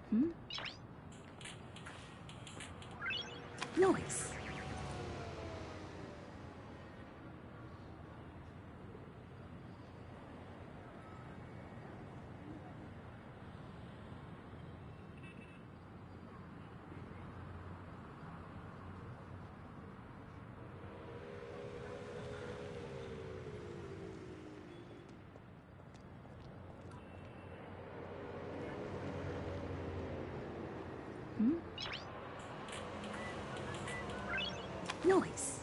Hmm? Noise. Hmm? Noise.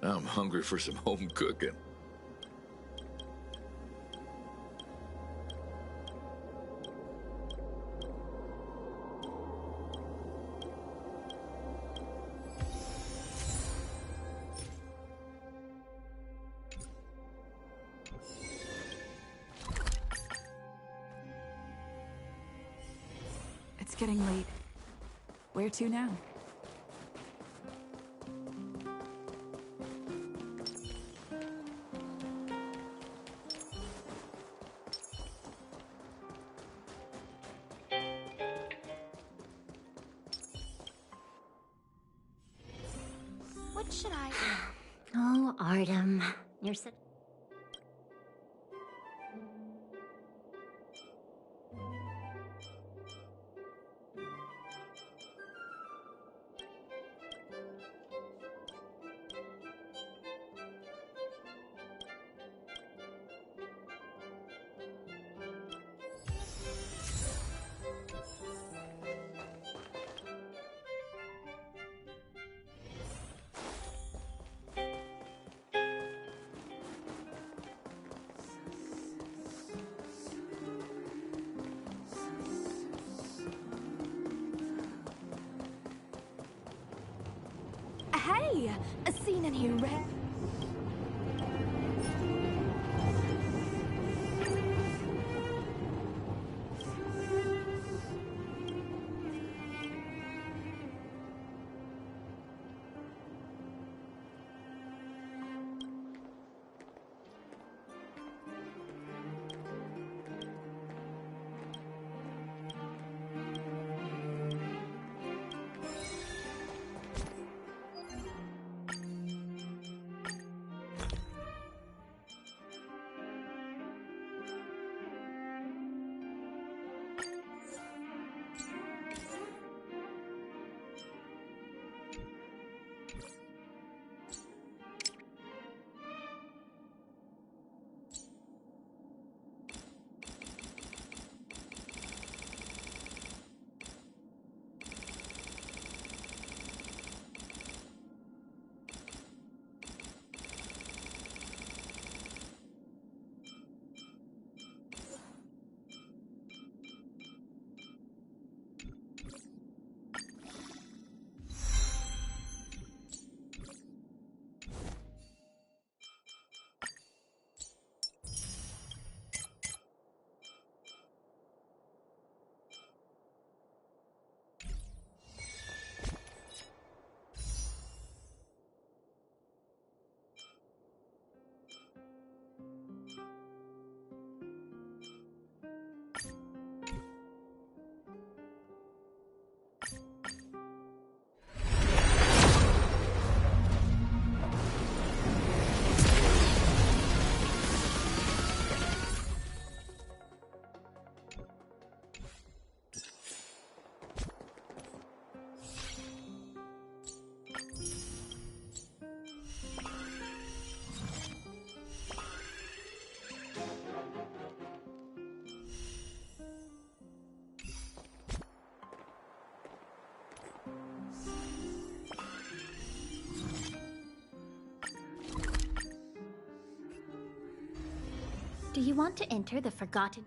I'm hungry for some home cooking. It's getting late. Where to now? What should I... Oh, Artem, you're such... Hey, seen any red? Do you want to enter the Forgotten?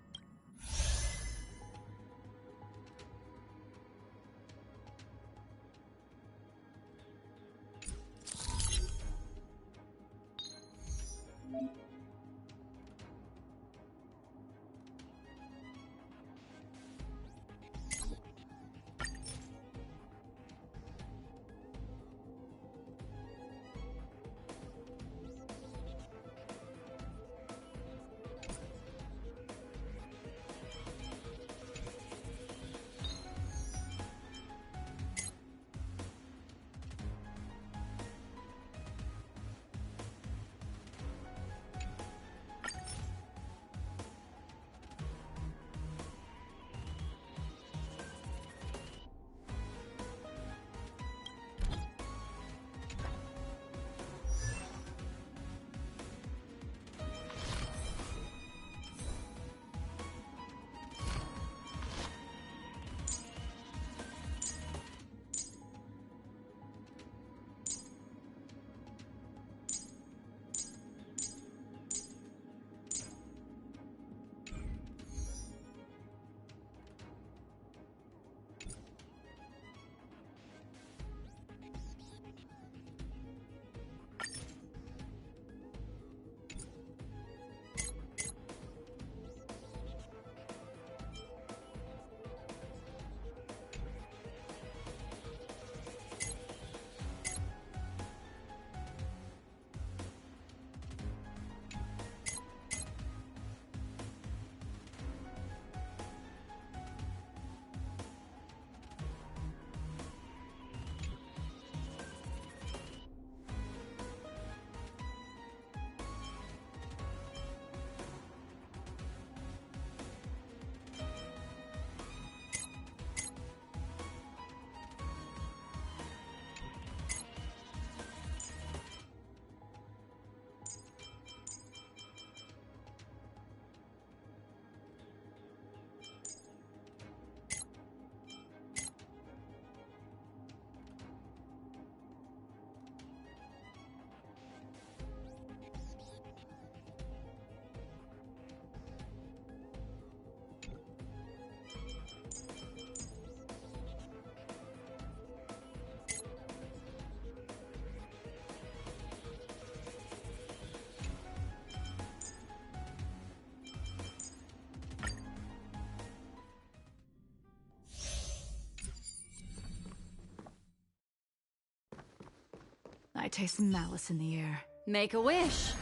I taste malice in the air. Make a wish.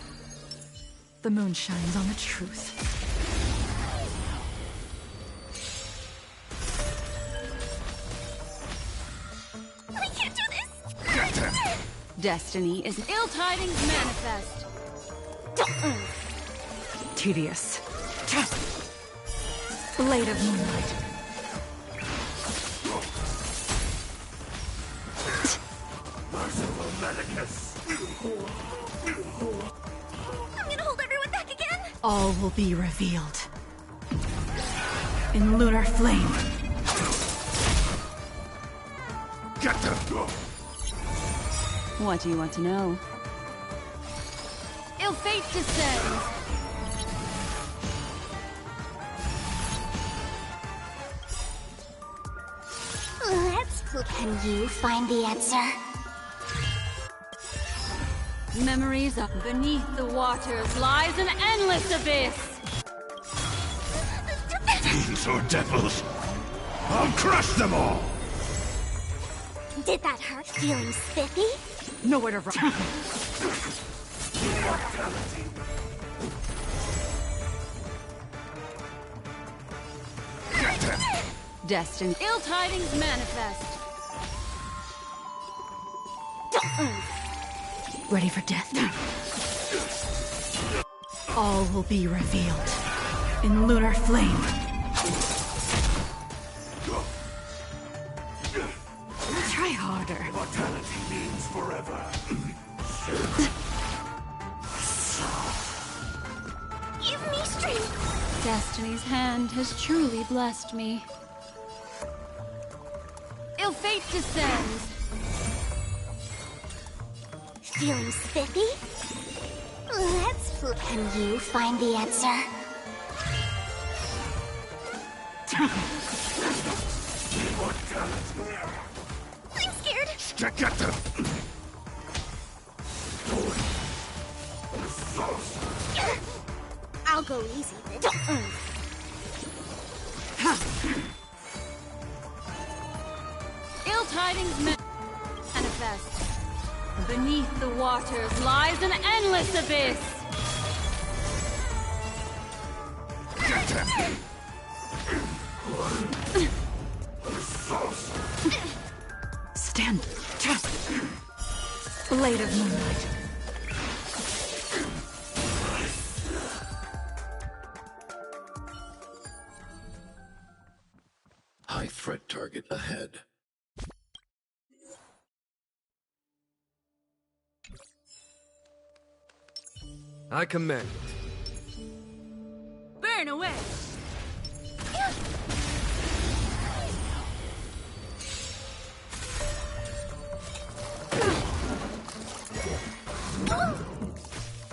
The moon shines on the truth. I can't do this! Destiny is ill tidings manifest. Tedious. Blade of moonlight. I'm gonna hold everyone back again! All will be revealed. In lunar flame. Get them! What do you want to know? Ill fate descends. That's cool. Can you find the answer? Memories of beneath the waters lies an endless abyss. Demons or devils, I'll crush them all! Did that hurt? Feeling spiffy? Nowhere to run. Destiny. Ill tidings manifest. Ready for death? All will be revealed. In lunar flame. Try harder. Mortality means forever. Give me strength! Destiny's hand has truly blessed me. Ill fate descends. Feeling spiffy? Let's... Can you find the answer? I'm scared. Stick at them! I'll go easy. Ill tidings manifest. Beneath the waters lies an endless abyss. Get them! Stand. Blade of moonlight. High threat target ahead. I command it. Burn away.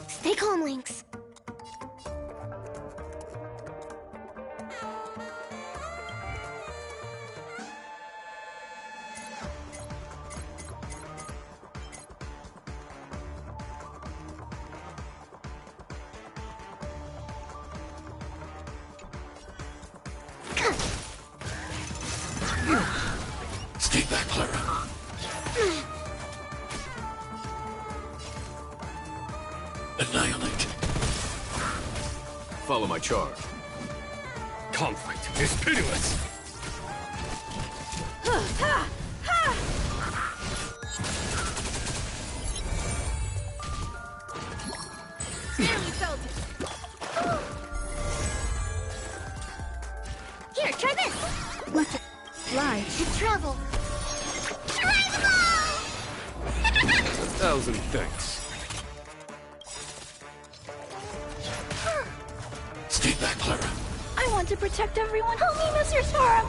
Stay calm, Lynx. Stay back, Clara. Annihilate. Follow my charge. Conflict is pitiless! Here, try this. What's it? Fly. To travel. A thousand thanks. Stay back, Clara. I want to protect everyone. Help me, Mr. Storm.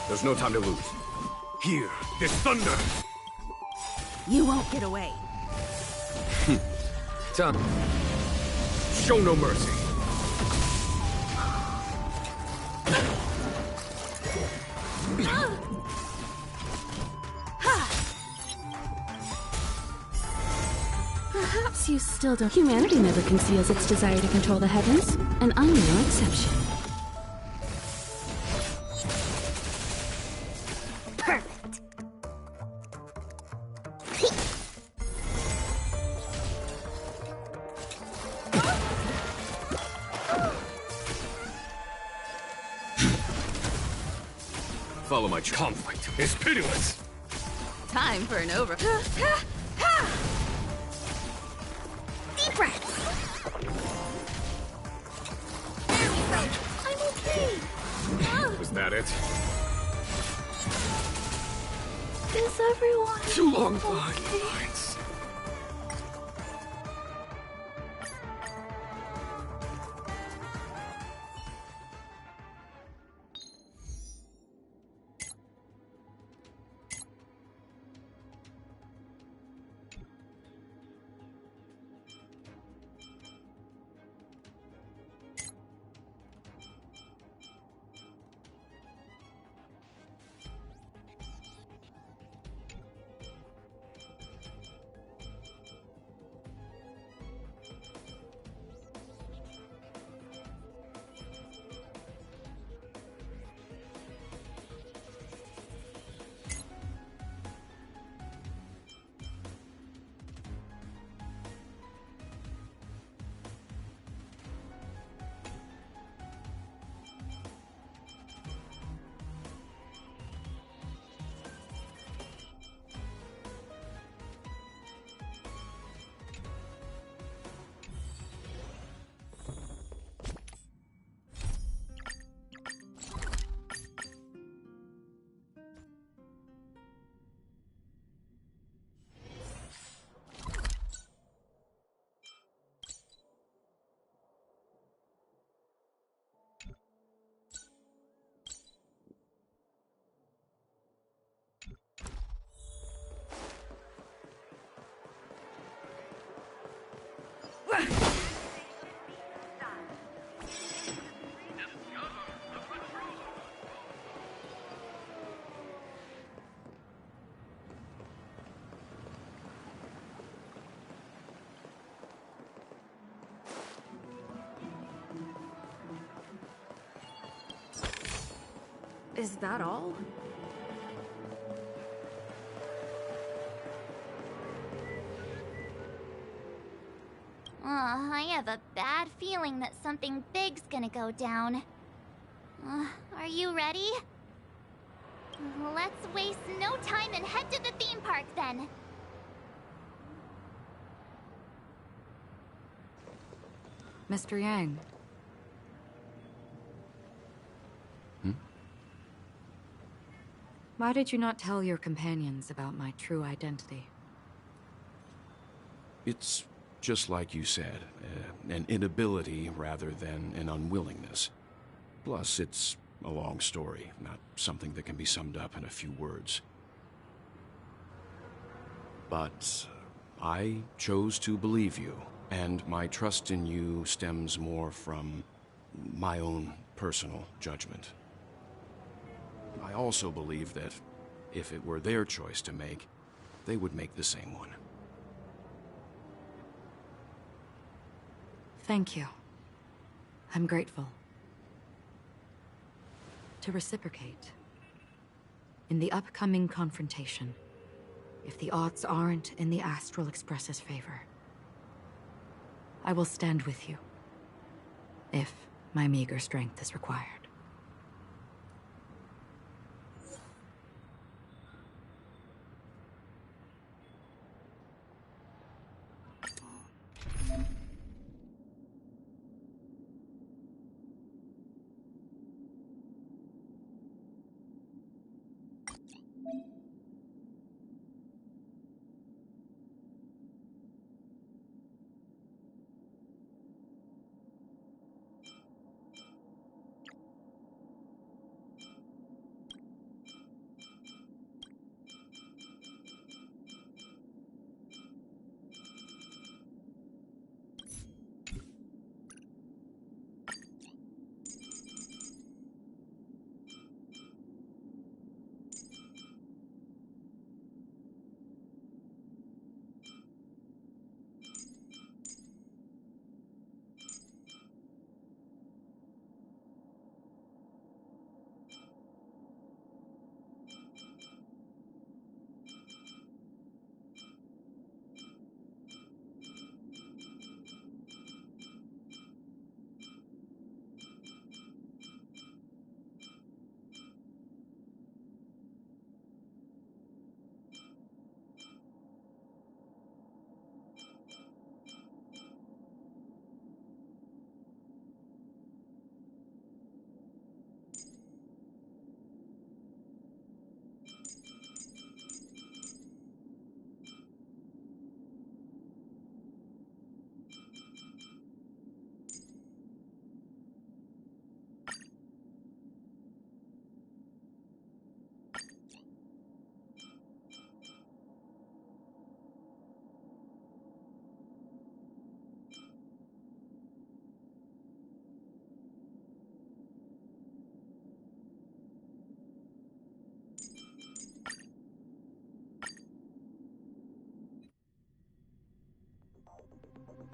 There's no time to lose. Hear this thunder! You won't get away. Time. Show no mercy. Perhaps you still don't. Humanity never conceals its desire to control the heavens, and I'm no exception. Perfect. Follow my conflict is pitiless! Time for an over. Deep breaths. I'm okay. Was that it? Is everyone Too long behind the lines. Is that all? I have a bad feeling that something big's gonna go down. Are you ready? Let's waste no time and head to the theme park then. Mr. Yang. Why did you not tell your companions about my true identity? It's just like you said, an inability rather than an unwillingness. Plus, it's a long story, not something that can be summed up in a few words. But I chose to believe you, and my trust in you stems more from my own personal judgment. I also believe that if it were their choice to make, they would make the same one. Thank you. I'm grateful. To reciprocate, in the upcoming confrontation, if the odds aren't in the Astral Express's favor, I will stand with you, if my meager strength is required.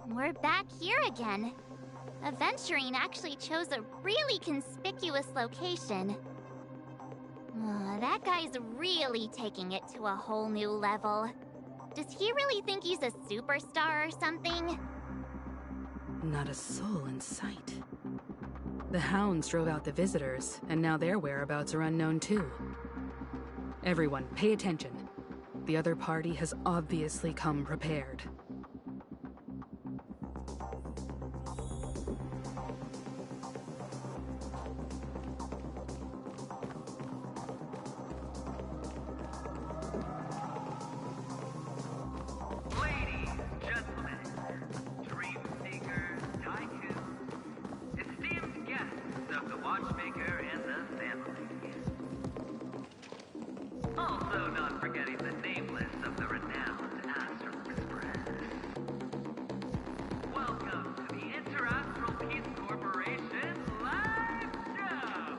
We're back here again. Aventurine actually chose a really conspicuous location. That guy's really taking it to a whole new level. Does he really think he's a superstar or something? Not a soul in sight. The hounds drove out the visitors, and now their whereabouts are unknown too. Everyone, pay attention. The other party has obviously come prepared. Also not forgetting the nameless of the renowned Astral Express. Welcome to the Interastral Peace Corporation live show!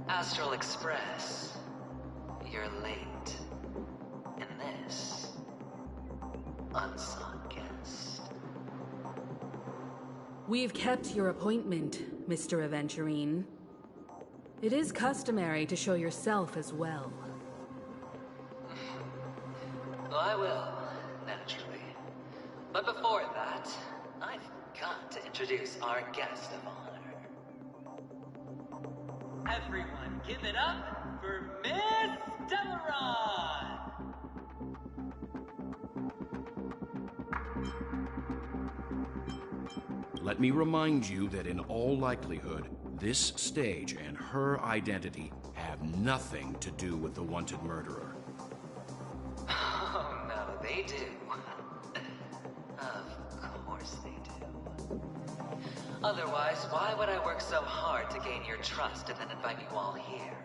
Astral Express, you're late. And this unsought guest. We've kept your appointment, Mr. Aventurine. It is customary to show yourself as well. Well, I will, naturally. But before that, I've got to introduce our guest of honor. Everyone, give it up for Miss Delaron! Let me remind you that in all likelihood, this stage and her identity have nothing to do with the wanted murderer. Oh, no, they do. Of course they do. Otherwise, why would I work so hard to gain your trust and then invite you all here?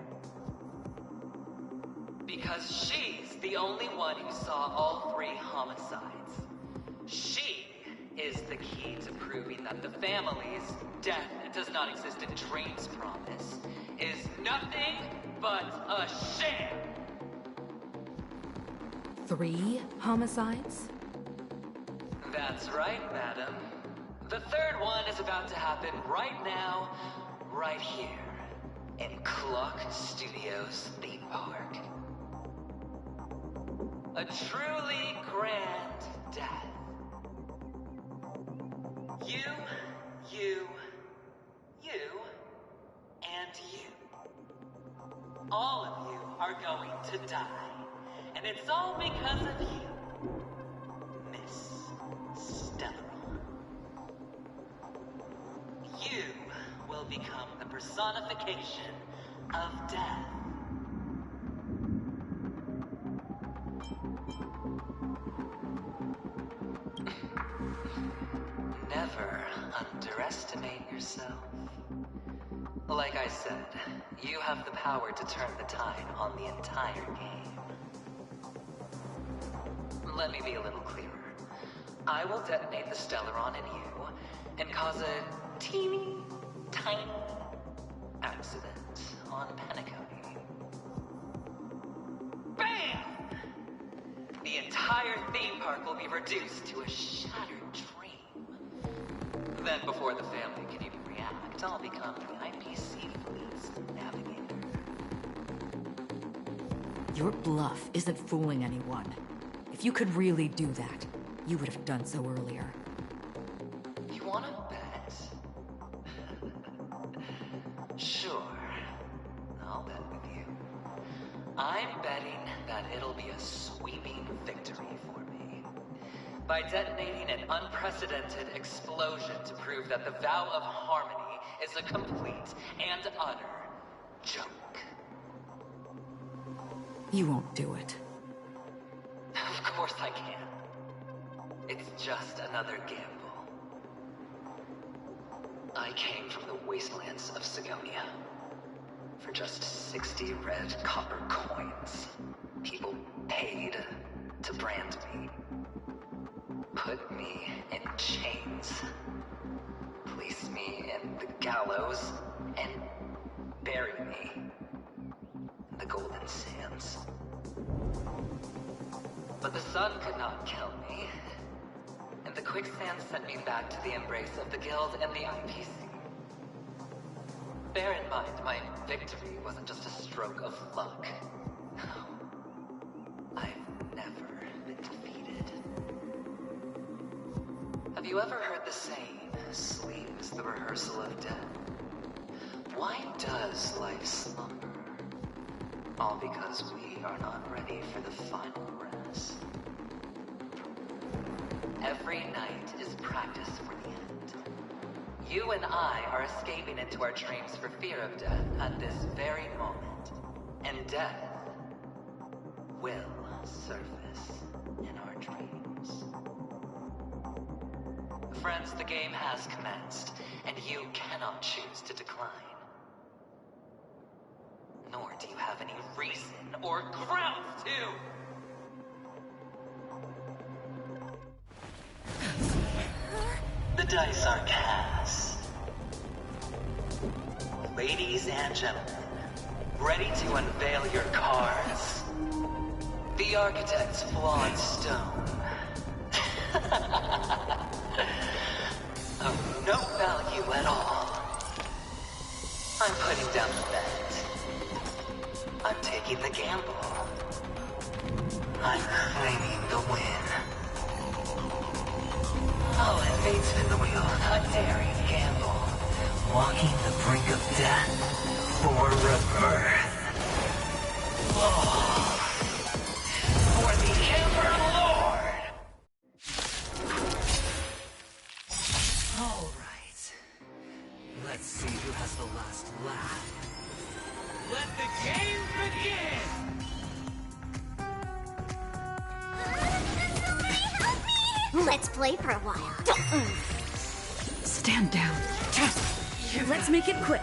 Because she's the only one who saw all 3 homicides. She is the key to proving that the family's death does not exist in Dream's promise is nothing but a sham! 3 homicides? That's right, madam. The 3rd one is about to happen right now, right here, in Clock Studios theme park. A truly grand death. You, and you. All of you are going to die. And it's all because of you, Miss Stellaron. You will become the personification of death. Never underestimate yourself. Like I said, you have the power to turn the tide on the entire game. Let me be a little clearer. I will detonate the Stellaron in you and cause a teeny, tiny accident on Penacony. BAM! The entire theme park will be reduced to a shattered dream. Then before the family can even react, I'll become the IPC fleet's navigator. Your bluff isn't fooling anyone. If you could really do that, you would have done so earlier. You wanna bet? Sure. I'll bet with you. I'm betting that it'll be a sweeping victory for me. By detonating an unprecedented explosion to prove that the vow of harmony is a complete and utter joke. You won't do it. Of course I can. It's just another gamble. I came from the wastelands of Sigonia. For just 60 red copper coins, people paid to brand me. Put me in chains. Place me in the gallows and bury me in the golden sands. But the sun could not kill me, and the quicksand sent me back to the embrace of the Guild and the IPC. Bear in mind, my victory wasn't just a stroke of luck. I've never been defeated. Have you ever heard the saying, sleep is the rehearsal of death? Why does life slumber? All because we are not ready for the final rest. Every night is practice for the end. You and I are escaping into our dreams for fear of death at this very moment. And death will surface in our dreams. Friends, the game has commenced, and you cannot choose to decline. Nor do you have any reason or grounds to! The dice are cast. Ladies and gentlemen, ready to unveil your cards? The architect's flawed stone Of no value at all. I'm putting down the bet. I'm taking the gamble. I'm claiming the win. I'll let fate spin the wheel. A daring gamble. Walking the brink of death for rebirth. Oh, for the Ember Lord! Alright. Let's see who has the last laugh. Let the game begin! Let's play for a while. Stand down. Let's make it quick.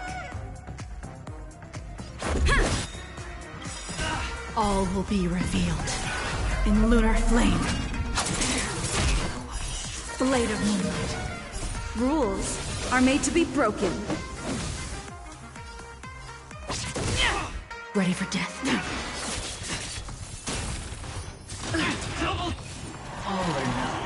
All will be revealed in lunar flame. Blade of moonlight. Rules are made to be broken. Ready for death? All or nothing.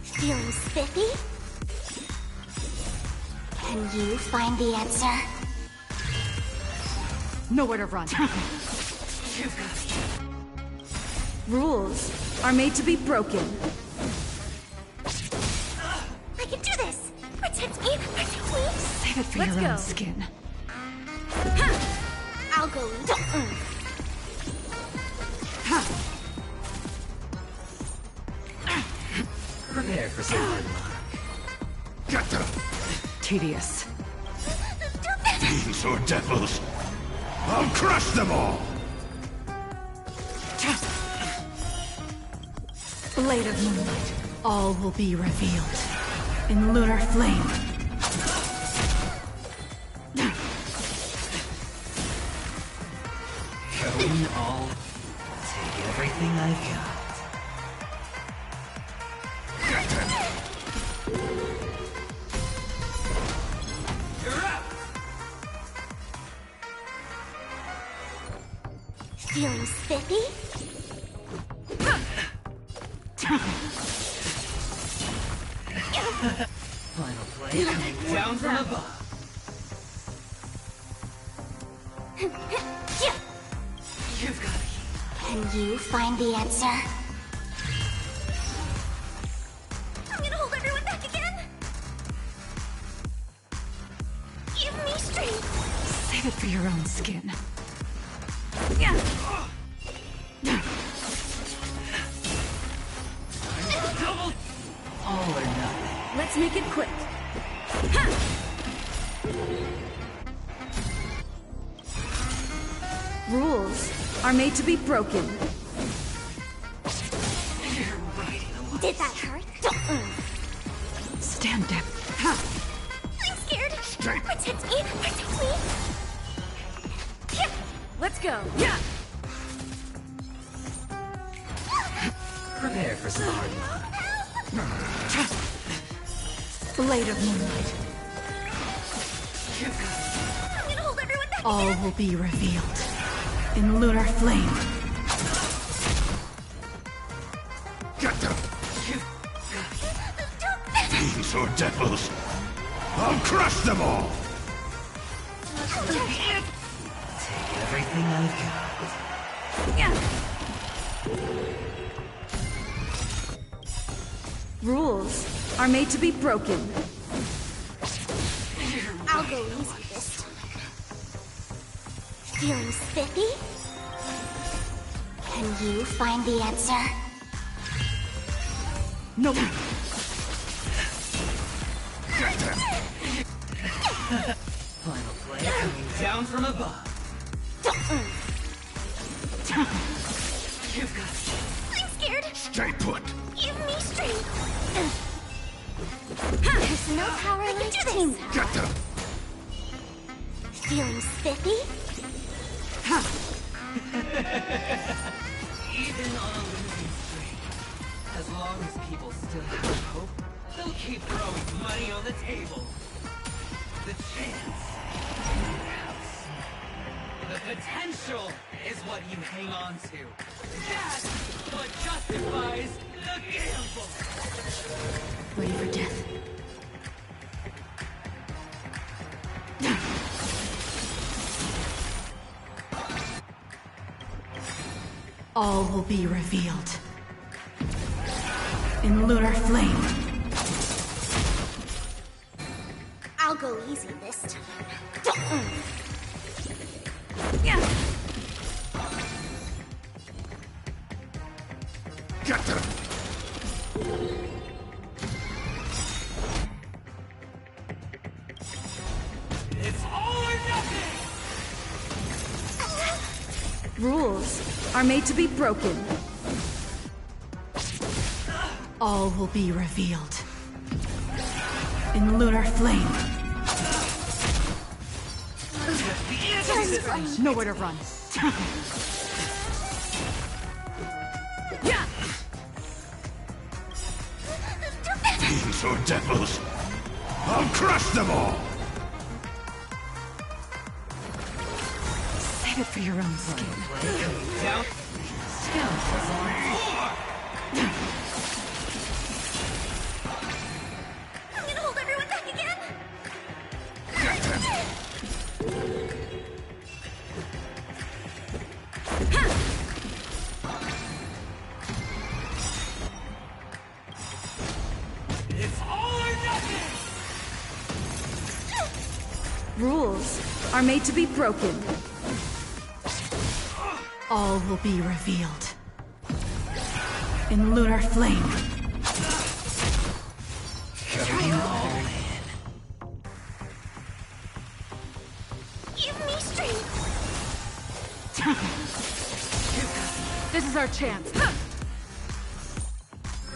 Feeling spiffy? Can you find the answer? Nowhere to run. Rules are made to be broken. I can do this! Protect me! Protect me! Save it for Let's your go. own skin. I'll go lead. Prepare for some hard luck. Tedious. Fiends or devils, I'll crush them all! Blade of moonlight. All will be revealed in lunar flame. Going all. Take everything I've got. You're up! Feeling spiffy? Final play coming down from above. You've got it. Can you find the answer? I'm gonna hold everyone back again! Give me strength! Save it for your own skin. All or nothing. Let's make it quick. Rules are made to be broken. Did that hurt? Stand down. I'm scared! Protect me! Protect me! Let's go. Yeah. Prepare for some hard luck. Blade of moonlight. I'm gonna hold everyone back All again! will be revealed in lunar flame. Fiends or devils, I'll crush them all! Take everything I've got. Rules are made to be broken. I'll go easy this time. Feeling spiffy? Can you find the answer? No. Final play coming down from above. You've got it. I'm scared! Stay put! Give me strength! There's no power like teamwork. Get them! Feeling spiffy? Even been on a losing streak. As long as people still have hope, they'll keep throwing money on the table. The chance, the potential is what you hang on to. That's what justifies the gamble. Ready for death. All will be revealed. In lunar flame. I'll go easy this time. Get them! It's all or nothing! Rules are made to be broken. All will be revealed. In lunar flame. Nowhere to run. Fiends or devils, I'll crush them all! Save it for your own skin. Down. Scoundrels on board! I'm gonna hold everyone back again. Get them! It's all or nothing! Rules are made to be broken. All will be revealed. In lunar flame. Give me strength. This is our chance.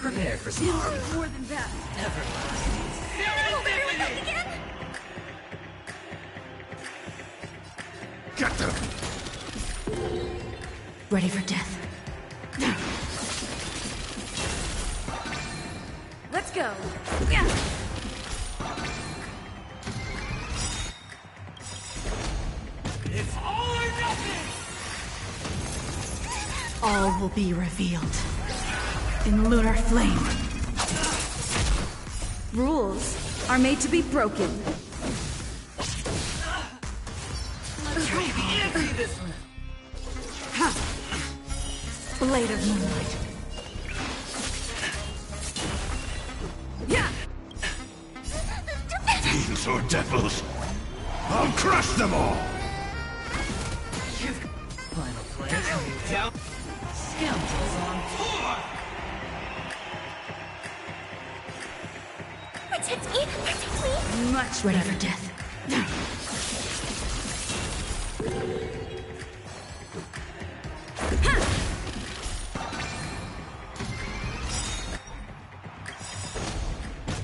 Prepare for some harm. More than that. Everlasting. I'm gonna hold everyone back again. Get them! Ready for death. Let's go. It's all or nothing! All will be revealed. In lunar flame. Rules are made to be broken. Empty this one! Blade of moonlight. Fiends or devils, I'll crush them all! Final play coming down. Scoundrels on board! Protect me. Protect me. Much ready for death.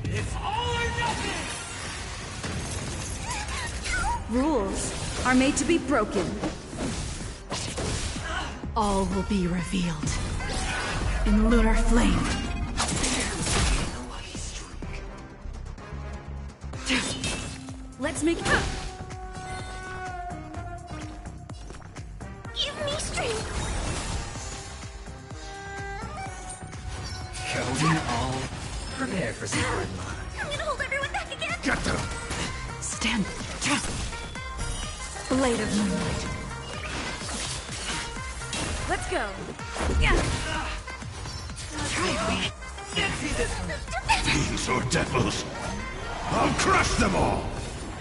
It's all or nothing! Rules are made to be broken. All will be revealed. In lunar flame. Let's make it. Give me strength. Going all. Prepare for some hard luck. I'm gonna hold everyone back again. Get them! Stand. Blade of moonlight. Let's go. Empty this one! Fiends or devils, I'll crush them all!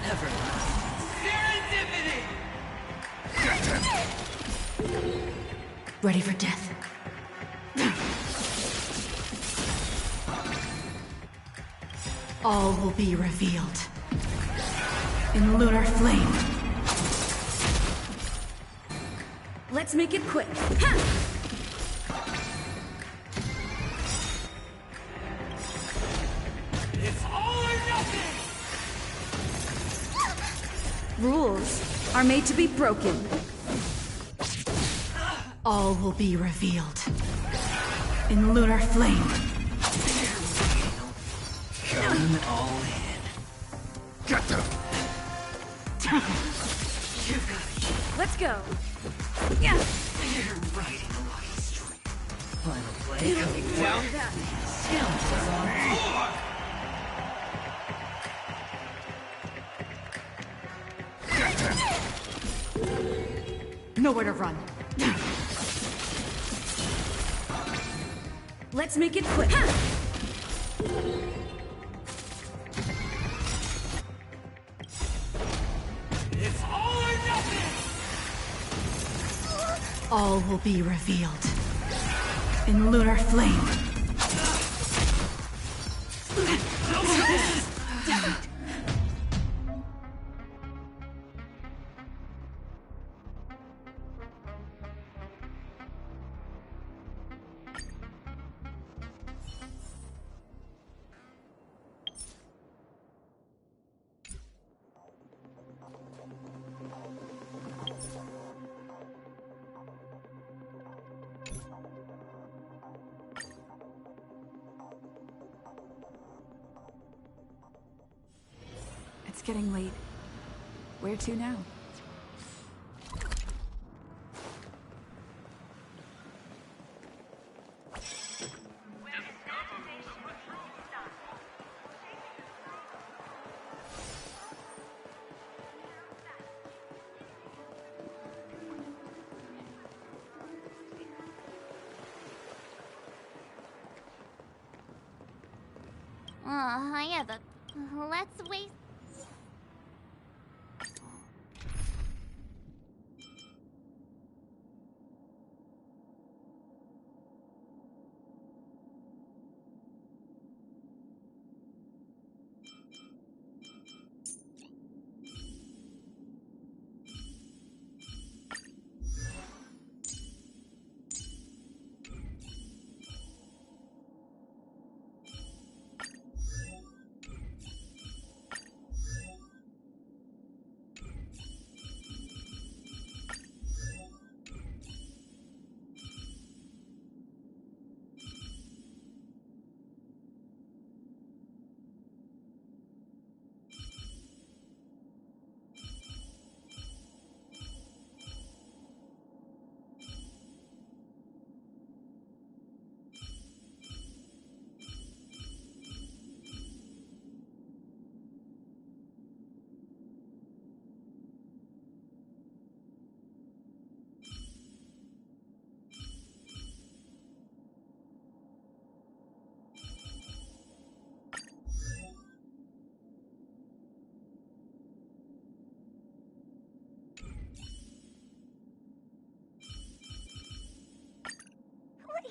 Everlasting. Serendipity! Get them! Ready for death. All will be revealed. In lunar flame. Let's make it quick. It's all or nothing! Rules are made to be broken. All will be revealed. In lunar flame. Going all in. Get them! Let's go. You're riding a lucky streak. Final play coming down. Scoundrels on board. Nowhere to run. Let's make it quick. It's all or nothing! All will be revealed. In lunar flame. It's getting late. Where to now? Yeah, but let's wait.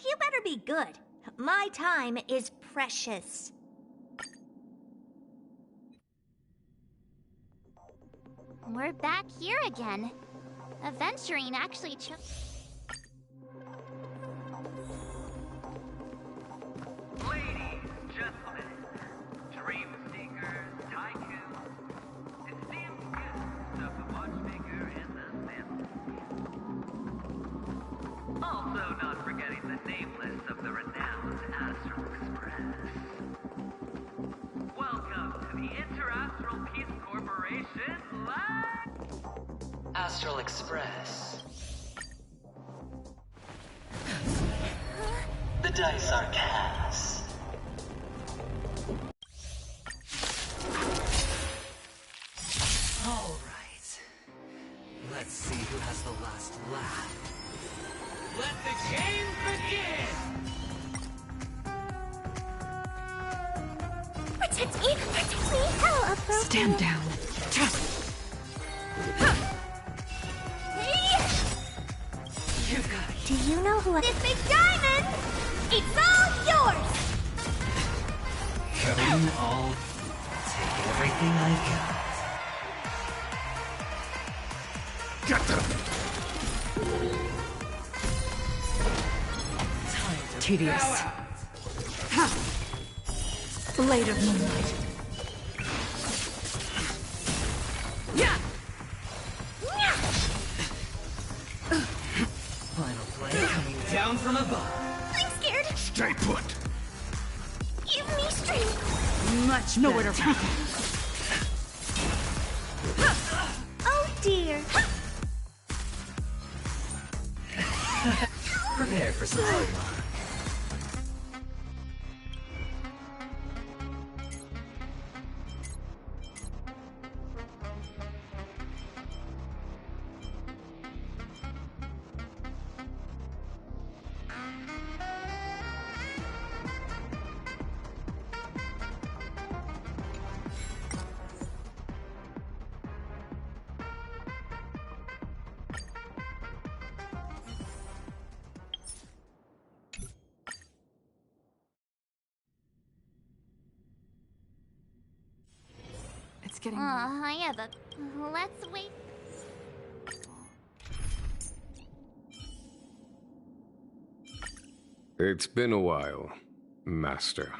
You better be good. My time is precious. We're back here again. Aventurine actually Ladies, gentlemen, dream seekers, tycoons, esteemed guests of the watchmaker and the family. Also not forgetting the nameless of the renowned Astral Express. Welcome to the Interastral Peace Corporation Live! Astral Express. The dice are cast. All right. Let's see who has the last laugh. Let the game begin! Protect me! Protect me! Hello, approach. Stand down. You got it. Do you know who this big diamond? It's all yours! Going all. Take everything I've got. Get them! Time to Tedious. bow out. Blade of moonlight. Final play down from above. I'm scared. Stay put. Give me strength. Much nowhere to run. Oh dear. Prepare for some hard luck. It's getting Yeah, but let's wait. It's been a while, Master.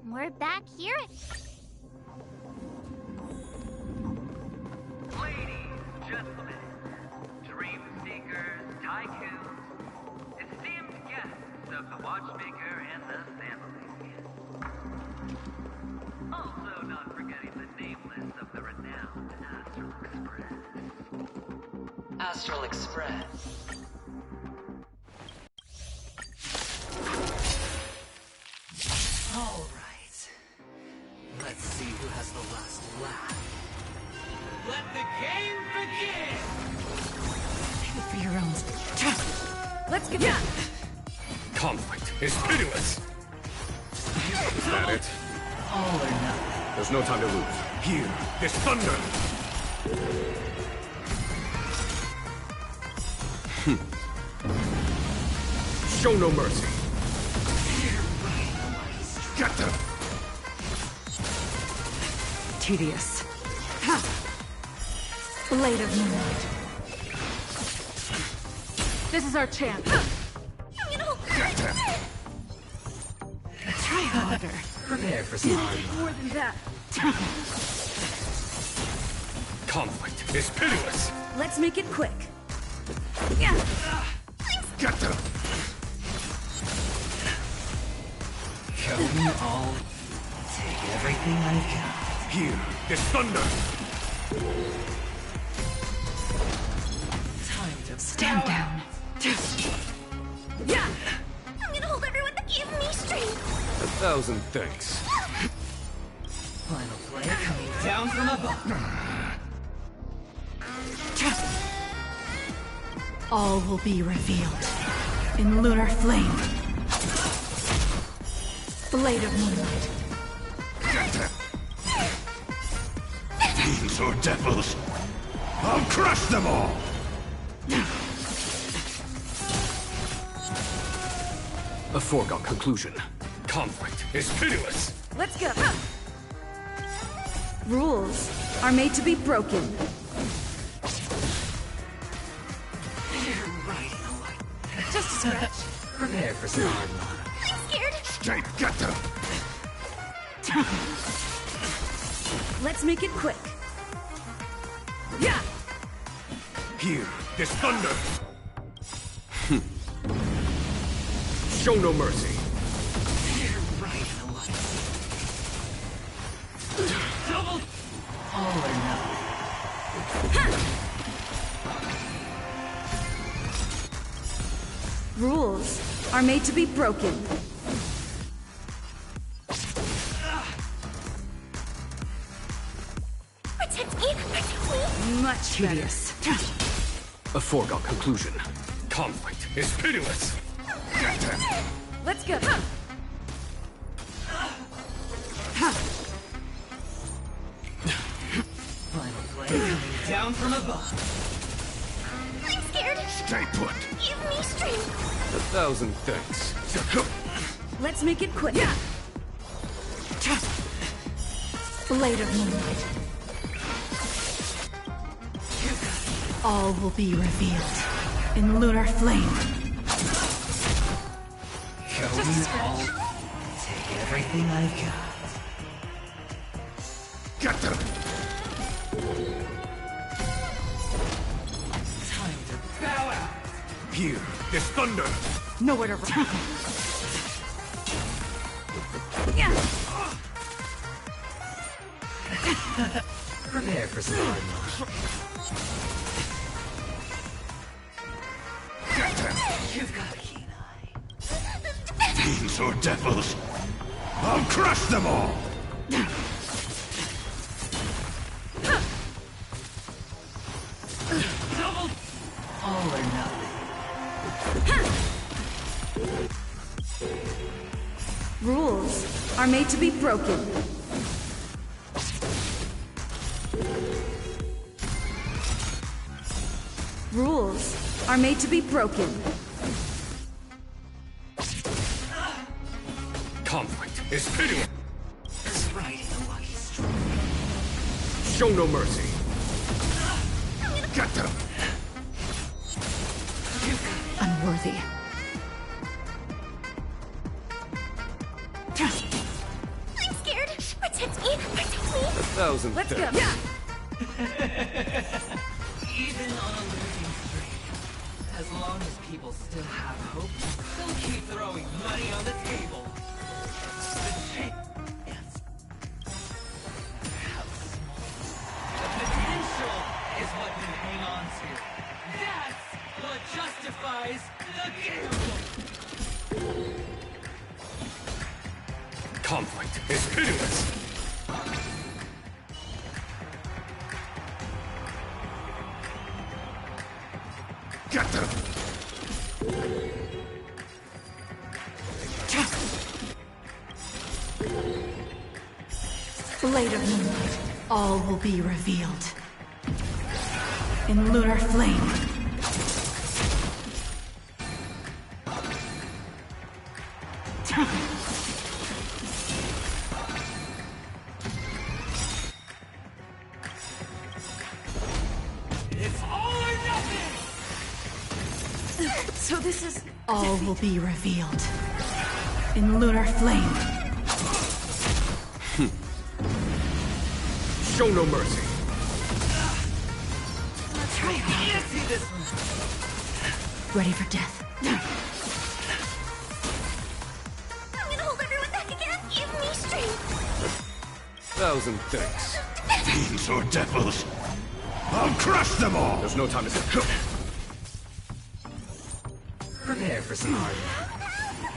We're back here. Ladies, gentlemen, dream seekers, tycoons, esteemed guests of the watchmaker and the family. Also not forgetting the nameless of the renowned Astral Astral Express. Express. All right. Let's see who has the last laugh. Let the game begin! Save it for your own. Let's get down. Conflict is pitiless! Is that it? All or nothing. There's no time to lose. Here, this thunder! Show no mercy. Get them! Tedious. Ha! Blade of moonlight. This is our chance. Get them! Try harder. Prepare for some hard luck. More than that. Conflict is pitiless! Let's make it quick. Yeah. Get them! Come all. Take everything I've got. Here, this thunder! Time to Stand bow down. Yeah. I'm gonna hold everyone to give me strength. 1,000 thanks. Final player coming down from above. All will be revealed in lunar flame. Blade of moonlight. Get them! Fiends or devils! I'll crush them all! A foregone conclusion. Conflict is pitiless! Let's go. Rules are made to be broken. You're right. Just a scratch. Prepare for some hard luck. I'm scared. Stay, get them! Let's make it quick. Yeah. Here, this thunder! Show no mercy. You're right. Double. All or nothing. Rules are made to be broken. Protect me. Protect me. Much tedious. A foregone conclusion. Conflict is pitiless! Get them! Let's go. Final down from above. I'm scared. Stay put. Give me strength. 1,000 thanks. Let's make it quick. Yeah. Blade of Moonlight. All will be revealed in lunar flame. Going all. Take everything I've got. Get them! Time to bow out. Here, this thunder! Nowhere to run. Yeah. Prepare for some hard knocks. Get them! You've got a keen eye. Fiends or devils! I'll crush them all! Double! All or nothing. Rules are made to be broken. Rules are made to be broken. Conflict is pitiless. It's riding a lucky streak. Show no mercy. Get them! Unworthy. I'm scared. Protect me. Protect me. 1,000 Let's go. thanks. Yeah. Even on a losing streak, as long as people still have hope, they'll keep throwing money on the table. The chance, how small, the potential is what we hang on to. That's what justifies the gamble. Conflict is pitiless. Get them! Blade of Moonlight. All will be revealed in lunar flame. It's all or nothing! So this is All will be revealed in lunar flame. Show no mercy. try hard. You see this one? Ready for death. I'm gonna hold everyone back again. Give me strength. 1,000 thanks. Fiends or devils! I'll crush them all! There's no time to sit. Prepare for some hard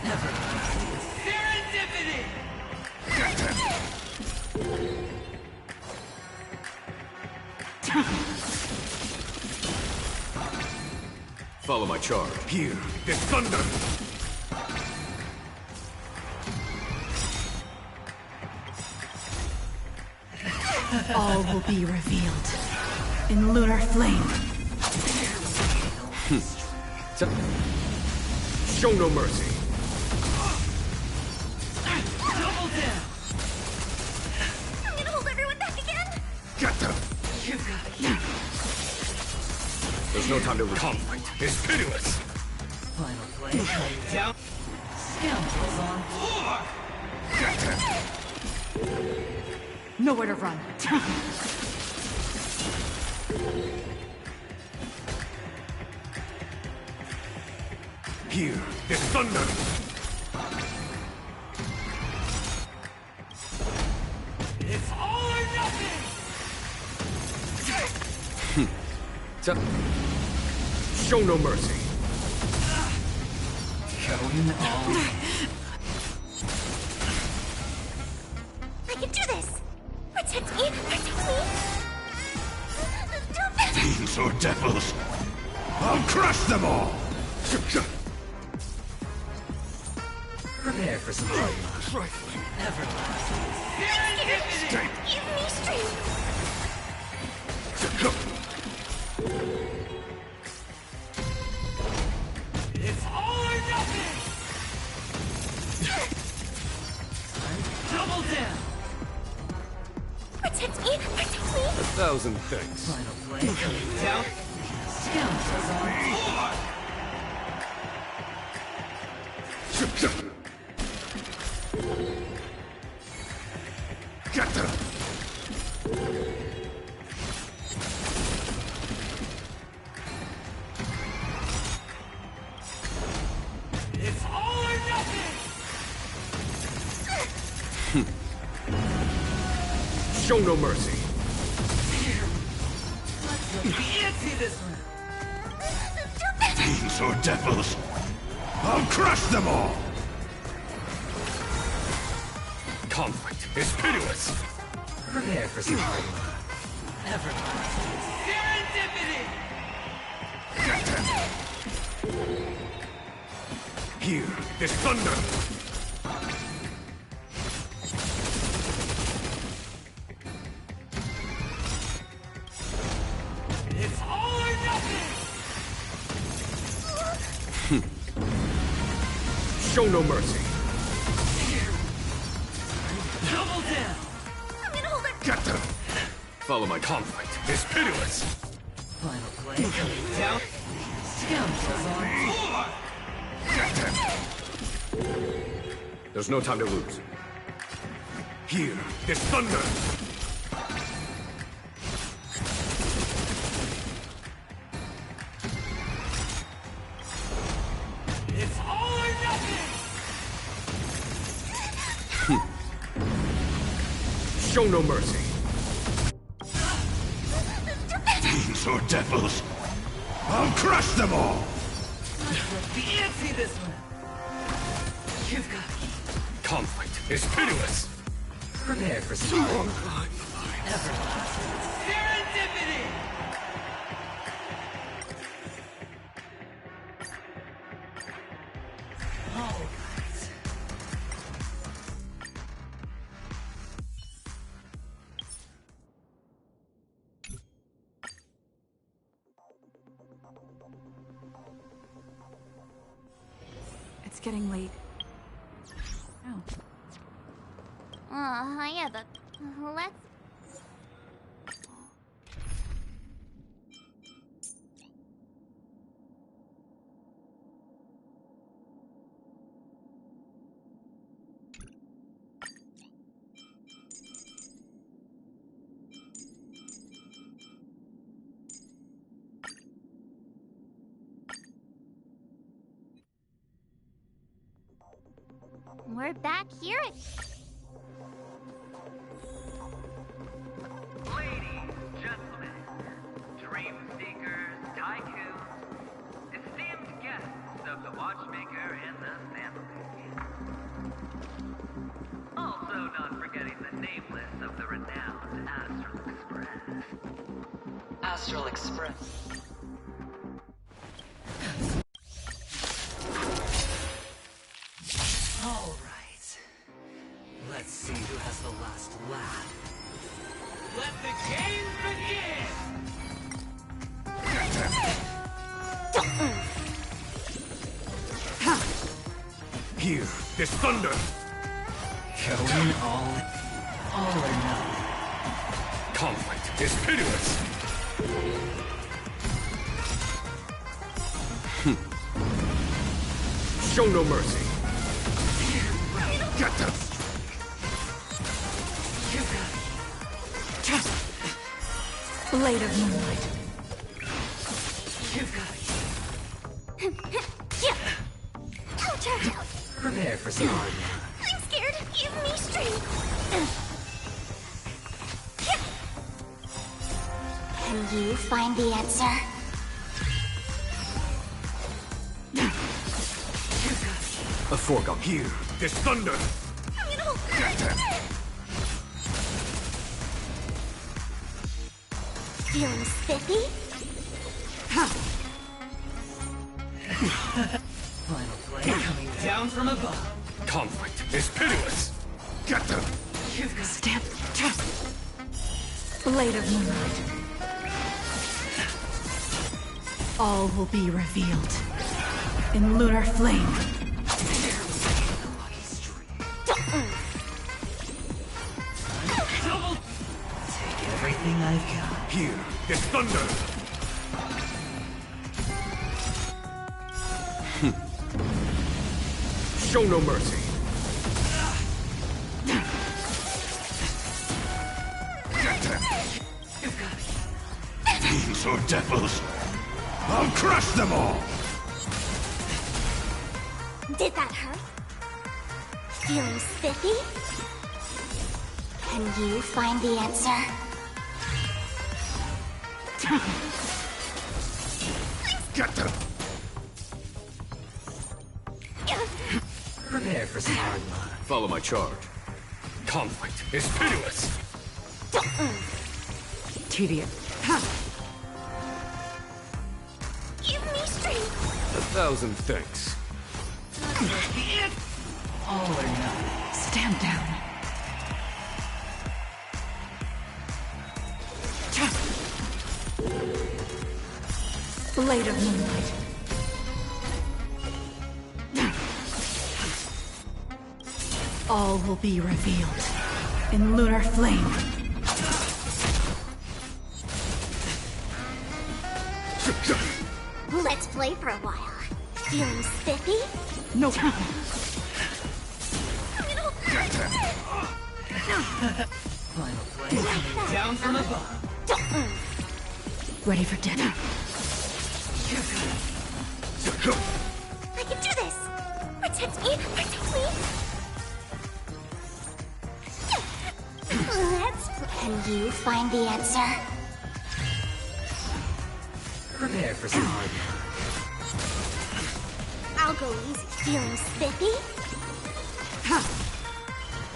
Never mind. Serendipity! Get them! Follow my charge. Here, this thunder! All will be revealed in lunar flame. Show no mercy. Double down! I'm gonna hold everyone back again. Get them! You've got a There's no time to conflict. It's pitiless. final play coming down. Scoundrels on floor! Get them! Nowhere to run. Here, this thunder! It's all or nothing! Show no mercy. Going all in. I can do this. Protect me. Protect me. Don't. Fiends or devils! I'll crush them all! Prepare for some hard knocks. Never mind. Stay! Give me strength. 1,000 thanks. Final blade coming down. Scoundrels on board! Get them! It's all or nothing! Show no mercy. Fancy this one! Fiends or devils! I'll crush them all! Conflict is pitiless. Prepare for some hard work. Everlasting serendipity! Get them! Hear this thunder. It's all or nothing! Show no mercy. Double down! I'm gonna hold it. Get them! Follow my conflict is pitiless. Final blade coming down. Scoundrels on board! Get them! There's no time to lose. Hear this thunder. It's all or nothing! Show no mercy. Fiends or devils! I'll crush them all! Fancy this one! You've got Conflict is pitiless. prepare for some everlasting serendipity! All right. It's getting late. Oh. Yeah, but let's... We're back here at... Ladies, gentlemen, dream seekers, tycoons, esteemed guests of the watchmaker and the family. Also not forgetting the nameless of the renowned Astral Express. Astral Express. All right. Let's see who has the last laugh. Let the game begin! Hear this thunder. Going all or nothing. Conflict is pitiless. Show no mercy. Get them! Blade of moonlight. You've got Ouch! prepare for some hard work. I'm scared. Give me strength. Can you find the answer? A foregone. Hear this thunder. I'm gonna hold Get them! Feeling spiffy? Final blade coming down from above. Conflict is pitiless. Get them! Stamp. Blade of moonlight. All will be revealed in lunar flame. Double. Take everything I've got. Here, this thunder! Show no mercy. Get them! Fiends or devils, I'll crush them all! Did that hurt? Feeling spiffy? Can you find the answer? Get them! Prepare for some hard luck. Follow my charge. Conflict is pitiless! Tedious. Give me strength! 1,000 thanks. All or nothing. Stand down. Blade of moonlight. All will be revealed in lunar flame. Let's play for a while. Feeling spiffy? No time. Final flame coming down from above. Ready for dinner. I can do this! Protect me! Protect me! Can you find the answer? Prepare for some hard luck. I'll go easy. Feeling spiffy?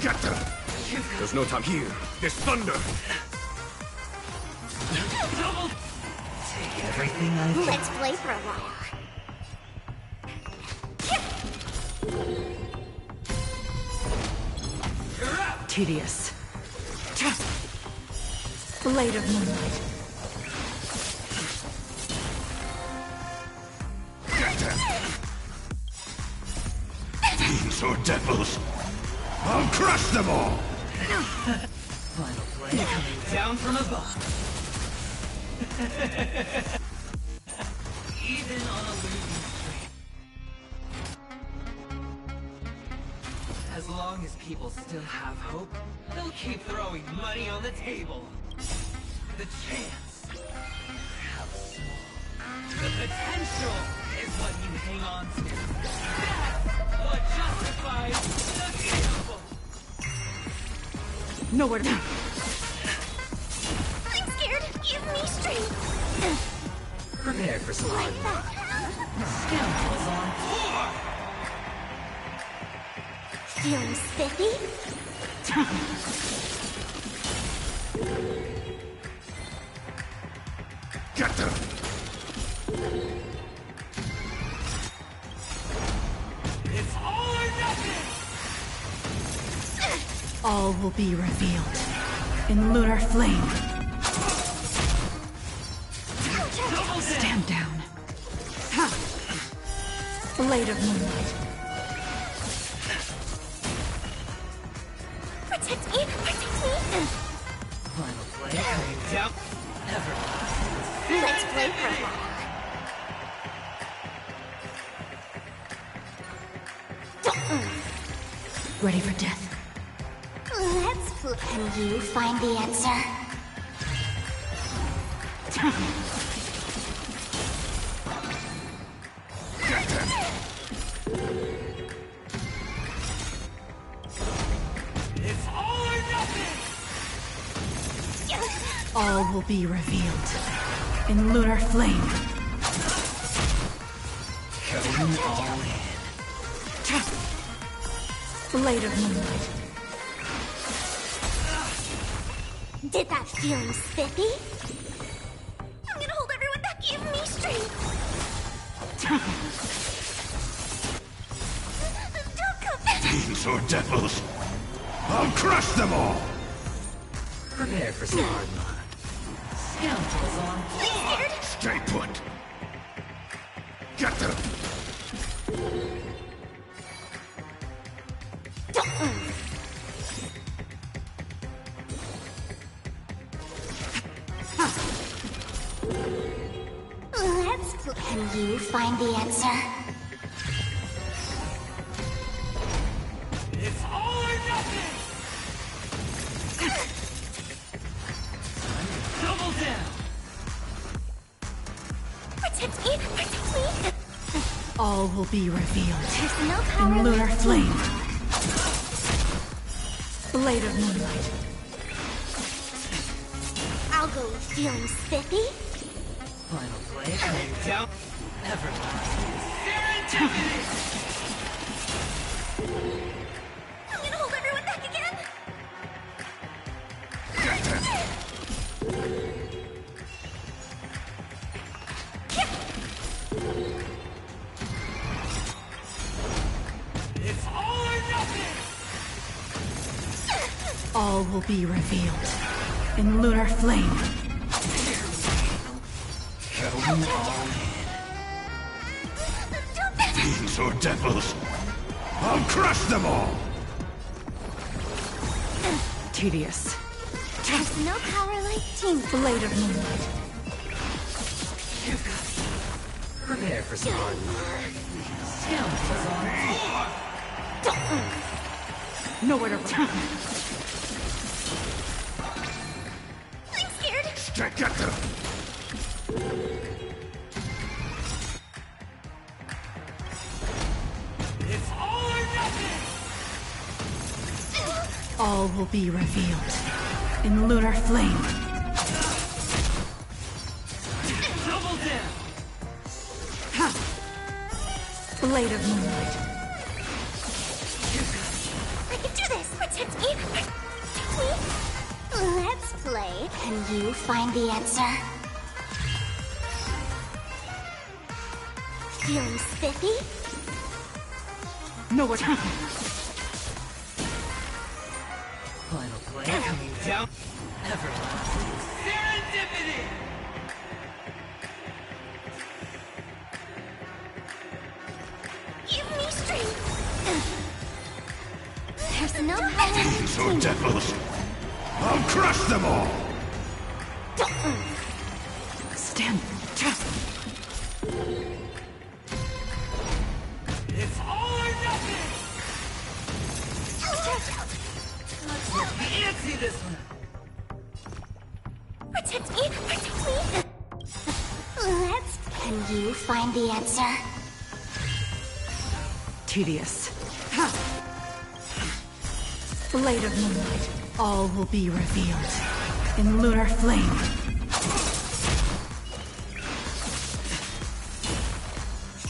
Get them! There's no time here. This thunder! Take everything I've got. Let's play for a while. Tedious. Blade of moonlight. Get them! Fiends or devils, I'll crush them all! Final flame coming down from above. Even on a losing streak. As long as people still have hope, they'll keep throwing money on the table. The chance. How small. The potential is what you hang on to. That's what justifies the gamble. Nowhere to go. I'm scared. Give me strength. Prepare for some hard luck. Scoundrels on tour. Feeling spiffy? Get them! It's all or nothing! All will be revealed in lunar flame. Stand down. Blade of moonlight. Protect me! Protect me! Final flame coming down. Everlasting. Let's play for a while. Ready for death. Let's play. Can you find the answer? Get them! It's all or nothing! All will be revealed in lunar flame. Going all in. Blade of moonlight. Did that feeling spiffy? I'm gonna hold everyone back. Give me strength. Don't come back. Fiends or devils, I'll crush them all! Prepare for some hard luck. Scoundrels on tour. Stay put! Get them! Can you find the answer? It's all or nothing! Double down! Protect me! Protect me! All will be revealed. There's no power In lunar left. flame. Blade of moonlight. I'll go feeling spiffy. Final play coming down. Everlasting serendipity! I'm gonna hold everyone back again! It's all or nothing! All will be revealed. In lunar flame. Going all Fiends or devils, I'll crush them all! Tedious. There's no power like team. Blade of moonlight. Prepare for some hard work. Scoundrels on Nowhere to run. I'm scared! Staccato! It's all or nothing! All will be revealed. In lunar flame. Double down! Blade of moonlight. I can do this! Protect me! Protect me! Let's play. Can you find the answer? Feeling spiffy? Nowhere to run. Final play coming down. Everlasting serendipity! Give me strength! There's no power like Fiends or team. devils, I'll crush them all! Stand. It's all or nothing! Fancy this one! Protect me! Protect me! Let's. Can you find the answer? Tedious. Blade of moonlight. All will be revealed. In lunar flame.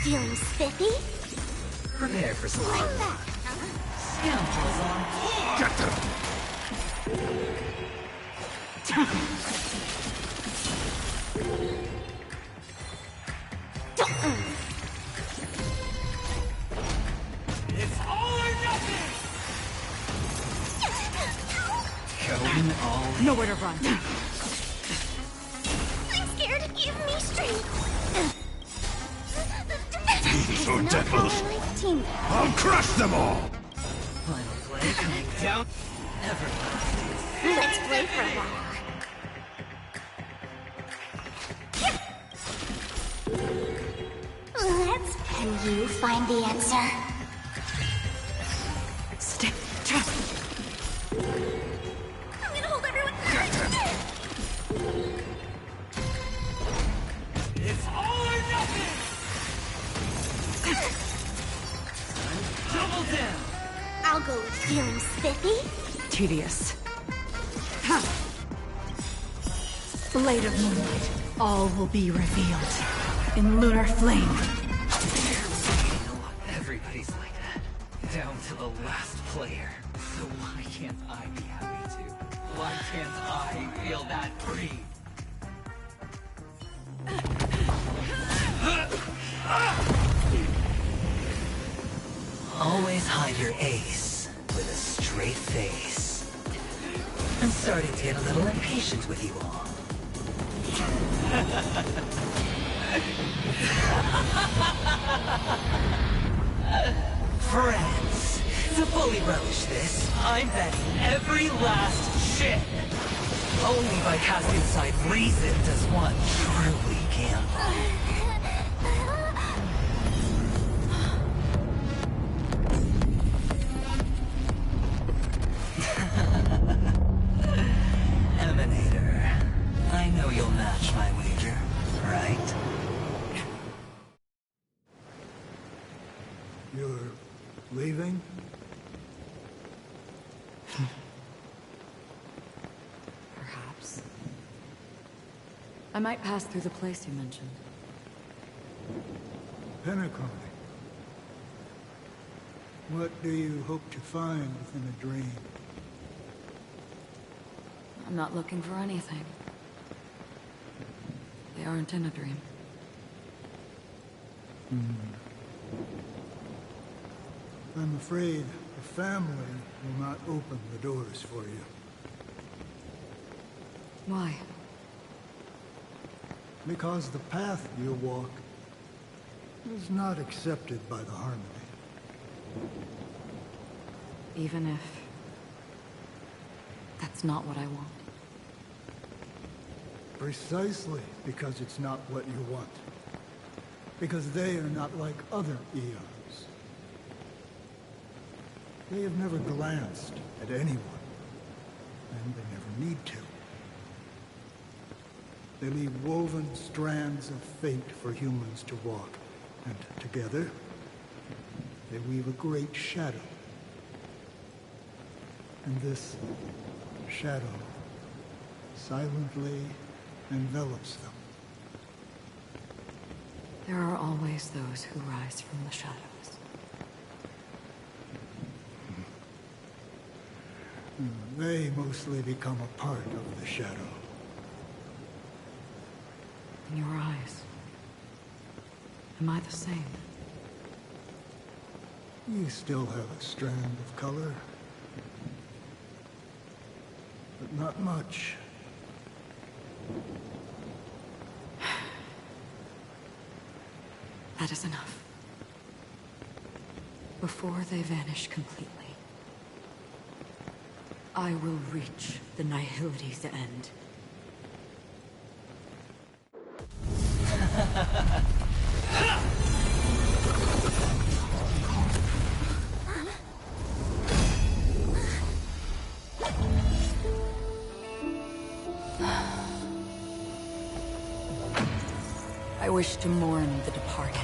Feeling spiffy? Prepare for some hard work. Scoundrels on Get them! It's all or nothing! Going all in. Nowhere to run. I'm scared! Give me strength! Fiends or No devils, power like team. I'll crush them all! Final play coming down. Everlasting Let's play for a while. Let's. Can you find the answer? Stay. I'm gonna hold everyone It's all or nothing! Double down! I'll go with feeling spiffy. Tedious. Blade of moonlight. All will be revealed. In lunar flame. Everybody's like that. Down to the last player. So why can't I be happy too? Why can't I feel that free? Always hide your ace with a straight face. I'm starting to get a little impatient with you all. Friends, to fully relish this, I'm betting every last shit. Only by casting aside reason does one truly gamble. know you'll match my wager, right? You're leaving? Perhaps. I might pass through the place you mentioned. Penacony. What do you hope to find within a dream? I'm not looking for anything. They aren't in a dream. I'm afraid the family will not open the doors for you. Why? Because the path you walk is not accepted by the Harmony. Even if... that's not what I want. Precisely because it's not what you want. Because they are not like other Eons. They have never glanced at anyone, and they never need to. They leave woven strands of fate for humans to walk, and together, they weave a great shadow. And this shadow silently envelops them. There are always those who rise from the shadows. They mostly become a part of the shadow. In your eyes, am I the same? You still have a strand of color, but not much. That is enough. Before they vanish completely, I will reach the Nihility's end. I wish to mourn the departed,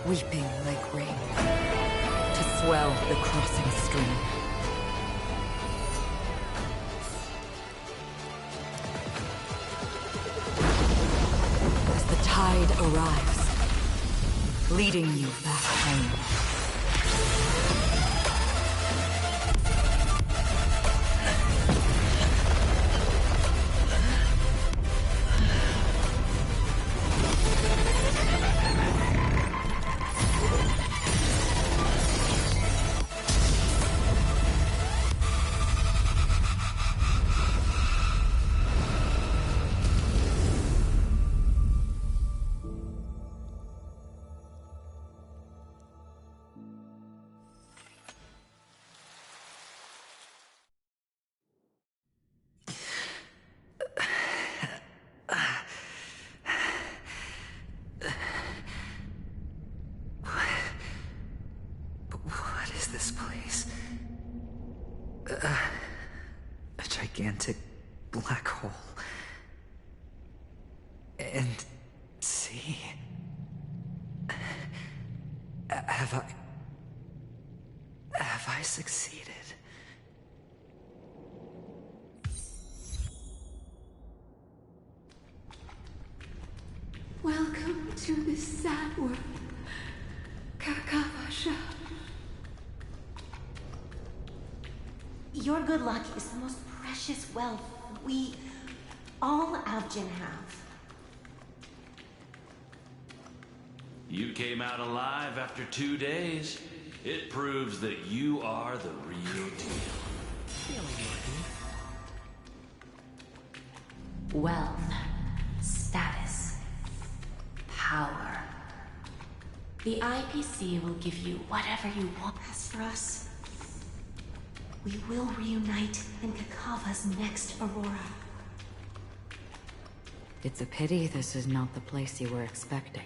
weeping like rain, to swell the crossing stream. As the tide arrives, leading you back home. This place. A gigantic black hole. And see? Have I succeeded? Welcome to this sad world, Kakavasha. Your good luck is the most precious wealth we, all Avgin, have. You came out alive after 2 days. It proves that you are the real deal. Wealth, status, power. The IPC will give you whatever you want. As for us, we will reunite in Kakava's next Aurora. It's a pity this is not the place you were expecting.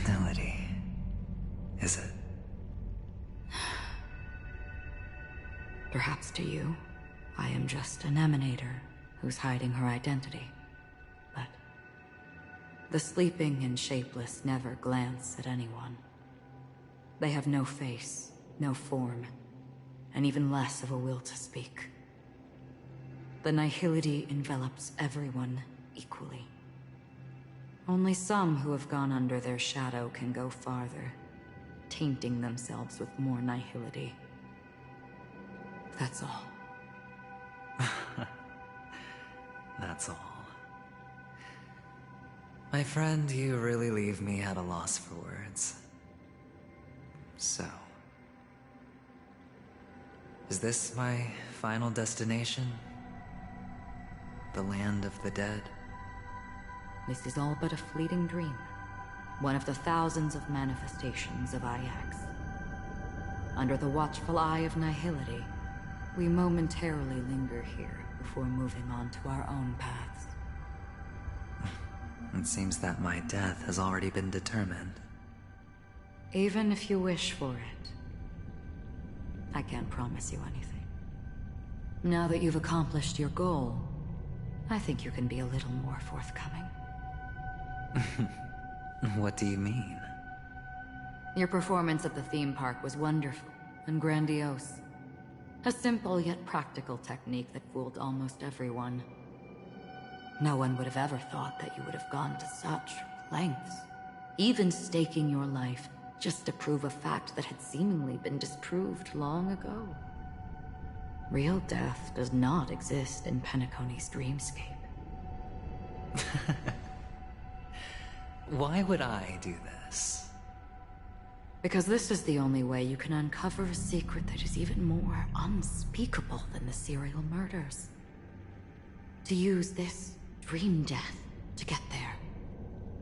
Melody, is it? Perhaps to you, I am just an emanator who's hiding her identity. But the sleeping and shapeless never glance at anyone. They have no face, no form, and even less of a will to speak. The nihility envelops everyone equally. Only some who have gone under their shadow can go farther, tainting themselves with more nihility. That's all. That's all. My friend, you really leave me at a loss for words. So, is this my final destination? The land of the dead? This is all but a fleeting dream. One of the thousands of manifestations of IX. Under the watchful eye of nihility, we momentarily linger here before moving on to our own paths. It seems that my death has already been determined. Even if you wish for it, I can't promise you anything. Now that you've accomplished your goal, I think you can be a little more forthcoming. What do you mean? Your performance at the theme park was wonderful and grandiose. A simple yet practical technique that fooled almost everyone. No one would have ever thought that you would have gone to such lengths, even staking your life just to prove a fact that had seemingly been disproved long ago. Real death does not exist in Penacony's dreamscape. Why would I do this? Because this is the only way you can uncover a secret that is even more unspeakable than the serial murders. To use this dream death to get there.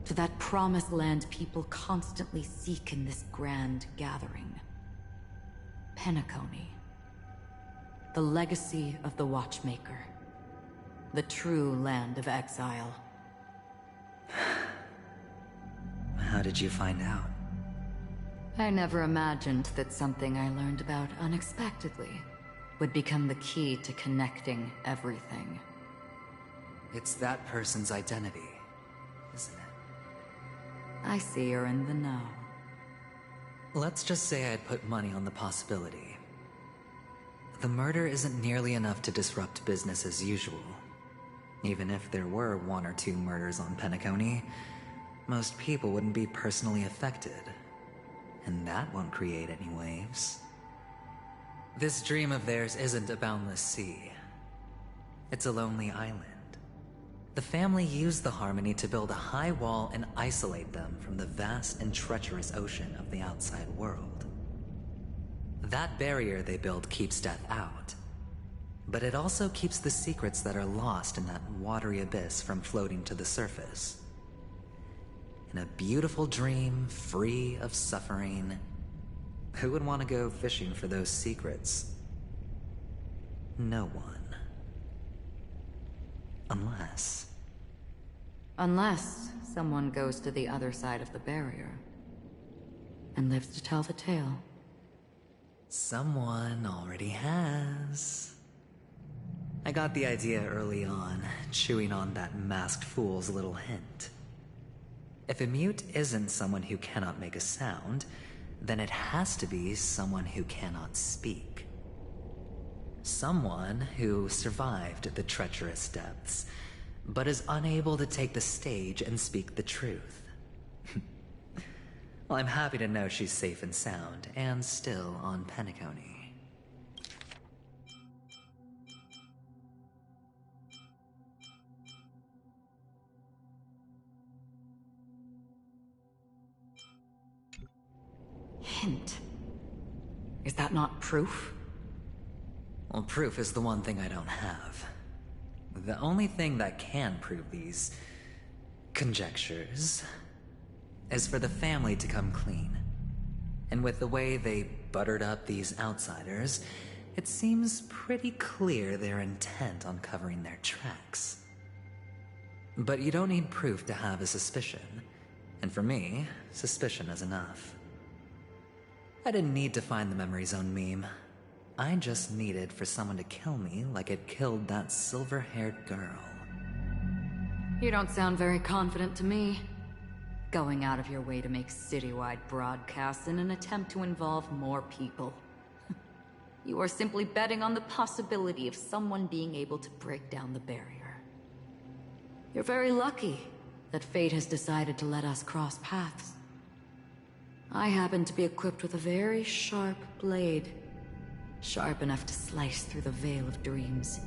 To that promised land people constantly seek in this grand gathering. Penacony. The legacy of the Watchmaker. The true land of exile. How did you find out? I never imagined that something I learned about unexpectedly would become the key to connecting everything. It's that person's identity, isn't it? I see you're in the know. Let's just say I'd put money on the possibility. The murder isn't nearly enough to disrupt business as usual. Even if there were 1 or 2 murders on Penacony, most people wouldn't be personally affected. And that won't create any waves. This dream of theirs isn't a boundless sea. It's a lonely island. The family used the Harmony to build a high wall and isolate them from the vast and treacherous ocean of the outside world. That barrier they build keeps death out. But it also keeps the secrets that are lost in that watery abyss from floating to the surface. In a beautiful dream, free of suffering, who would want to go fishing for those secrets? No one. Unless someone goes to the other side of the barrier and lives to tell the tale. Someone already has. I got the idea early on, chewing on that masked fool's little hint. If a mute isn't someone who cannot make a sound, then it has to be someone who cannot speak. Someone who survived the treacherous depths, but is unable to take the stage and speak the truth. Well, I'm happy to know she's safe and sound, and still on Penacony. Hint. Is that not proof? Well, proof is the one thing I don't have. The only thing that can prove these conjectures is for the family to come clean. And with the way they buttered up these outsiders, it seems pretty clear they're intent on covering their tracks. But you don't need proof to have a suspicion. And for me, suspicion is enough. I didn't need to find the memory zone meme. I just needed for someone to kill me like it killed that silver-haired girl. You don't sound very confident to me. Going out of your way to make citywide broadcasts in an attempt to involve more people. You are simply betting on the possibility of someone being able to break down the barrier. You're very lucky that fate has decided to let us cross paths. I happen to be equipped with a very sharp blade. Sharp enough to slice through the veil of dreams.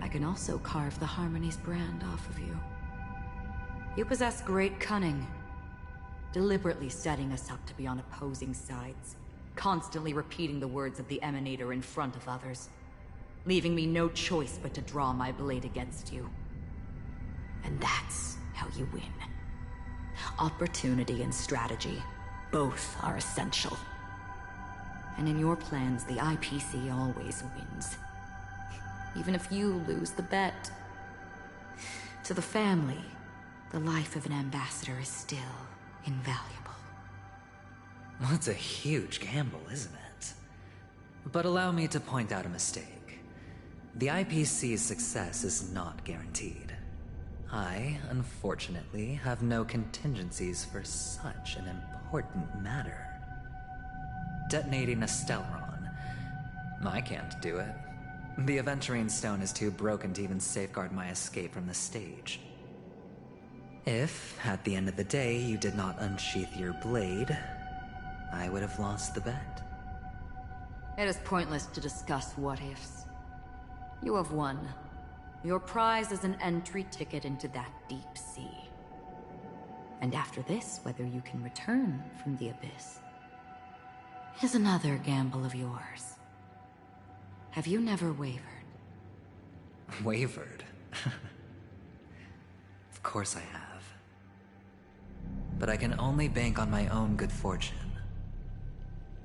I can also carve the Harmony's brand off of you. You possess great cunning, deliberately setting us up to be on opposing sides, constantly repeating the words of the Emanator in front of others, leaving me no choice but to draw my blade against you. And that's how you win. Opportunity and strategy, both are essential. And in your plans, the IPC always wins. Even if you lose the bet. To the family, the life of an ambassador is still invaluable. Well, it's a huge gamble, isn't it? But allow me to point out a mistake. The IPC's success is not guaranteed. I, unfortunately, have no contingencies for such an important matter. Detonating a Stellaron. I can't do it. The Aventurine Stone is too broken to even safeguard my escape from the stage. If, at the end of the day, you did not unsheath your blade, I would have lost the bet. It is pointless to discuss what-ifs. You have won. Your prize is an entry ticket into that deep sea. And after this, whether you can return from the abyss is another gamble of yours. Have you never wavered? Wavered? Of course I have. But I can only bank on my own good fortune.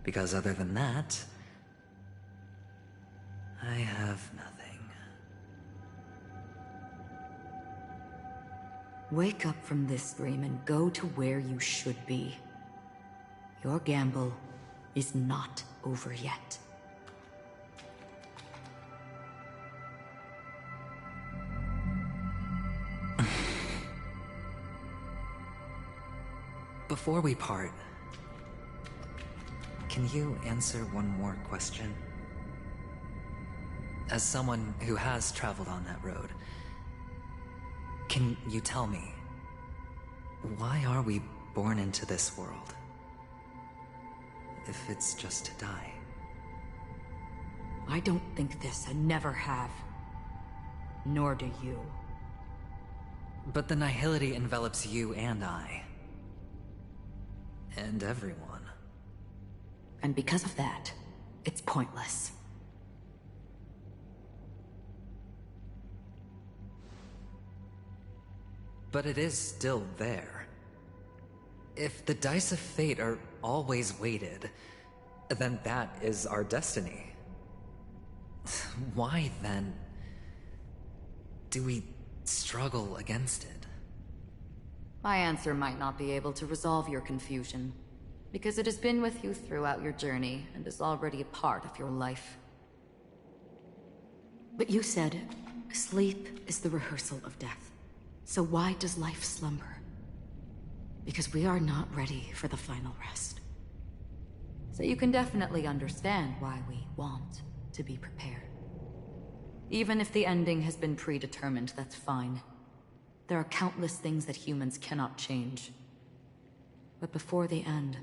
Because other than that, I have nothing. Wake up from this dream and go to where you should be. Your gamble is not over yet. Before we part, can you answer one more question? As someone who has traveled on that road, can you tell me, why are we born into this world? If it's just to die. I don't think this and never have. Nor do you. But the nihility envelops you and I. And everyone. And because of that, it's pointless. But it is still there. If the dice of fate are always weighted, then that is our destiny. Why, then, do we struggle against it? My answer might not be able to resolve your confusion, because it has been with you throughout your journey and is already a part of your life. But you said, sleep is the rehearsal of death. So why does life slumber? Because we are not ready for the final rest. So you can definitely understand why we want to be prepared. Even if the ending has been predetermined, that's fine. There are countless things that humans cannot change. But before the end,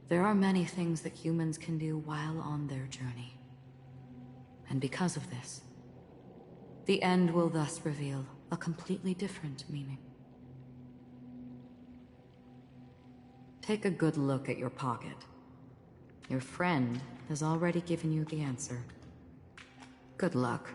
there are many things that humans can do while on their journey. And because of this, the end will thus reveal a completely different meaning. Take a good look at your pocket. Your friend has already given you the answer. Good luck.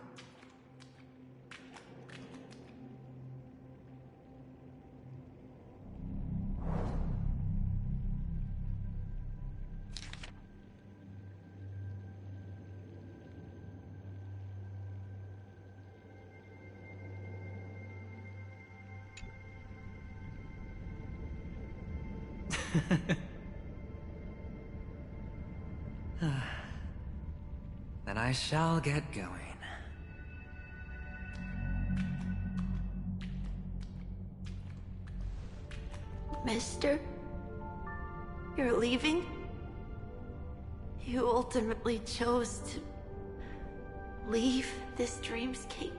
Then I shall get going. Mister? You're leaving? You ultimately chose to leave this dreamscape?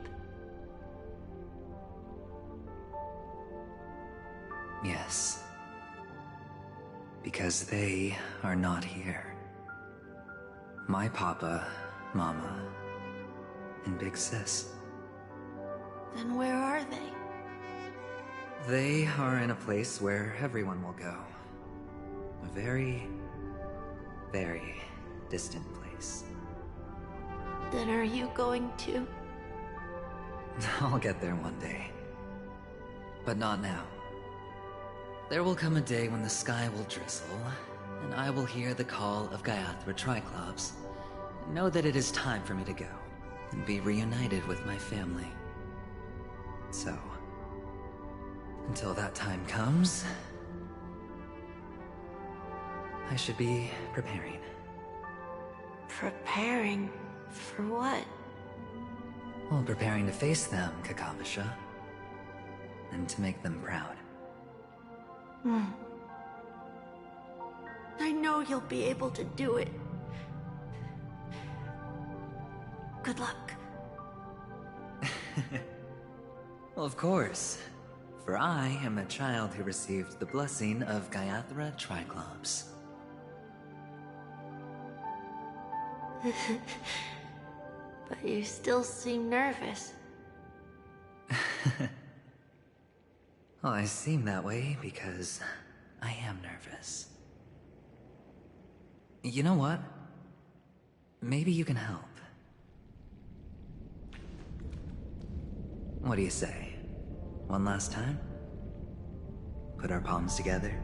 Yes. Because they are not here. My papa, mama, and big sis. Then where are they? They are in a place where everyone will go. A very, very distant place. Then are you going to? I'll get there one day. But not now. There will come a day when the sky will drizzle, and I will hear the call of Gaiathra Triclops, and know that it is time for me to go, and be reunited with my family. So, until that time comes, I should be preparing. Preparing for what? Well, preparing to face them, Kakavasha, and to make them proud. I know you'll be able to do it. Good luck. Well, of course. For I am a child who received the blessing of Gaiathra Triclops. But you still seem nervous. Well, I seem that way because I am nervous. You know what? Maybe you can help. What do you say? One last time? Put our palms together?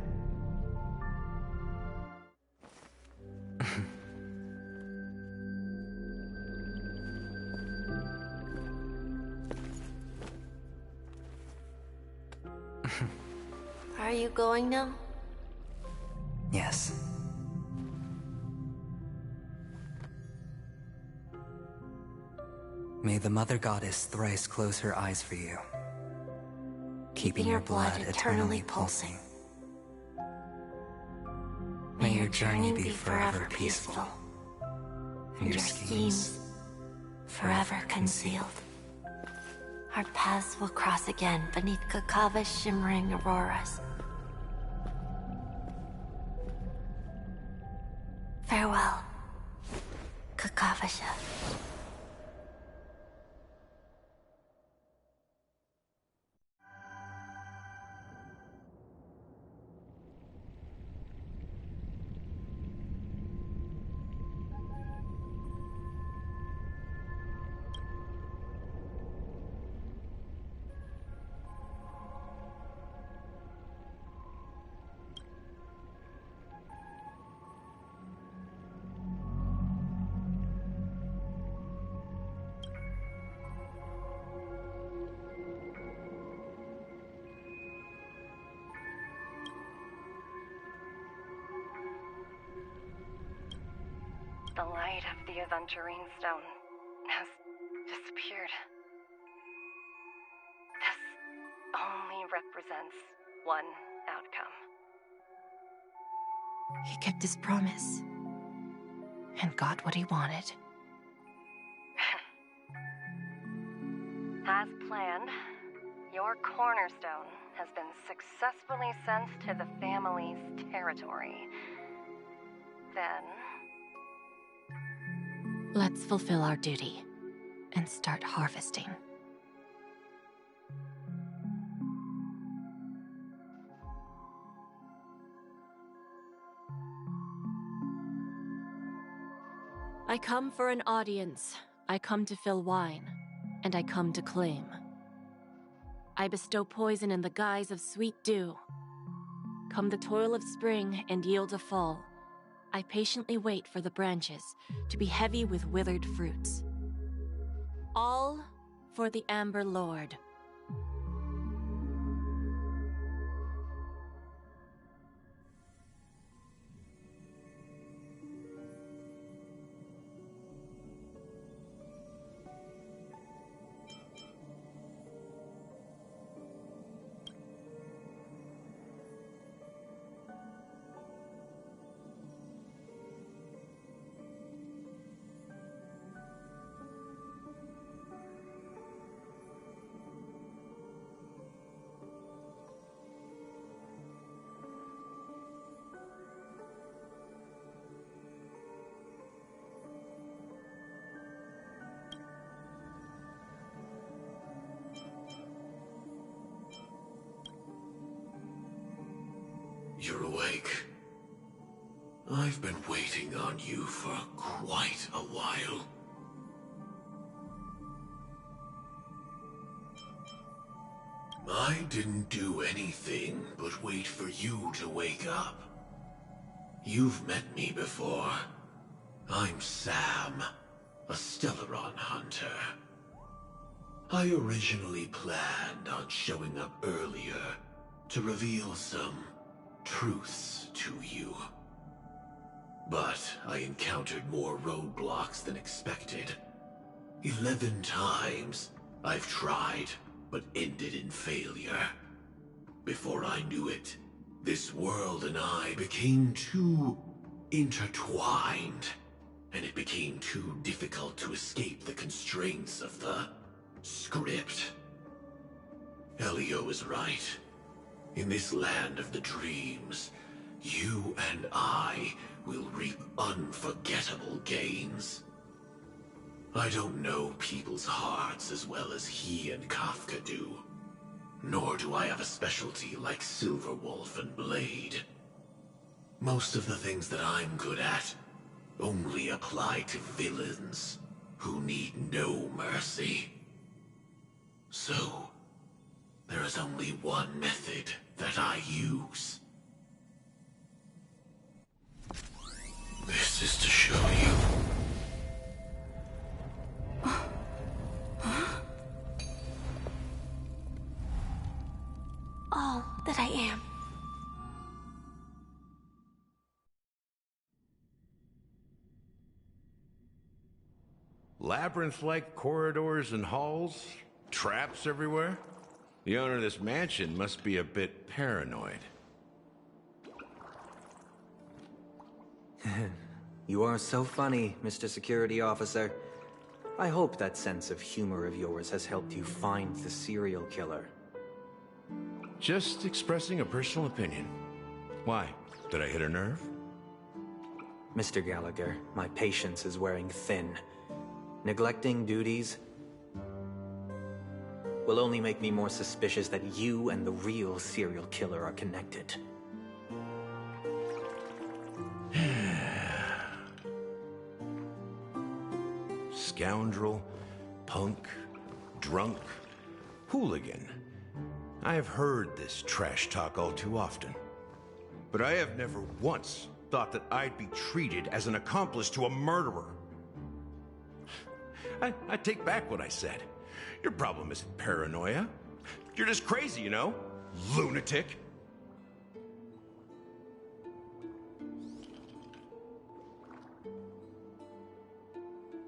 Are you going now? Yes. May the Mother Goddess thrice close her eyes for you, keeping your blood eternally pulsing. May your journey be forever peaceful, and your schemes forever concealed. Our paths will cross again beneath Kakava's shimmering auroras. Farewell, Kakavasha. The light of the Aventurine Stone has disappeared. This only represents one outcome. He kept his promise and got what he wanted. As planned, your cornerstone has been successfully sent to the family's territory. Then... let's fulfill our duty and start harvesting. I come for an audience. I come to fill wine, and I come to claim. I bestow poison in the guise of sweet dew. Come the toil of spring and yield a fall. I patiently wait for the branches to be heavy with withered fruits. All for the Amber Lord. you're awake. I've been waiting on you for quite a while. I didn't do anything but wait for you to wake up. You've met me before. I'm Sam, a Stellaron hunter. I originally planned on showing up earlier to reveal some truths to you. But I encountered more roadblocks than expected. 11 times I've tried, but ended in failure. Before I knew it, this world and I became too intertwined, and it became too difficult to escape the constraints of the script. Elio is right. In this land of the dreams, you and I will reap unforgettable gains. I don't know people's hearts as well as he and Kafka do. Nor do I have a specialty like Silverwolf and Blade. Most of the things that I'm good at only apply to villains who need no mercy. So, there is only one method that I use. This is to show you. All that I am. Labyrinth-like corridors and halls? Traps everywhere? The owner of this mansion must be a bit paranoid. You are so funny, Mr. Security Officer. I hope that sense of humor of yours has helped you find the serial killer. Just expressing a personal opinion. Why? Did I hit a nerve? Mr. Gallagher, my patience is wearing thin. Neglecting duties will only make me more suspicious that you and the real serial killer are connected. Scoundrel, punk, drunk, hooligan. I have heard this trash talk all too often. But I have never once thought that I'd be treated as an accomplice to a murderer. I take back what I said. Your problem isn't paranoia. You're just crazy, you know? Lunatic.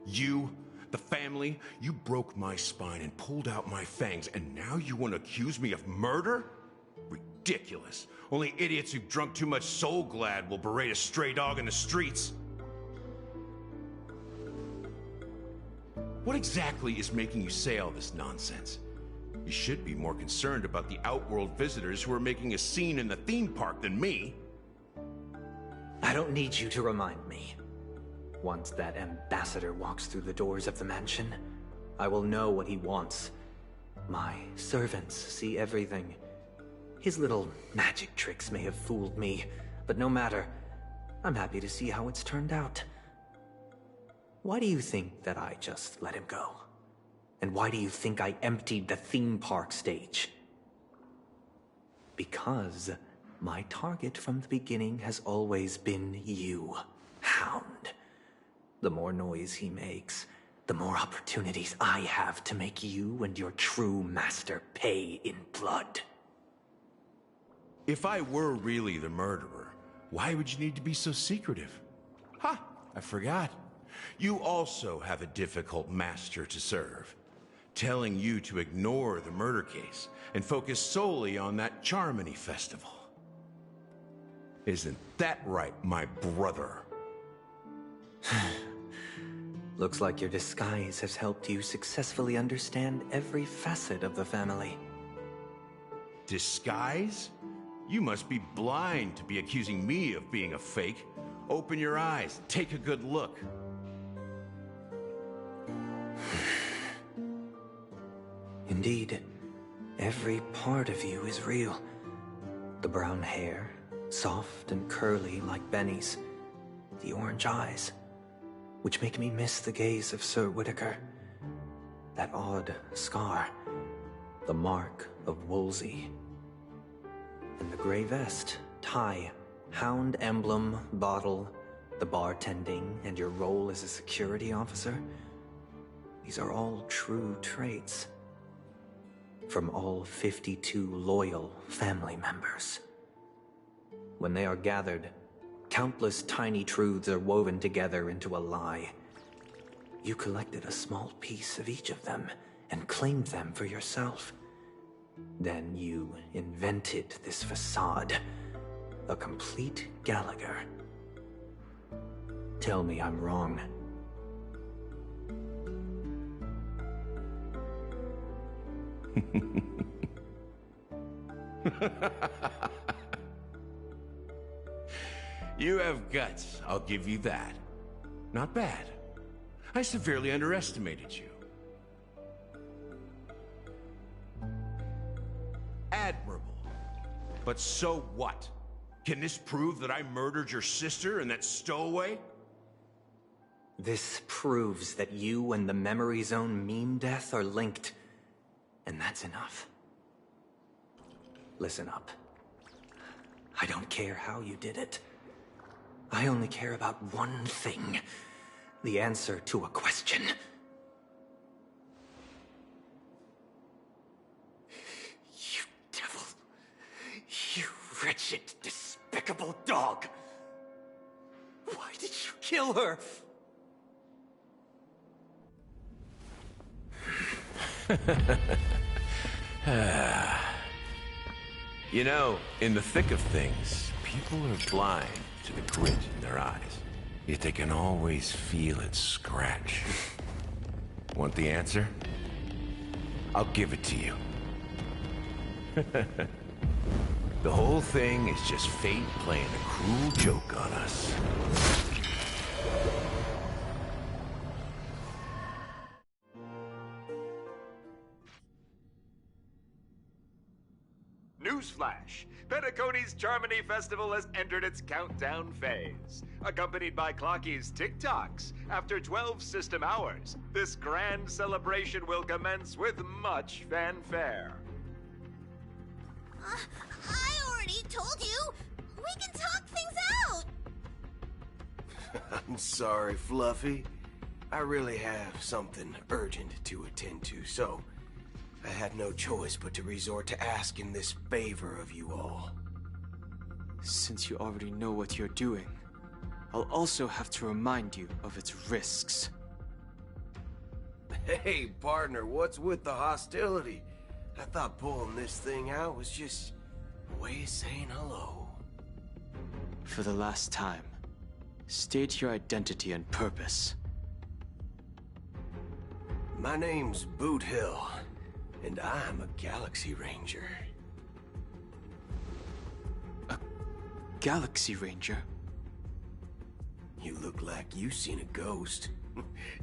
You, the family, you broke my spine and pulled out my fangs, and now you want to accuse me of murder? Ridiculous. Only idiots who've drunk too much Soul Glad will berate a stray dog in the streets. What exactly is making you say all this nonsense? You should be more concerned about the Outworld visitors who are making a scene in the theme park than me. I don't need you to remind me. Once that ambassador walks through the doors of the mansion, I will know what he wants. My servants see everything. His little magic tricks may have fooled me, but no matter. I'm happy to see how it's turned out. Why do you think that I just let him go? And why do you think I emptied the theme park stage? Because my target from the beginning has always been you, Hound. The more noise he makes, the more opportunities I have to make you and your true master pay in blood. If I were really the murderer, why would you need to be so secretive? Ha! I forgot. You also have a difficult master to serve, telling you to ignore the murder case and focus solely on that Charmony festival. Isn't that right, my brother? Looks like your disguise has helped you successfully understand every facet of the family. Disguise? You must be blind to be accusing me of being a fake. Open your eyes, take a good look. Indeed, every part of you is real. The brown hair, soft and curly like Benny's. The orange eyes, which make me miss the gaze of Sir Whitaker. That odd scar, the mark of Wolsey. And the gray vest, tie, hound emblem, bottle, the bartending, and your role as a security officer. These are all true traits. From all 52 loyal family members. When they are gathered, countless tiny truths are woven together into a lie. You collected a small piece of each of them and claimed them for yourself. Then you invented this facade, a complete Gallagher. Tell me I'm wrong. You have guts, I'll give you that. Not bad. I severely underestimated you. Admirable. But so what? Can this prove that I murdered your sister and that stowaway? This proves that you and the Memory Zone meme death are linked. And that's enough. Listen up. I don't care how you did it. I only care about one thing. The answer to a question. You devil. You wretched, despicable dog. Why did you kill her? You know, in the thick of things, people are blind to the grit in their eyes. Yet they can always feel it scratch. Want the answer? I'll give it to you. The whole thing is just fate playing a cruel joke on us. Newsflash! Penacony's Charmony Festival has entered its countdown phase. Accompanied by Clocky's TikToks, after 12 system hours, this grand celebration will commence with much fanfare. I already told you! We can talk things out! I'm sorry, Fluffy. I really have something urgent to attend to, so I had no choice but to resort to asking this favor of you all. Since you already know what you're doing, I'll also have to remind you of its risks. Hey, partner, what's with the hostility? I thought pulling this thing out was just a way of saying hello. For the last time, state your identity and purpose. My name's Boot Hill, and I'm a Galaxy Ranger. A Galaxy Ranger? You look like you seen a ghost.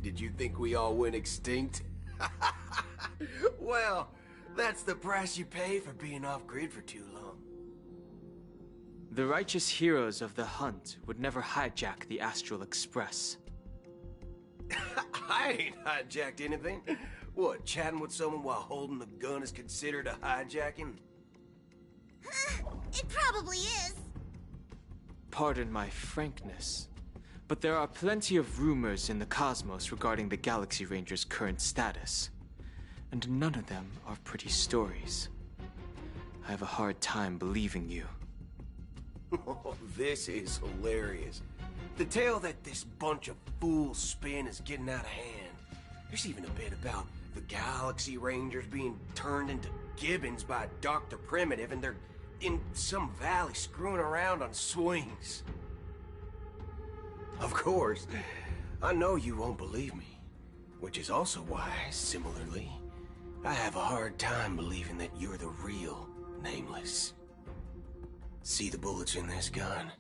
Did you think we all went extinct? Well, that's the price you pay for being off-grid for too long. The righteous heroes of the hunt would never hijack the Astral Express. I ain't hijacked anything. What, chatting with someone while holding the gun is considered a hijacking? It probably is. Pardon my frankness, but there are plenty of rumors in the cosmos regarding the Galaxy Ranger's current status, and none of them are pretty stories. I have a hard time believing you. This is hilarious. The tale that this bunch of fools spin is getting out of hand. There's even a bit about the Galaxy Rangers being turned into gibbons by Dr. Primitive, and they're in some valley screwing around on swings. Of course, I know you won't believe me, which is also why, similarly, I have a hard time believing that you're the real Nameless. See the bullets in this gun?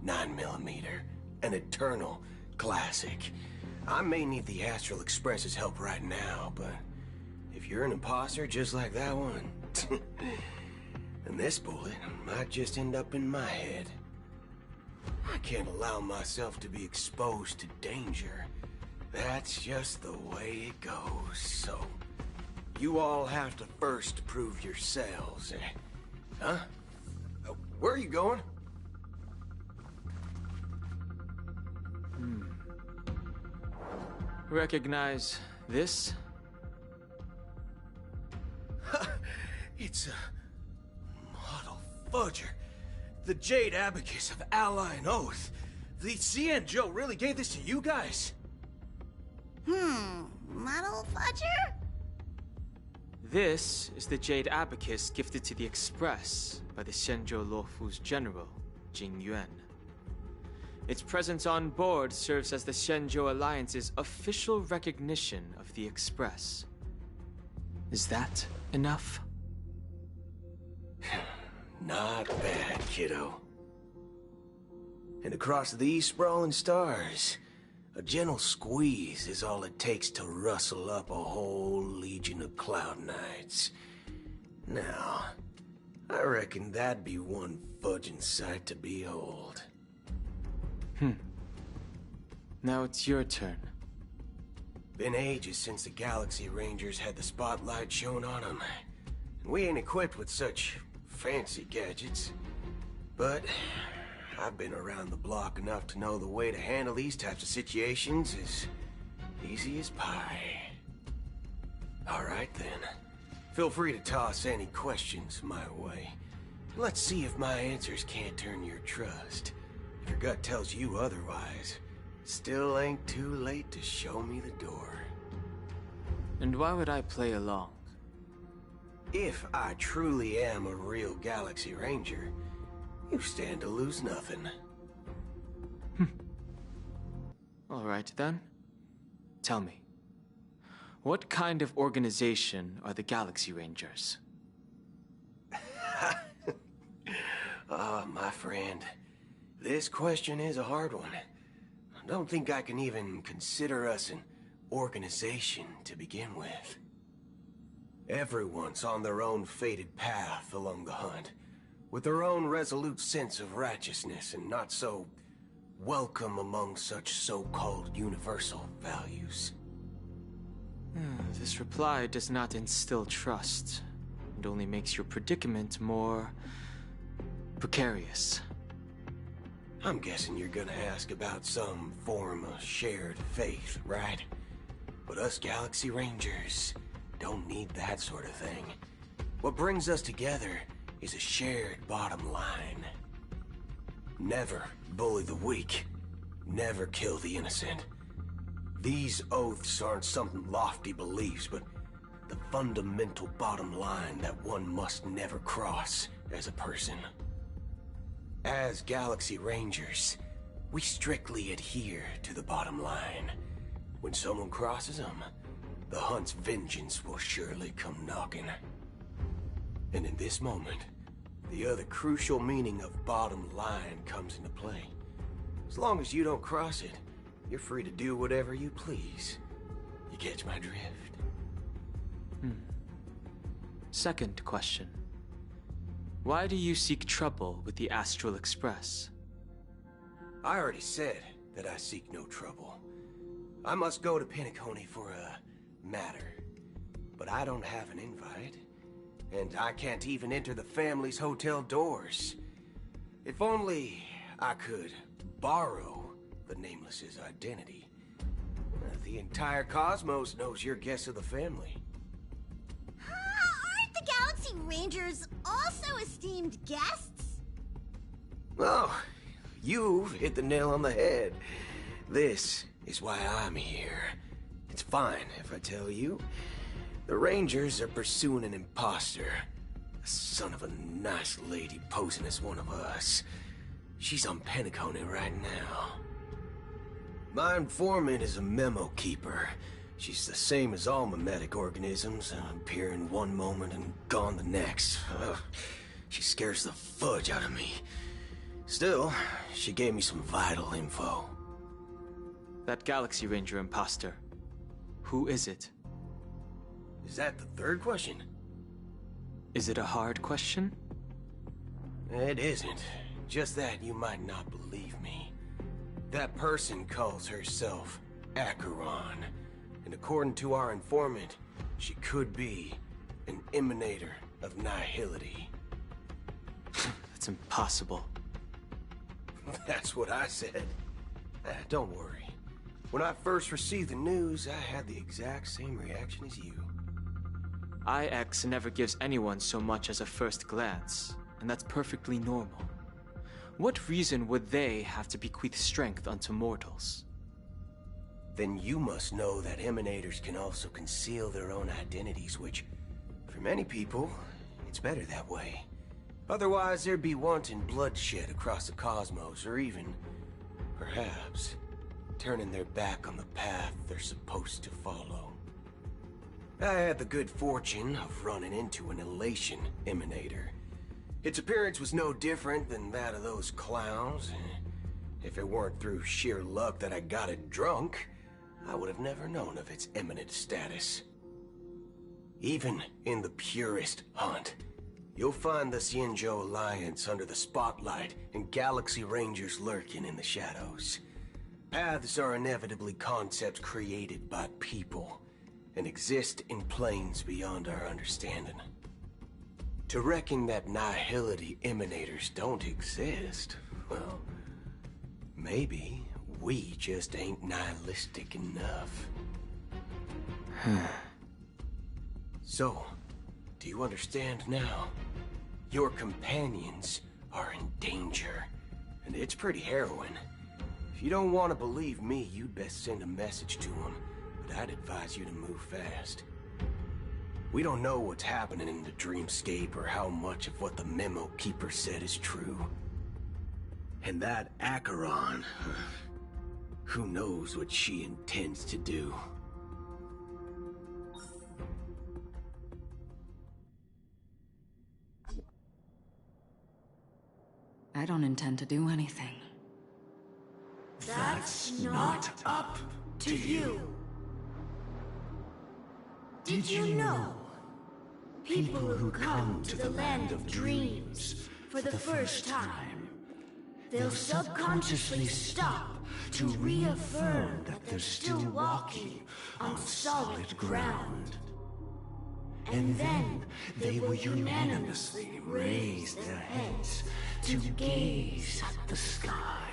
9mm, an eternal classic. I may need the Astral Express's help right now, but if you're an imposter just like that one, And this bullet might just end up in my head. I can't allow myself to be exposed to danger. That's just the way it goes, so... You all have to first prove yourselves, eh? Huh? Where are you going? Recognize this? It's a model fudger. The Jade Abacus of Ally and Oath. The CN Joe really gave this to you guys? Model fudger? This is the Jade Abacus gifted to the Express by the Shenzhou Luofu's general, Jing Yuan. Its presence on board serves as the Shenzhou Alliance's official recognition of the Express. Is that enough? Not bad, kiddo. And across these sprawling stars, a gentle squeeze is all it takes to rustle up a whole legion of Cloud Knights. Now, I reckon that'd be one fudging sight to behold. Now it's your turn. Been ages since the Galaxy Rangers had the spotlight shown on them. And we ain't equipped with such fancy gadgets. But I've been around the block enough to know the way to handle these types of situations is easy as pie. Alright then. Feel free to toss any questions my way. Let's see if my answers can't turn your trust. If your gut tells you otherwise, still ain't too late to show me the door. And why would I play along? If I truly am a real Galaxy Ranger, you stand to lose nothing. All right then. Tell me, what kind of organization are the Galaxy Rangers? My friend, this question is a hard one. I don't think I can even consider us an organization to begin with. Everyone's on their own fated path along the hunt, with their own resolute sense of righteousness and not so welcome among such so-called universal values. This reply does not instill trust. It only makes your predicament more precarious. I'm guessing you're gonna ask about some form of shared faith, right? But us Galaxy Rangers don't need that sort of thing. What brings us together is a shared bottom line. Never bully the weak. Never kill the innocent. These oaths aren't some lofty beliefs, but the fundamental bottom line that one must never cross as a person. As Galaxy Rangers, we strictly adhere to the bottom line. When someone crosses them, the hunt's vengeance will surely come knocking. And in this moment, the other crucial meaning of bottom line comes into play. As long as you don't cross it, you're free to do whatever you please. You catch my drift? Second question. Why do you seek trouble with the Astral Express? I already said that I seek no trouble. I must go to Penacony for a matter. But I don't have an invite. And I can't even enter the family's hotel doors. If only I could borrow the Nameless's identity. The entire cosmos knows you're guests of the family. Aren't the Galaxy Rangers also esteemed guests? Oh, you've hit the nail on the head. This is why I'm here. It's fine if I tell you. The Rangers are pursuing an imposter. A son of a nice lady posing as one of us. She's on Penacony right now. My informant is a memo keeper. She's the same as all mimetic organisms, appearing one moment and gone the next. She scares the fudge out of me. Still, she gave me some vital info. That Galaxy Ranger imposter. Who is it? Is that the third question? Is it a hard question? It isn't. Just that you might not believe me. That person calls herself Acheron. And according to our informant, she could be an emanator of nihility. That's impossible. That's what I said. Don't worry. When I first received the news, I had the exact same reaction as you. IX never gives anyone so much as a first glance, and that's perfectly normal. What reason would they have to bequeath strength unto mortals? Then you must know that emanators can also conceal their own identities, which, for many people, it's better that way. Otherwise, there'd be wanton bloodshed across the cosmos, or even, perhaps, turning their back on the path they're supposed to follow. I had the good fortune of running into an elation emanator. Its appearance was no different than that of those clowns. If it weren't through sheer luck that I got it drunk, I would have never known of its eminent status. Even in the purest hunt, you'll find the Xianzhou Alliance under the spotlight and Galaxy Rangers lurking in the shadows. Paths are inevitably concepts created by people and exist in planes beyond our understanding. To reckon that nihility emanators don't exist, well, maybe we just ain't nihilistic enough. So, do you understand now? Your companions are in danger, and it's pretty harrowing. If you don't want to believe me, you'd best send a message to them, but I'd advise you to move fast. We don't know what's happening in the dreamscape or how much of what the memo keeper said is true. And that Acheron, who knows what she intends to do? I don't intend to do anything. That's not up to you. Did you know? People who come to the land of dreams for the first time, they'll subconsciously stop to reaffirm that they're still walking on solid ground. And then they will unanimously raise their heads to gaze at the sky.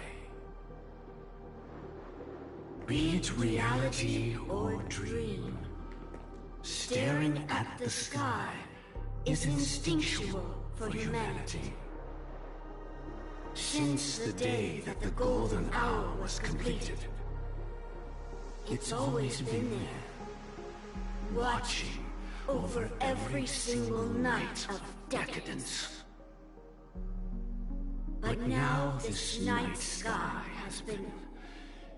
Be it reality or dream, staring at the sky is instinctual for humanity. Since the day that the golden hour was completed, it's always been there, watching over every single night of decadence. But now this night sky has been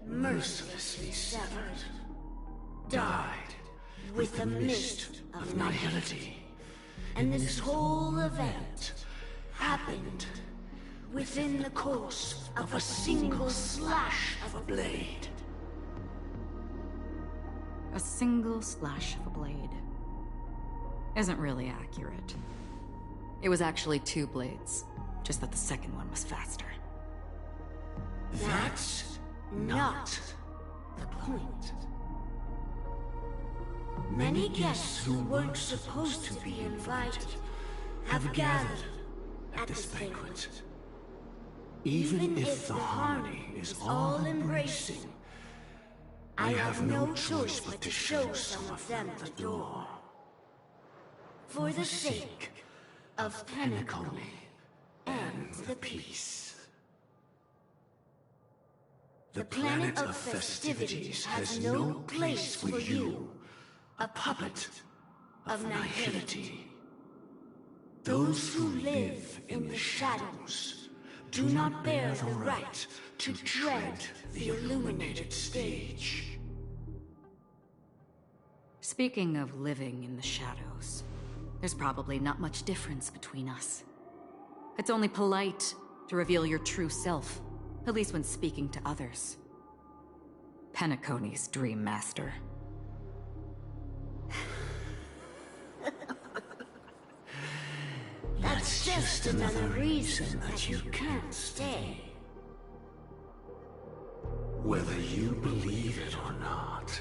mercilessly severed, dyed with the mist of nihility. And this whole event happened within the course of a single slash of a blade. A single slash of a blade isn't really accurate. It was actually 2 blades, just that the second one was faster. That's not the point. Many guests who weren't supposed to be invited have gathered at this banquet. Even if the harmony is all-embracing, I have no choice but to show some of them the door. For the sake of Penacony and the peace. The planet of festivities has no place for you, a puppet of nihility. Those who live in the shadows do not bear the right to tread the illuminated stage. Speaking of living in the shadows, there's probably not much difference between us. It's only polite to reveal your true self, at least when speaking to others. Penacony's Dream Master. That's It's just another reason that you can't stay. Whether you believe it or not,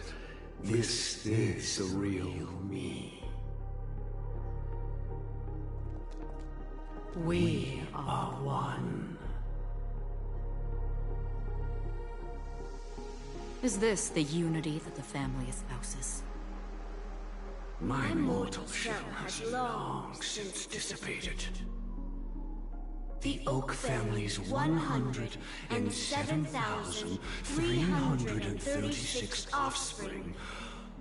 this is the real me. We are one. Is this the unity that the family espouses? My mortal shell has long since dissipated. The Oak family's 107,336 offspring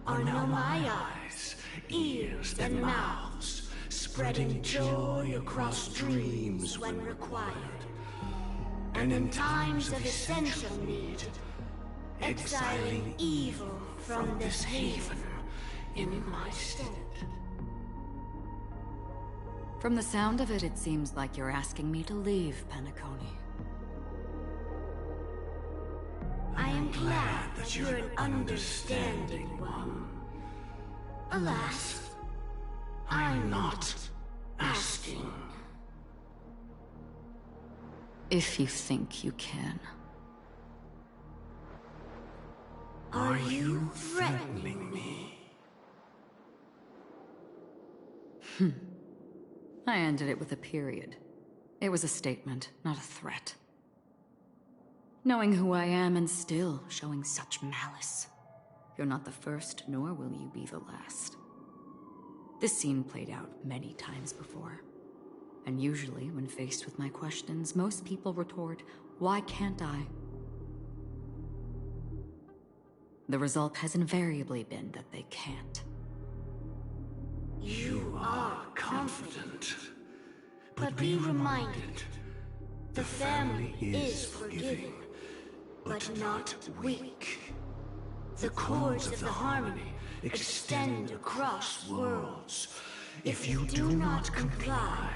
are now my eyes, ears, and mouths, spreading joy across dreams when required, and in times of essential need, exiling evil from this haven in my stead. From the sound of it, it seems like you're asking me to leave Penacony. I am glad that you're an understanding one. Alas, I'm not asking. If you think you can. Are you threatening me? I ended it with a period. It was a statement, not a threat. Knowing who I am and still showing such malice. You're not the first, nor will you be the last. This scene played out many times before. And usually, when faced with my questions, most people retort, "Why can't I?" The result has invariably been that they can't. You are confident. But be reminded, the family is forgiving, but not weak. The cords of the harmony extend across worlds. If you do not comply,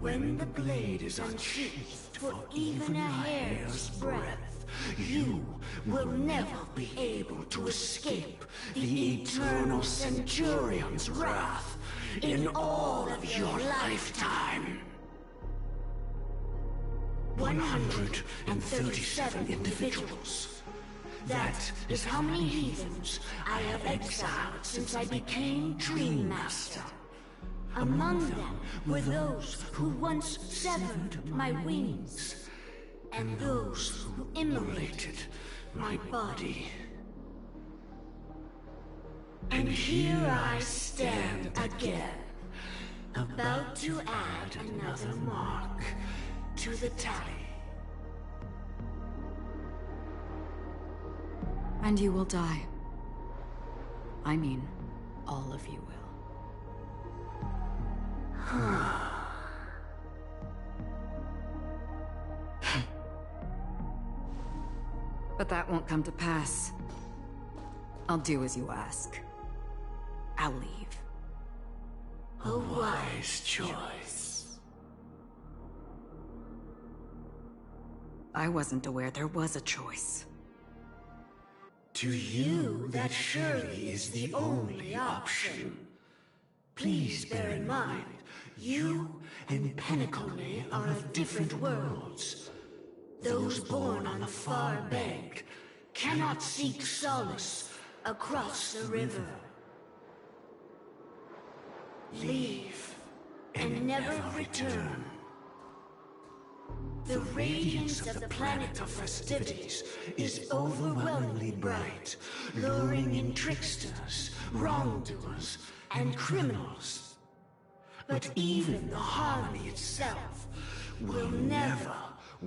when the blade is unsheathed for even a hair's breadth, you will never be able to escape the eternal Centurion's wrath in all of your lifetime. 137 individuals. That is how many heathens I have exiled since I became Dream Master. Among them were those who once severed my wings, and those who immolated my body. And here I stand again, about to add another mark to the tally. And you will die. I mean, all of you will. But that won't come to pass. I'll do as you ask. I'll leave. A wise choice. I wasn't aware there was a choice. To you, that surely is the only option. Please bear in mind, you and Penacony are of different worlds. Those born on the far bank cannot seek solace across the river. Leave and never return. The radiance of the planet of festivities is overwhelmingly bright, luring in tricksters, wrongdoers, and criminals. But even the harmony itself will never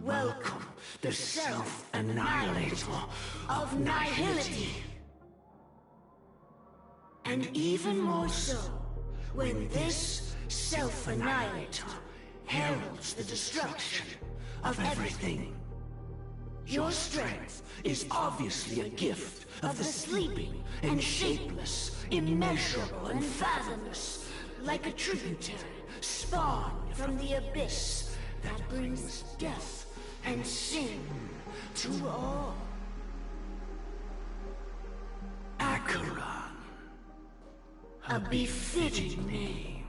welcome the self-annihilator of nihility. And even more so, when this self-annihilator heralds the destruction of everything. Your strength is obviously a gift of the sleeping and shapeless, immeasurable and fathomless, like a tributary spawned from the abyss that brings death and sin to all. Acheron, a befitting name.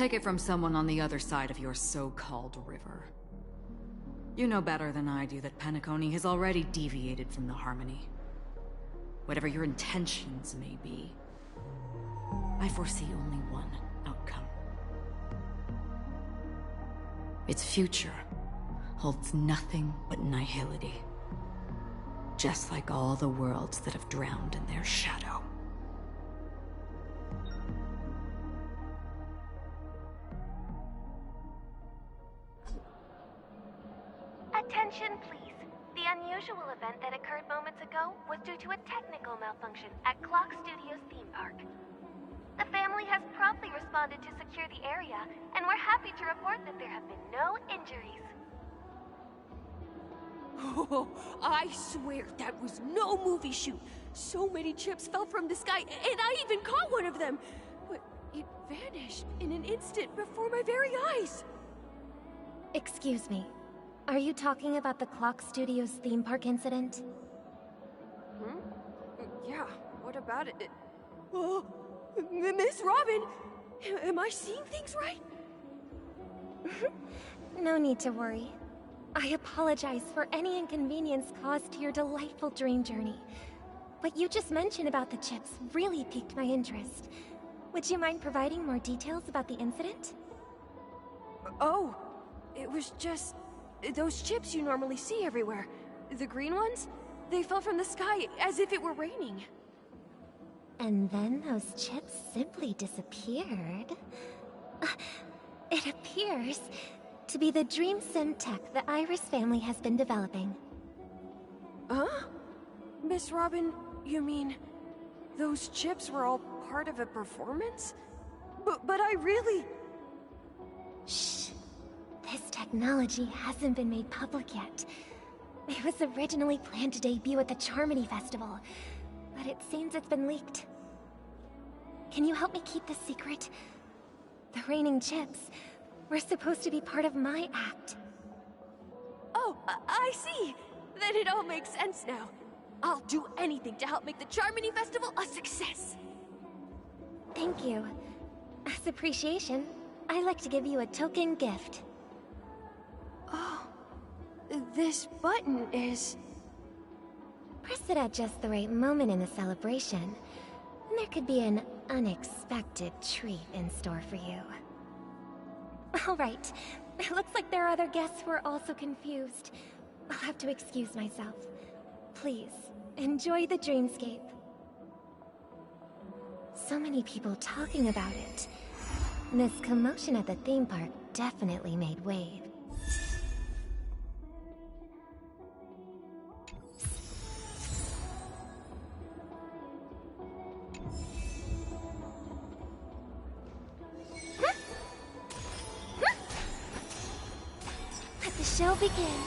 take it from someone on the other side of your so-called river. You know better than I do that Penacony has already deviated from the Harmony. Whatever your intentions may be, I foresee only one outcome. Its future holds nothing but nihility. Just like all the worlds that have drowned in their shadow. Attention, please. The unusual event that occurred moments ago was due to a technical malfunction at Clock Studios theme park. The family has promptly responded to secure the area, and we're happy to report that there have been no injuries. Oh, I swear that was no movie shoot. So many chips fell from the sky, and I even caught one of them. But it vanished in an instant before my very eyes. Excuse me. Are you talking about the Clock Studios theme park incident? Hmm? Yeah, what about it? Oh, Miss Robin! Am I seeing things right? No need to worry. I apologize for any inconvenience caused to your delightful dream journey. What you just mentioned about the chips really piqued my interest. Would you mind providing more details about the incident? Oh, it was just... those chips you normally see everywhere. The green ones? They fell from the sky as if it were raining. And then those chips simply disappeared. It appears to be the dream sim tech the Iris family has been developing. Huh? Miss Robin, you mean those chips were all part of a performance? But I really... Shh. This technology hasn't been made public yet. It was originally planned to debut at the Charmony Festival, but it seems it's been leaked. Can you help me keep this secret? The raining chips were supposed to be part of my act. Oh, I see! Then it all makes sense now. I'll do anything to help make the Charmony Festival a success! Thank you. As appreciation, I'd like to give you a token gift. Oh, this button is... Press it at just the right moment in the celebration, and there could be an unexpected treat in store for you. All right. It looks like there are other guests who are also confused. I'll have to excuse myself. Please, enjoy the dreamscape. So many people talking about it. This commotion at the theme park definitely made waves. Let the show begin.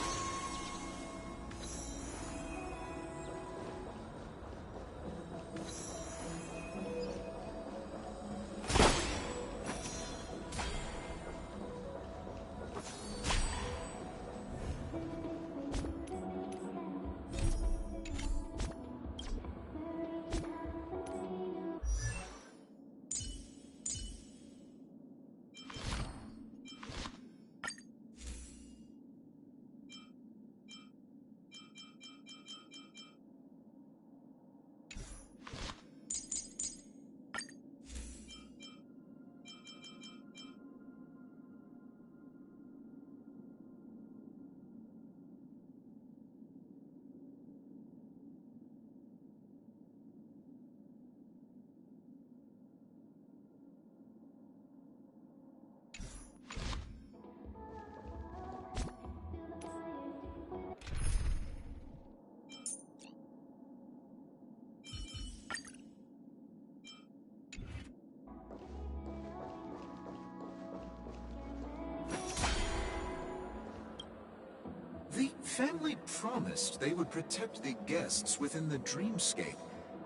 The family promised they would protect the guests within the dreamscape,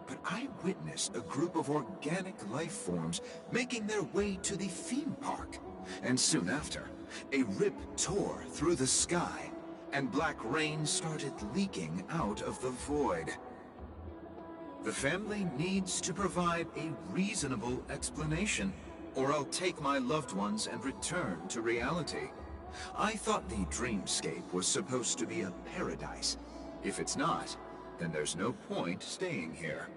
but I witnessed a group of organic life forms making their way to the theme park. And soon after, a rip tore through the sky, and black rain started leaking out of the void. The family needs to provide a reasonable explanation, or I'll take my loved ones and return to reality. I thought the dreamscape was supposed to be a paradise. If it's not, then there's no point staying here.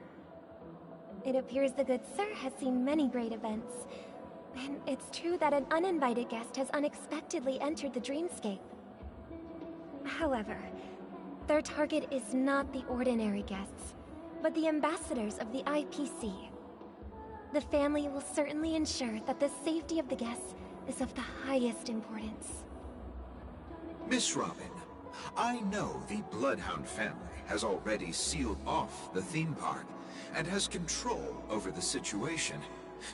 It appears the good sir has seen many great events. And it's true that an uninvited guest has unexpectedly entered the dreamscape. However, their target is not the ordinary guests, but the ambassadors of the IPC. The family will certainly ensure that the safety of the guests is of the highest importance. Miss Robin, I know the Bloodhound family has already sealed off the theme park and has control over the situation,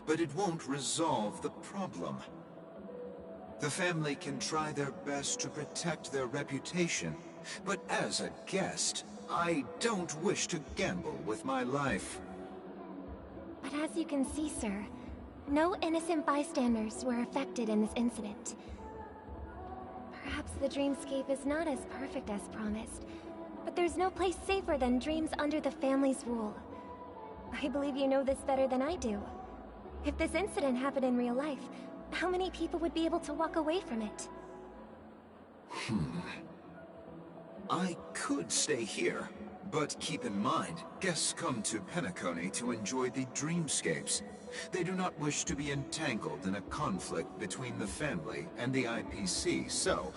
but it won't resolve the problem. The family can try their best to protect their reputation, but as a guest, I don't wish to gamble with my life. But as you can see, sir, no innocent bystanders were affected in this incident. Perhaps the dreamscape is not as perfect as promised, but there's no place safer than dreams under the family's rule. I believe you know this better than I do. If this incident happened in real life, how many people would be able to walk away from it? I could stay here, but keep in mind, guests come to Penacony to enjoy the dreamscapes. They do not wish to be entangled in a conflict between the family and the IPC, so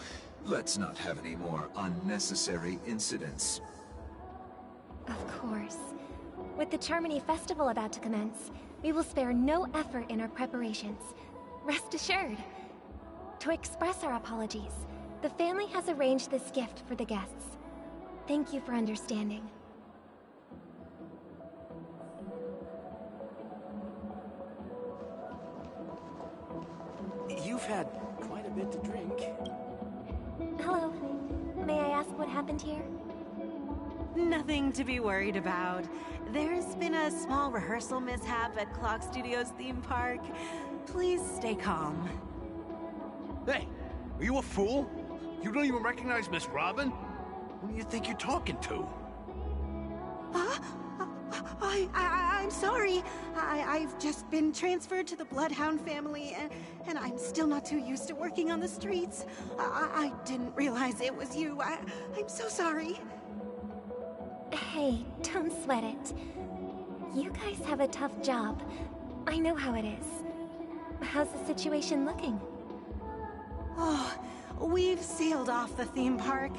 let's not have any more unnecessary incidents. Of course. With the Charmony Festival about to commence, we will spare no effort in our preparations. Rest assured. To express our apologies, the family has arranged this gift for the guests. Thank you for understanding. You've had quite a bit to drink. Hello. May I ask what happened here? Nothing to be worried about. There's been a small rehearsal mishap at Clock Studios theme park. Please stay calm. Hey, are you a fool? You don't even recognize Miss Robin? Who do you think you're talking to? I'm sorry. I've just been transferred to the Bloodhound family, and I'm still not too used to working on the streets. I didn't realize it was you. I'm so sorry. Hey, don't sweat it. You guys have a tough job. I know how it is. How's the situation looking? Oh, we've sealed off the theme park.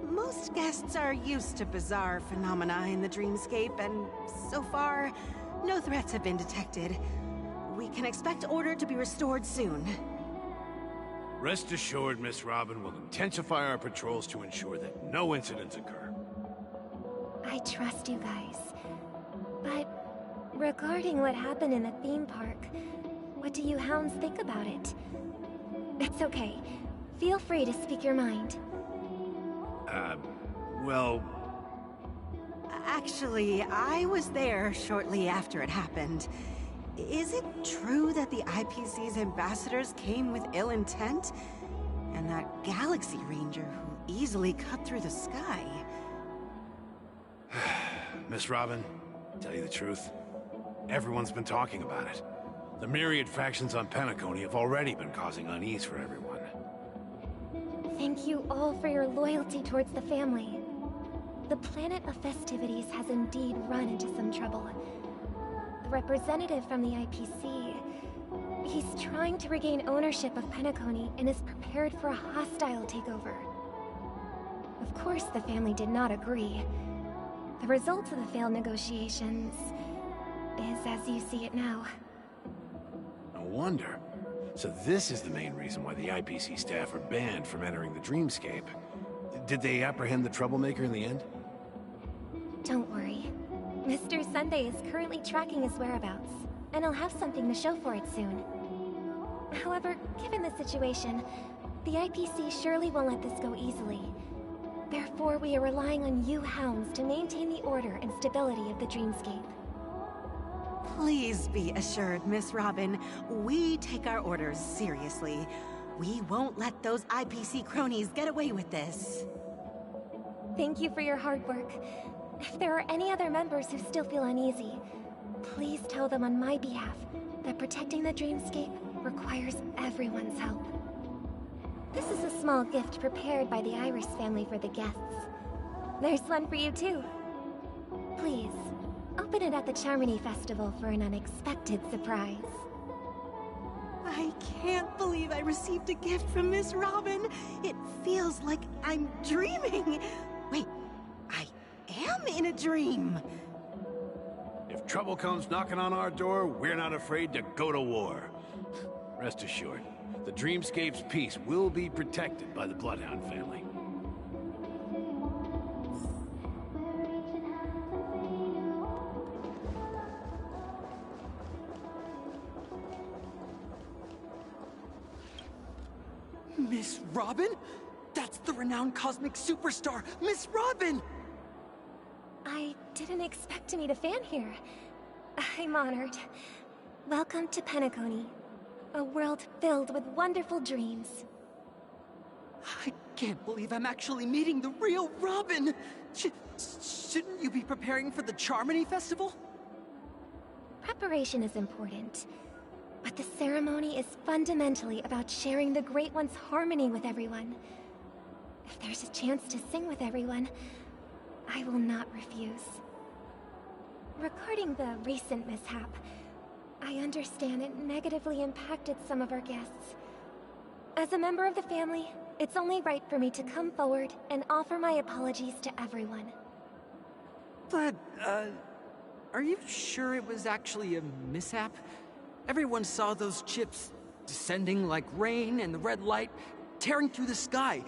Most guests are used to bizarre phenomena in the dreamscape, and so far, no threats have been detected. We can expect order to be restored soon. Rest assured, Miss Robin will intensify our patrols to ensure that no incidents occur. I trust you guys. But regarding what happened in the theme park, what do you hounds think about it? It's okay. Feel free to speak your mind. Well... Actually, I was there shortly after it happened. Is it true that the IPC's ambassadors came with ill intent? And that Galaxy Ranger who easily cut through the sky? Miss Robin, to tell you the truth, everyone's been talking about it. The myriad factions on Penacony have already been causing unease for everyone. Thank you all for your loyalty towards the family. The planet of festivities has indeed run into some trouble. The representative from the IPC, he's trying to regain ownership of Penacony and is prepared for a hostile takeover. Of course, the family did not agree. The result of the failed negotiations is as you see it now. No wonder. So this is the main reason why the IPC staff are banned from entering the dreamscape. Did they apprehend the troublemaker in the end? Don't worry. Mr. Sunday is currently tracking his whereabouts, and he'll have something to show for it soon. However, given the situation, the IPC surely won't let this go easily. Therefore, we are relying on you hounds to maintain the order and stability of the dreamscape. Please be assured, Miss Robin, we take our orders seriously. We won't let those IPC cronies get away with this. Thank you for your hard work. If there are any other members who still feel uneasy, please tell them on my behalf that protecting the dreamscape requires everyone's help. This is a small gift prepared by the Irish family for the guests. There's one for you too. Please, open it at the Charmony Festival for an unexpected surprise. I can't believe I received a gift from Miss Robin. It feels like I'm dreaming. Wait, I am in a dream. If trouble comes knocking on our door, we're not afraid to go to war. Rest assured, the Dreamscape's peace will be protected by the Bloodhound family. Miss Robin? That's the renowned cosmic superstar, Miss Robin! I didn't expect to meet a fan here. I'm honored. Welcome to Penacony, a world filled with wonderful dreams. I can't believe I'm actually meeting the real Robin! Shouldn't you be preparing for the Charmony Festival? Preparation is important, but the ceremony is fundamentally about sharing the Great One's harmony with everyone. If there's a chance to sing with everyone, I will not refuse. Regarding the recent mishap, I understand it negatively impacted some of our guests. As a member of the family, it's only right for me to come forward and offer my apologies to everyone. But, are you sure it was actually a mishap? Everyone saw those chips descending like rain and the red light tearing through the sky.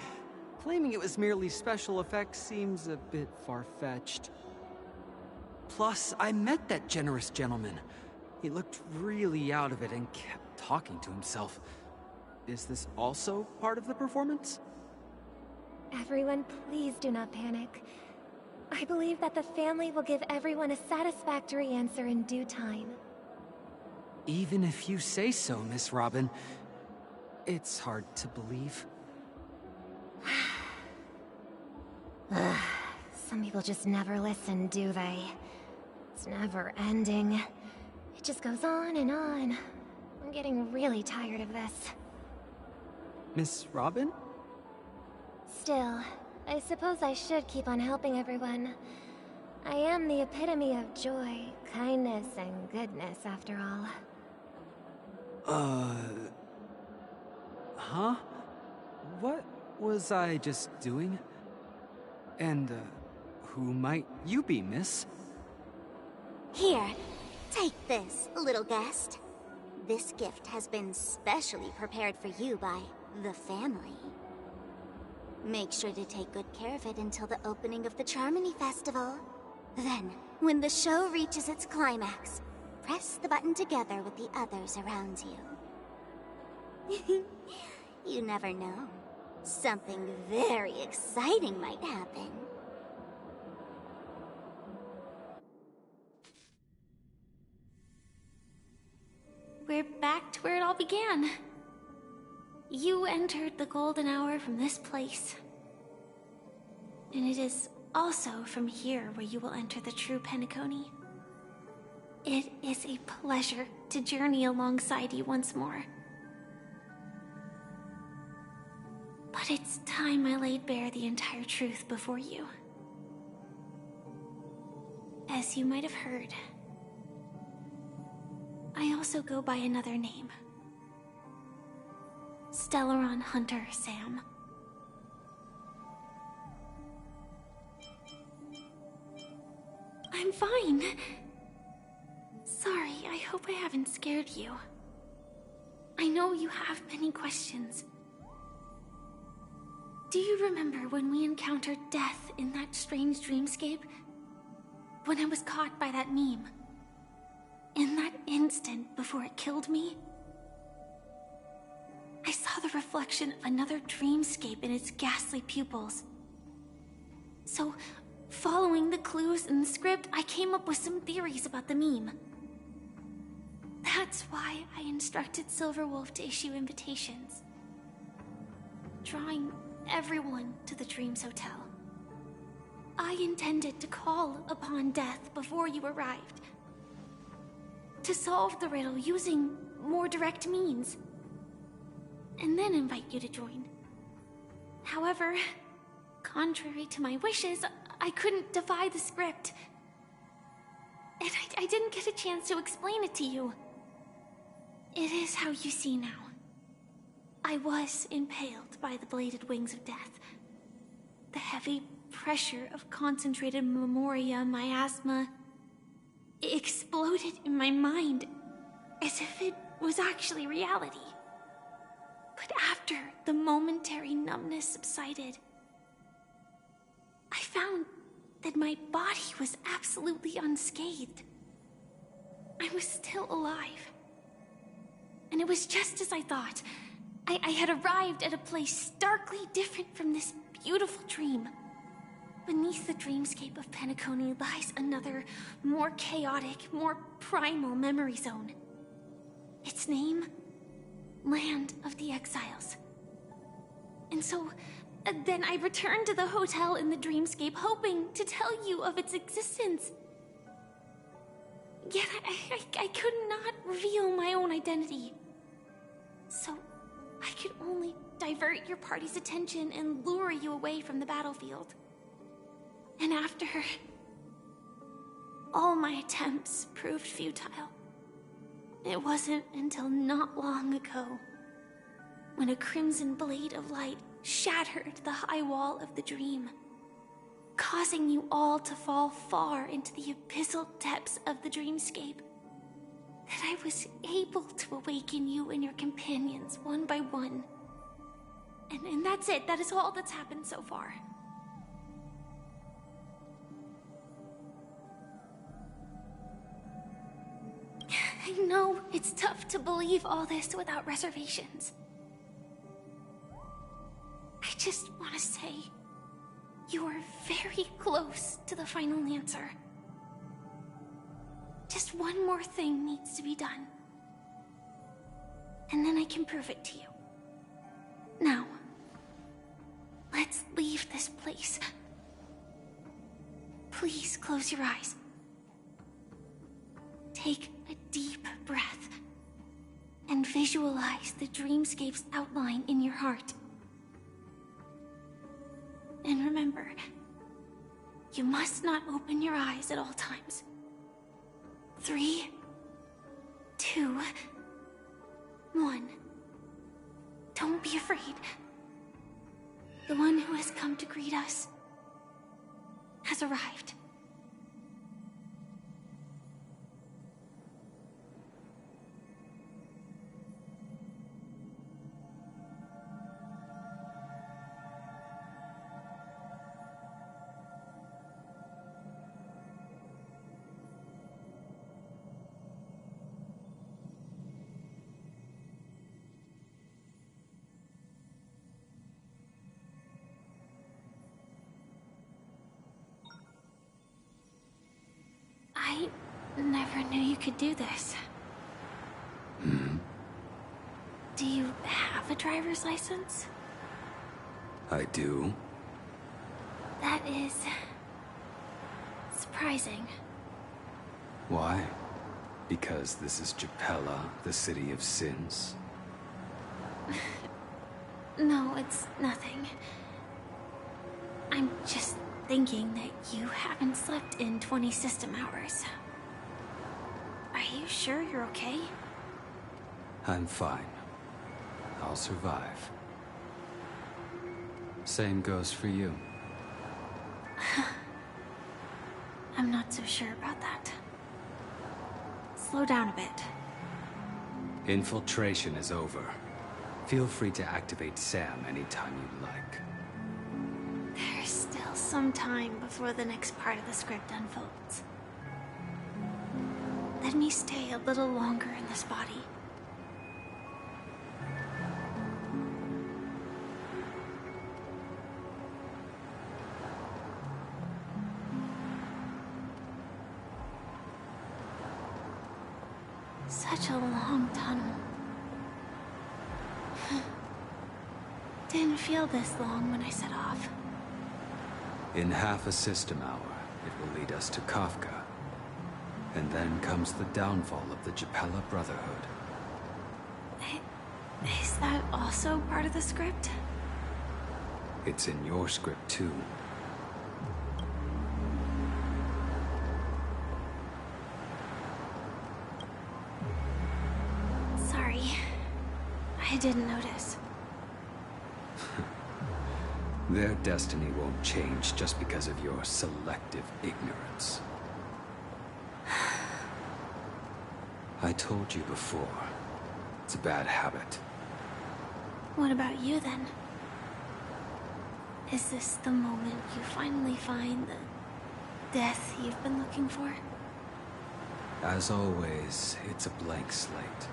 Claiming it was merely special effects seems a bit far-fetched. Plus, I met that generous gentleman. He looked really out of it and kept talking to himself. Is this also part of the performance? Everyone, please do not panic. I believe that the family will give everyone a satisfactory answer in due time. Even if you say so, Miss Robin, it's hard to believe. Some people just never listen, do they? It's never ending. It just goes on and on. I'm getting really tired of this. Miss Robin? Still, I suppose I should keep on helping everyone. I am the epitome of joy, kindness, and goodness, after all. Huh? What was I just doing? And, who might you be, miss? Here, take this, little guest. This gift has been specially prepared for you by the family. Make sure to take good care of it until the opening of the Charmony Festival. Then, when the show reaches its climax, press the button together with the others around you. You never know. Something very exciting might happen. We're back to where it all began. You entered the golden hour from this place. And it is also from here where you will enter the true Penacony. It is a pleasure to journey alongside you once more. But it's time I laid bare the entire truth before you. As you might have heard, I also go by another name. Stellaron Hunter Sam. I'm fine. Sorry, I hope I haven't scared you. I know you have many questions. Do you remember when we encountered death in that strange dreamscape? When I was caught by that meme? In that instant before it killed me? I saw the reflection of another dreamscape in its ghastly pupils. So, following the clues in the script, I came up with some theories about the meme. That's why I instructed Silverwolf to issue invitations, drawing everyone to the Dreams Hotel. I intended to call upon death before you arrived. to solve the riddle using more direct means, and then invite you to join. However, contrary to my wishes, I couldn't defy the script. And I didn't get a chance to explain it to you. It is how you see now. I was impaled by the bladed wings of death. The heavy pressure of concentrated memoria miasma exploded in my mind as if it was actually reality. But after the momentary numbness subsided, I found that my body was absolutely unscathed. I was still alive. And it was just as I thought. I had arrived at a place starkly different from this beautiful dream. Beneath the dreamscape of Penacony lies another, more chaotic, more primal memory zone. Its name? Land of the Exiles. And so, then I returned to the hotel in the dreamscape, hoping to tell you of its existence. Yet I could not reveal my own identity. So, I could only divert your party's attention and lure you away from the battlefield. And after all my attempts proved futile, it wasn't until not long ago when a crimson blade of light shattered the high wall of the dream, causing you all to fall far into the abyssal depths of the dreamscape, that I was able to awaken you and your companions one by one. And that's it. That is all that's happened so far. I know it's tough to believe all this without reservations. I just want to say, you are very close to the final answer. Just one more thing needs to be done. And then I can prove it to you. Now, let's leave this place. Please close your eyes. Take a deep breath and visualize the dreamscape's outline in your heart. And remember, you must not open your eyes at all times. 3, 2, 1. Don't be afraid. The one who has come to greet us has arrived. I never knew you could do this. Do you have a driver's license? I do. That is surprising. Why? Because this is Japella, the city of sins? No, it's nothing. I'm just thinking that you haven't slept in 20 system hours. Are you sure you're okay? I'm fine. I'll survive. Same goes for you. I'm not so sure about that. Slow down a bit. Infiltration is over. Feel free to activate Sam anytime you like. There's still some time before the next part of the script unfolds. Let me stay a little longer in this body. Such a long tunnel. Didn't feel this long when I set off. In half a system hour, it will lead us to Kafka. And then comes the downfall of the Japella Brotherhood. Is that also part of the script? It's in your script too. Sorry. I didn't notice. Their destiny won't change just because of your selective ignorance. I told you before, it's a bad habit. What about you then? Is this the moment you finally find the death you've been looking for? As always, it's a blank slate.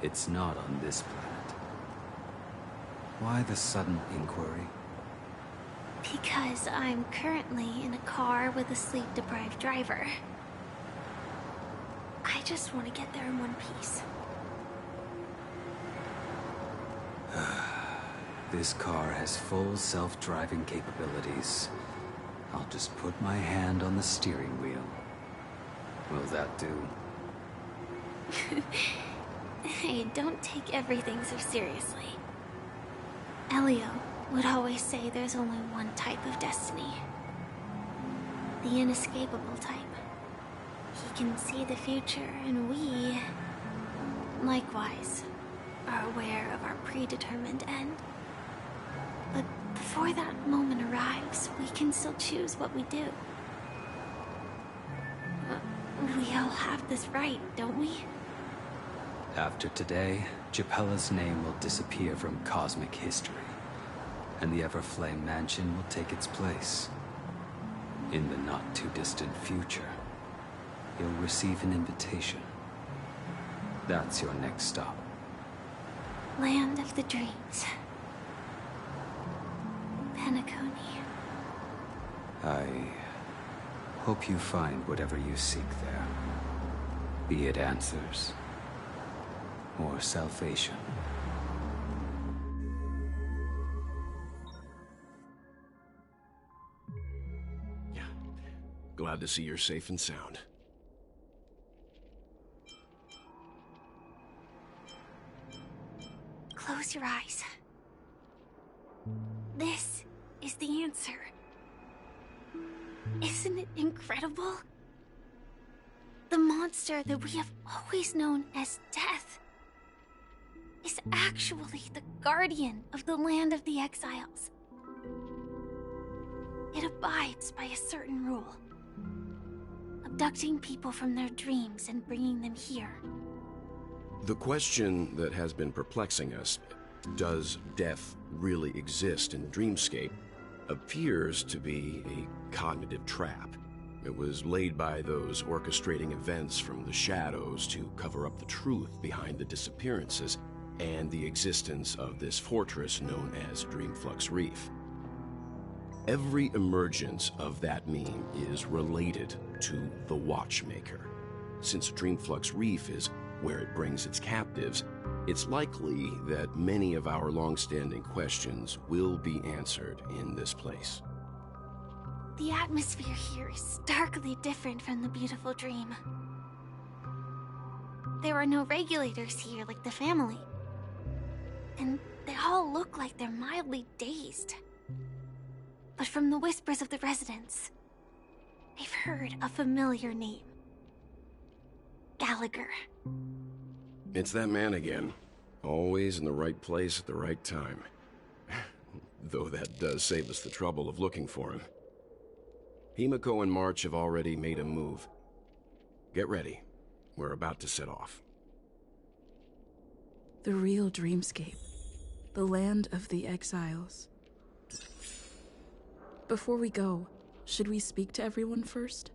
It's not on this planet. Why the sudden inquiry? Because I'm currently in a car with a sleep-deprived driver. I just want to get there in one piece. This car has full self-driving capabilities. I'll just put my hand on the steering wheel. Will that do? Hey, don't take everything so seriously. Elio would always say there's only one type of destiny. The inescapable type. He can see the future, and we, likewise, are aware of our predetermined end. But before that moment arrives, we can still choose what we do. We all have this right, don't we? After today, Japella's name will disappear from cosmic history, and the Everflame Mansion will take its place. In the not-too-distant future, you'll receive an invitation. That's your next stop. Land of the Dreams. Penacony. I hope you find whatever you seek there. Be it answers or salvation. Yeah. Glad to see you're safe and sound. Close your eyes. This is the answer. Isn't it incredible? The monster that we have always known as Death is actually the guardian of the land of the exiles. It abides by a certain rule. Abducting people from their dreams and bringing them here. The question that has been perplexing us, does death really exist in Dreamscape, appears to be a cognitive trap. It was laid by those orchestrating events from the shadows to cover up the truth behind the disappearances and the existence of this fortress known as Dreamflux Reef. Every emergence of that meme is related to the Watchmaker. Since Dreamflux Reef is where it brings its captives, it's likely that many of our long-standing questions will be answered in this place. The atmosphere here is starkly different from the beautiful dream. There are no regulators here like the family. And they all look like they're mildly dazed. But from the whispers of the residents, they've heard a familiar name. Gallagher. It's that man again. Always in the right place at the right time. Though that does save us the trouble of looking for him. Himiko and March have already made a move. Get ready. We're about to set off. The real Dreamscape. The land of the exiles. Before we go, should we speak to everyone first?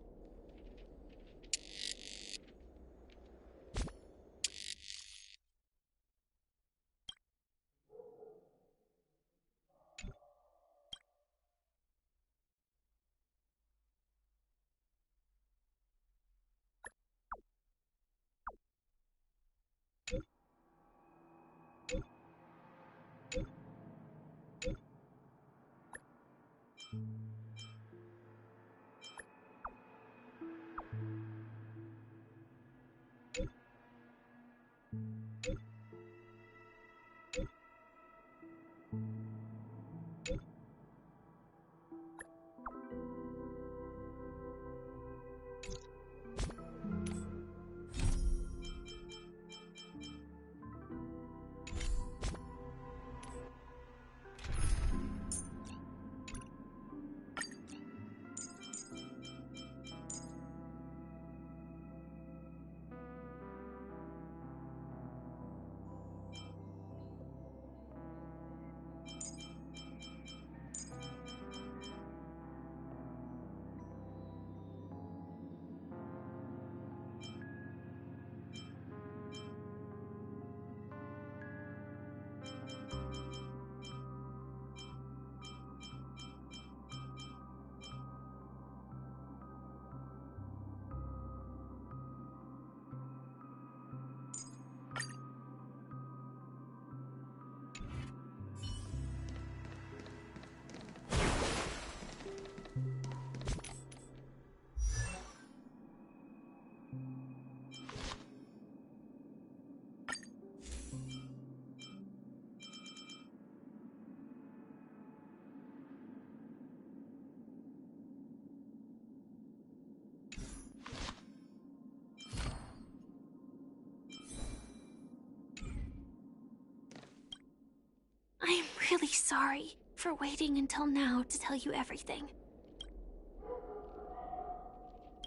I'm really sorry for waiting until now to tell you everything.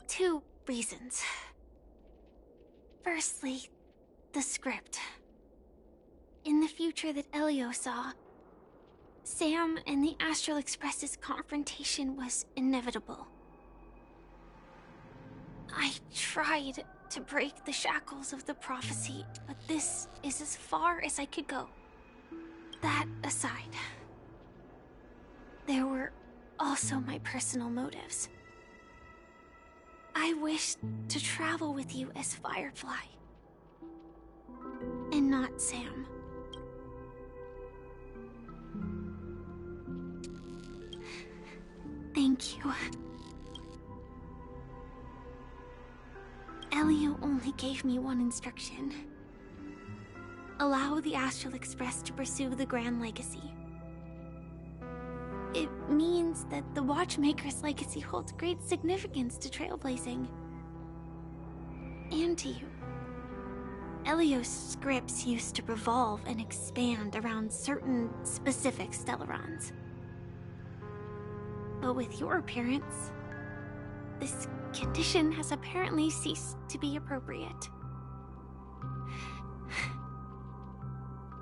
2 reasons. Firstly, the script. In the future that Elio saw, Sam and the Astral Express's confrontation was inevitable. I tried to break the shackles of the prophecy, but this is as far as I could go. That aside, there were also my personal motives. I wished to travel with you as Firefly, and not Sam. Thank you. Elio only gave me one instruction. Allow the Astral Express to pursue the Grand Legacy. It means that the Watchmaker's legacy holds great significance to trailblazing. And to you. Elio's scripts used to revolve and expand around certain specific Stellarons. But with your appearance, this condition has apparently ceased to be appropriate.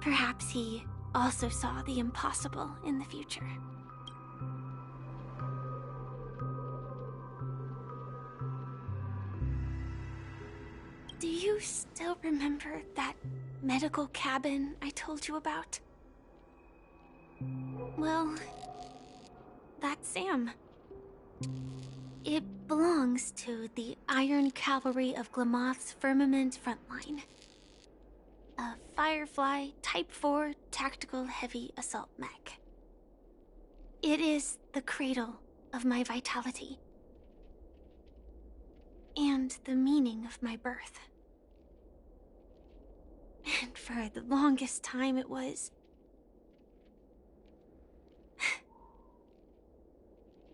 Perhaps he also saw the impossible in the future. Do you still remember that medical cabin I told you about? Well, that's Sam. It belongs to the Iron Cavalry of Glamoth's Firmament Frontline. A Firefly Type 4 tactical heavy assault mech. It is the cradle of my vitality. And the meaning of my birth. And for the longest time it was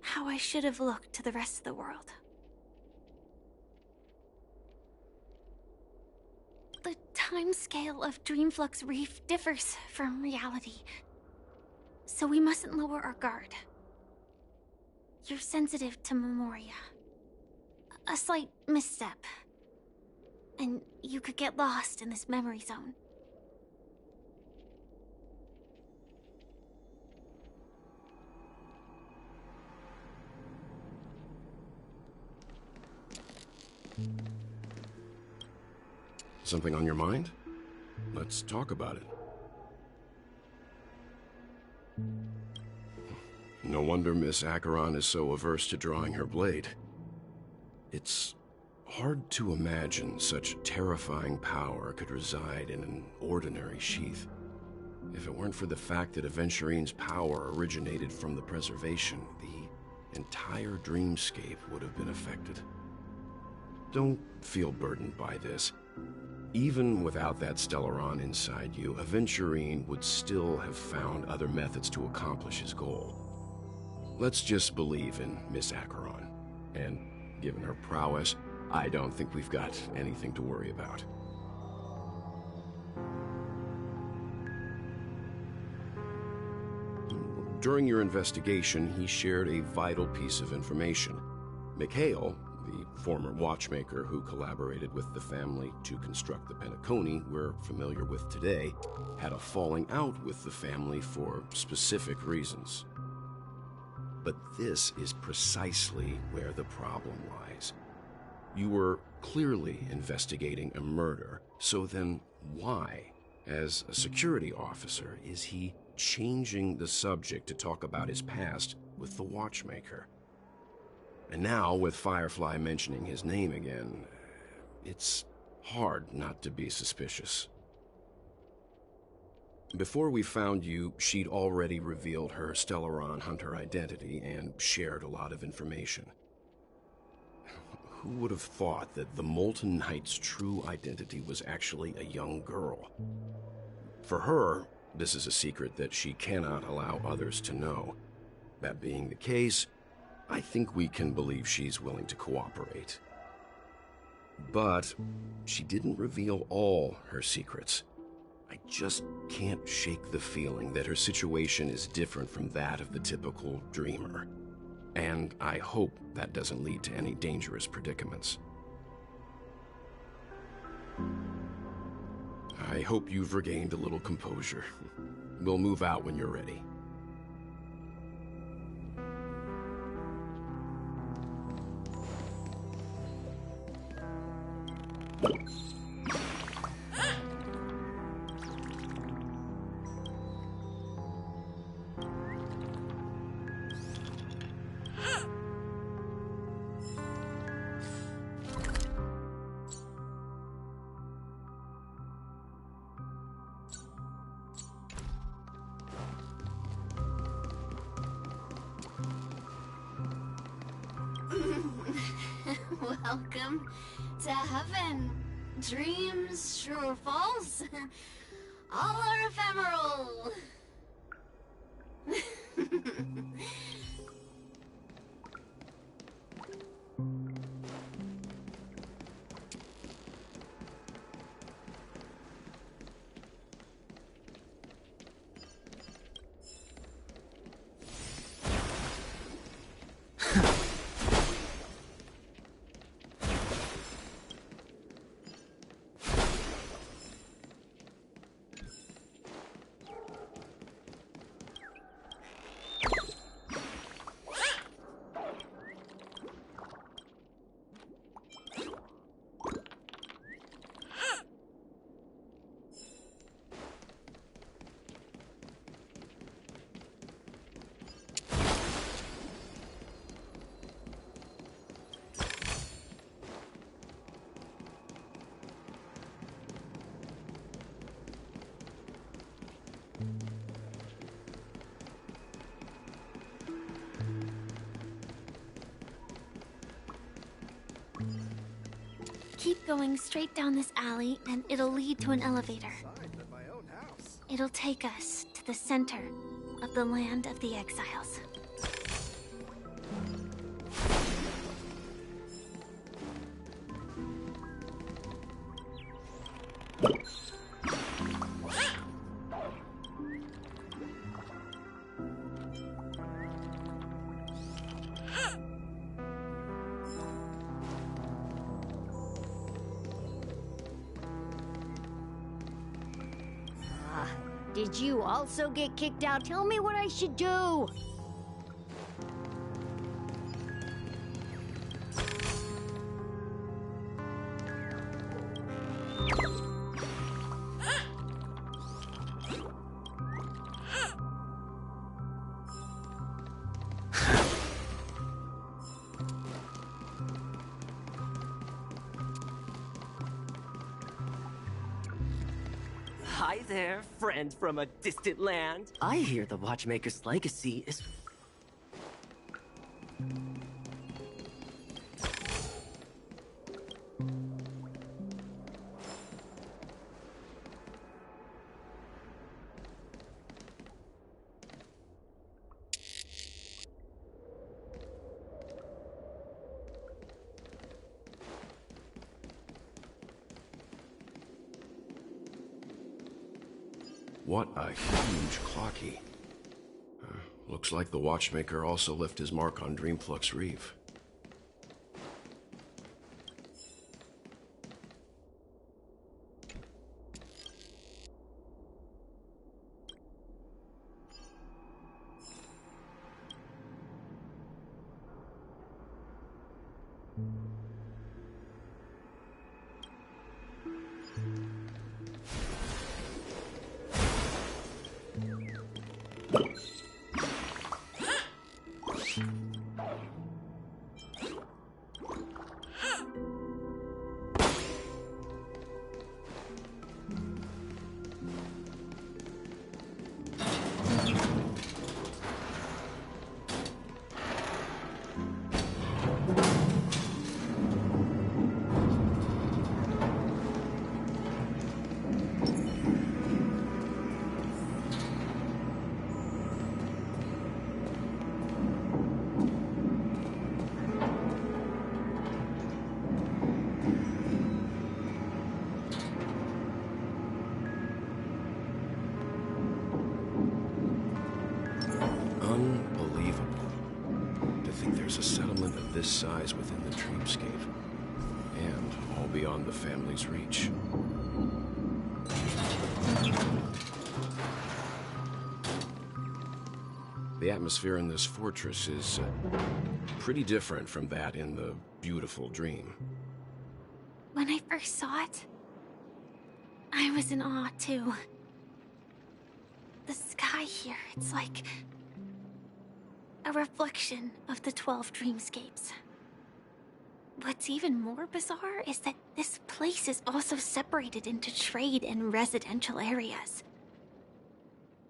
how I should have looked to the rest of the world. The timescale of Dreamflux Reef differs from reality, so we mustn't lower our guard. You're sensitive to Memoria. A slight misstep, and you could get lost in this memory zone. Something on your mind? Let's talk about it. No wonder Miss Acheron is so averse to drawing her blade. It's hard to imagine such terrifying power could reside in an ordinary sheath. If it weren't for the fact that Aventurine's power originated from the preservation, the entire dreamscape would have been affected. Don't feel burdened by this. Even without that Stellaron inside you, Aventurine would still have found other methods to accomplish his goal. Let's just believe in Miss Acheron, and given her prowess, I don't think we've got anything to worry about. During your investigation, he shared a vital piece of information. Mikhail, the former watchmaker who collaborated with the family to construct the Penacony we're familiar with today, had a falling out with the family for specific reasons. But this is precisely where the problem lies. You were clearly investigating a murder, so then why, as a security officer, is he changing the subject to talk about his past with the watchmaker? And now, with Firefly mentioning his name again, it's hard not to be suspicious. Before we found you, she'd already revealed her Stellaron Hunter identity and shared a lot of information. Who would have thought that the Molten Knight's true identity was actually a young girl? For her, this is a secret that she cannot allow others to know. That being the case, I think we can believe she's willing to cooperate. But she didn't reveal all her secrets. I just can't shake the feeling that her situation is different from that of the typical dreamer. And I hope that doesn't lead to any dangerous predicaments. I hope you've regained a little composure. We'll move out when you're ready. Welcome to heaven. Dreams, true or false, all are ephemeral. Keep going straight down this alley, and it'll lead to an elevator. It'll take us to the center of the land of the exiles. Did you also get kicked out? Tell me what I should do! Hi there, friend from a distant land. I hear the Watchmaker's legacy is... What a huge clocky. Looks like the Watchmaker also left his mark on Dreamflux Reef. size within the dreamscape, and all beyond the family's reach. The atmosphere in this fortress is pretty different from that in the beautiful dream. When I first saw it, I was in awe too. The sky here, it's like a reflection of the 12 dreamscapes. What's even more bizarre is that this place is also separated into trade and residential areas.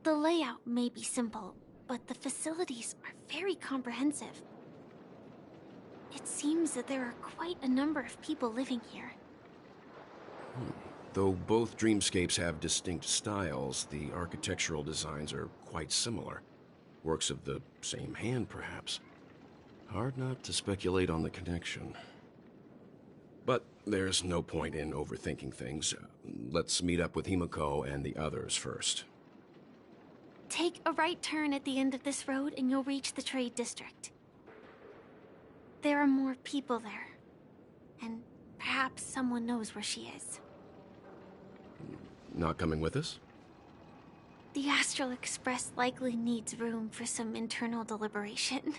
The layout may be simple, but the facilities are very comprehensive. It seems that there are quite a number of people living here. Though both dreamscapes have distinct styles, the architectural designs are quite similar. Works of the same hand, perhaps. Hard not to speculate on the connection. But there's no point in overthinking things. Let's meet up with Himiko and the others first. Take a right turn at the end of this road and you'll reach the trade district. There are more people there. And perhaps someone knows where she is. Not coming with us? The Astral Express likely needs room for some internal deliberation.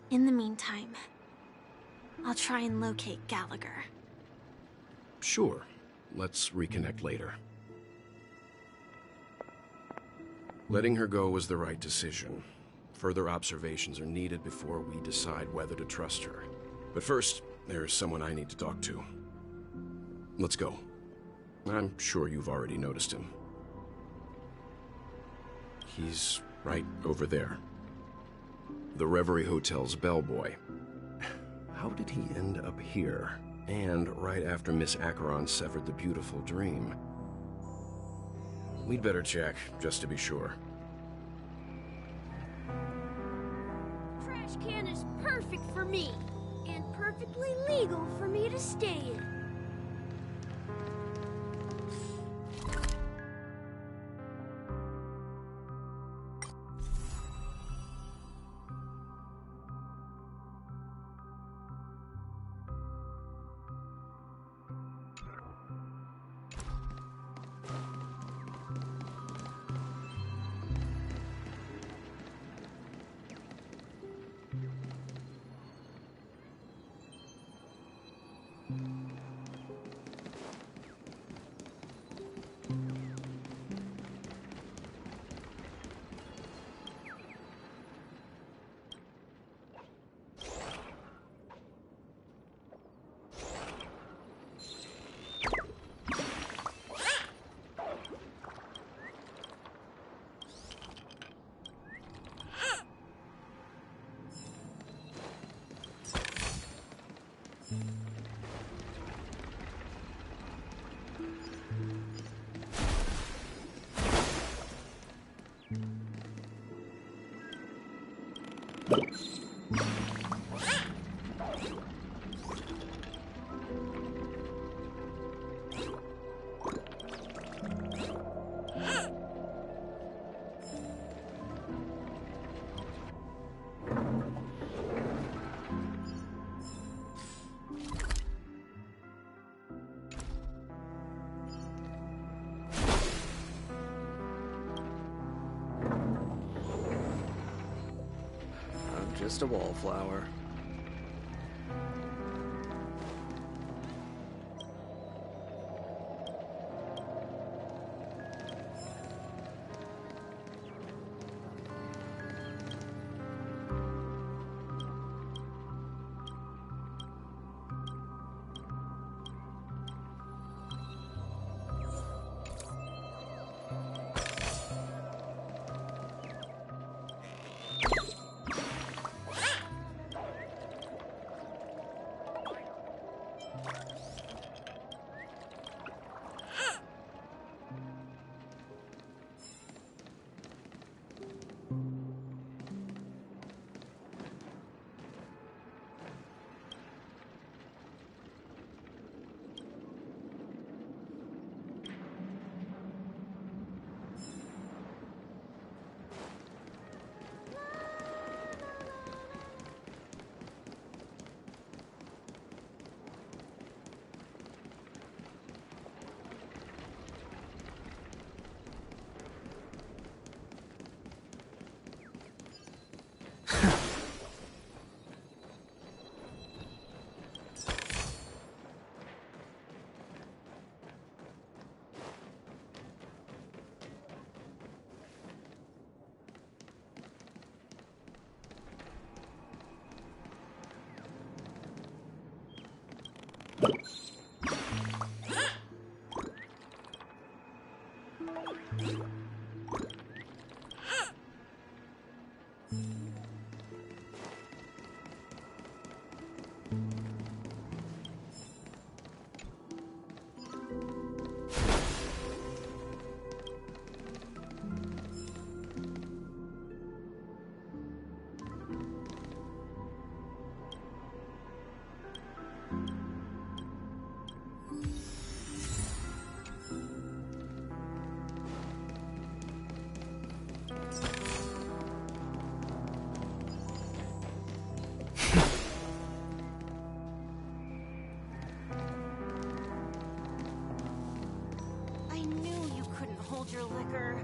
In the meantime, I'll try and locate Gallagher. Sure. Let's reconnect later. Letting her go was the right decision. Further observations are needed before we decide whether to trust her. But first, there's someone I need to talk to. Let's go. I'm sure you've already noticed him. He's right over there. The Reverie Hotel's bellboy. How did he end up here? And right after Miss Acheron severed the beautiful dream. We'd better check, just to be sure. Trash can is perfect for me, and perfectly legal for me to stay in. Just a wallflower. Your liquor.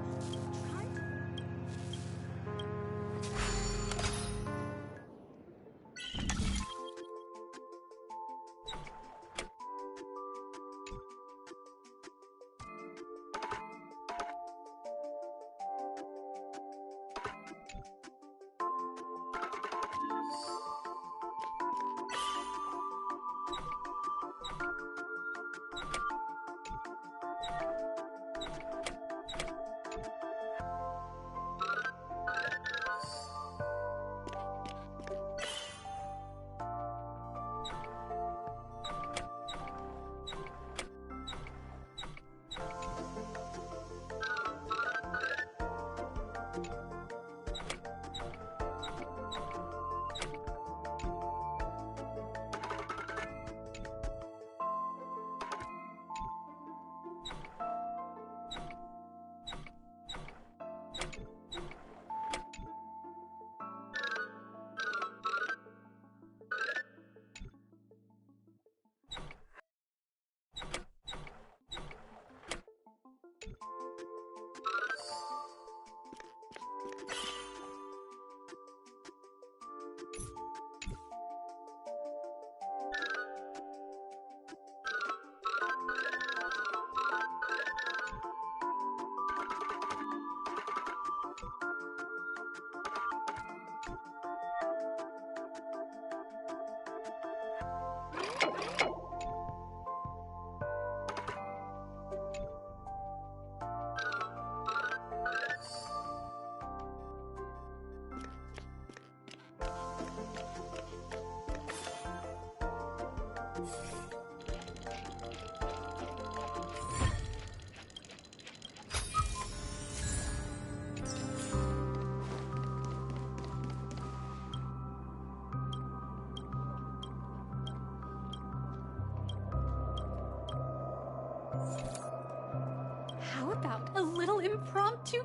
How about a little impromptu?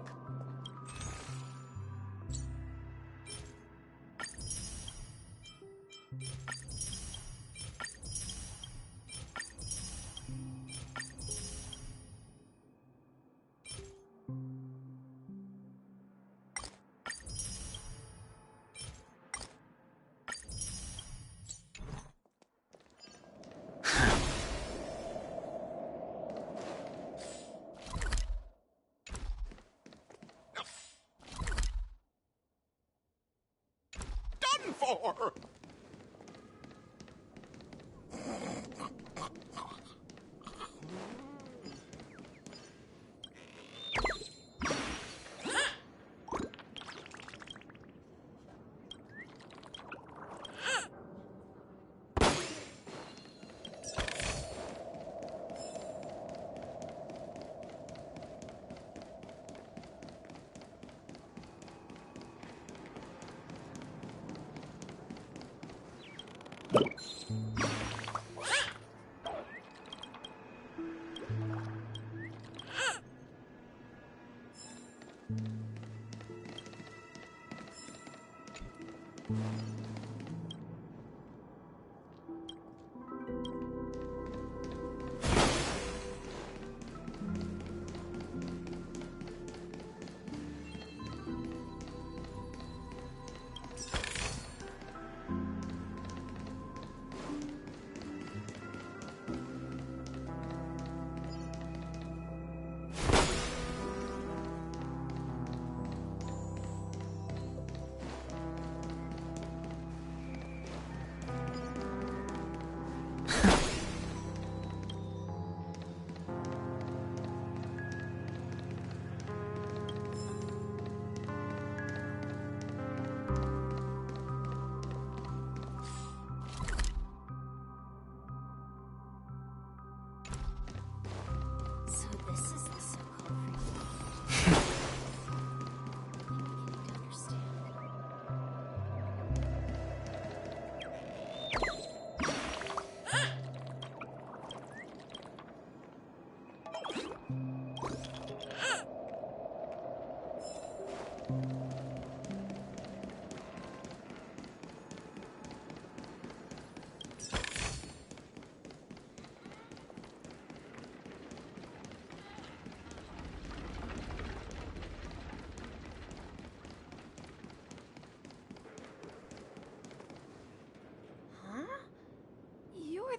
For?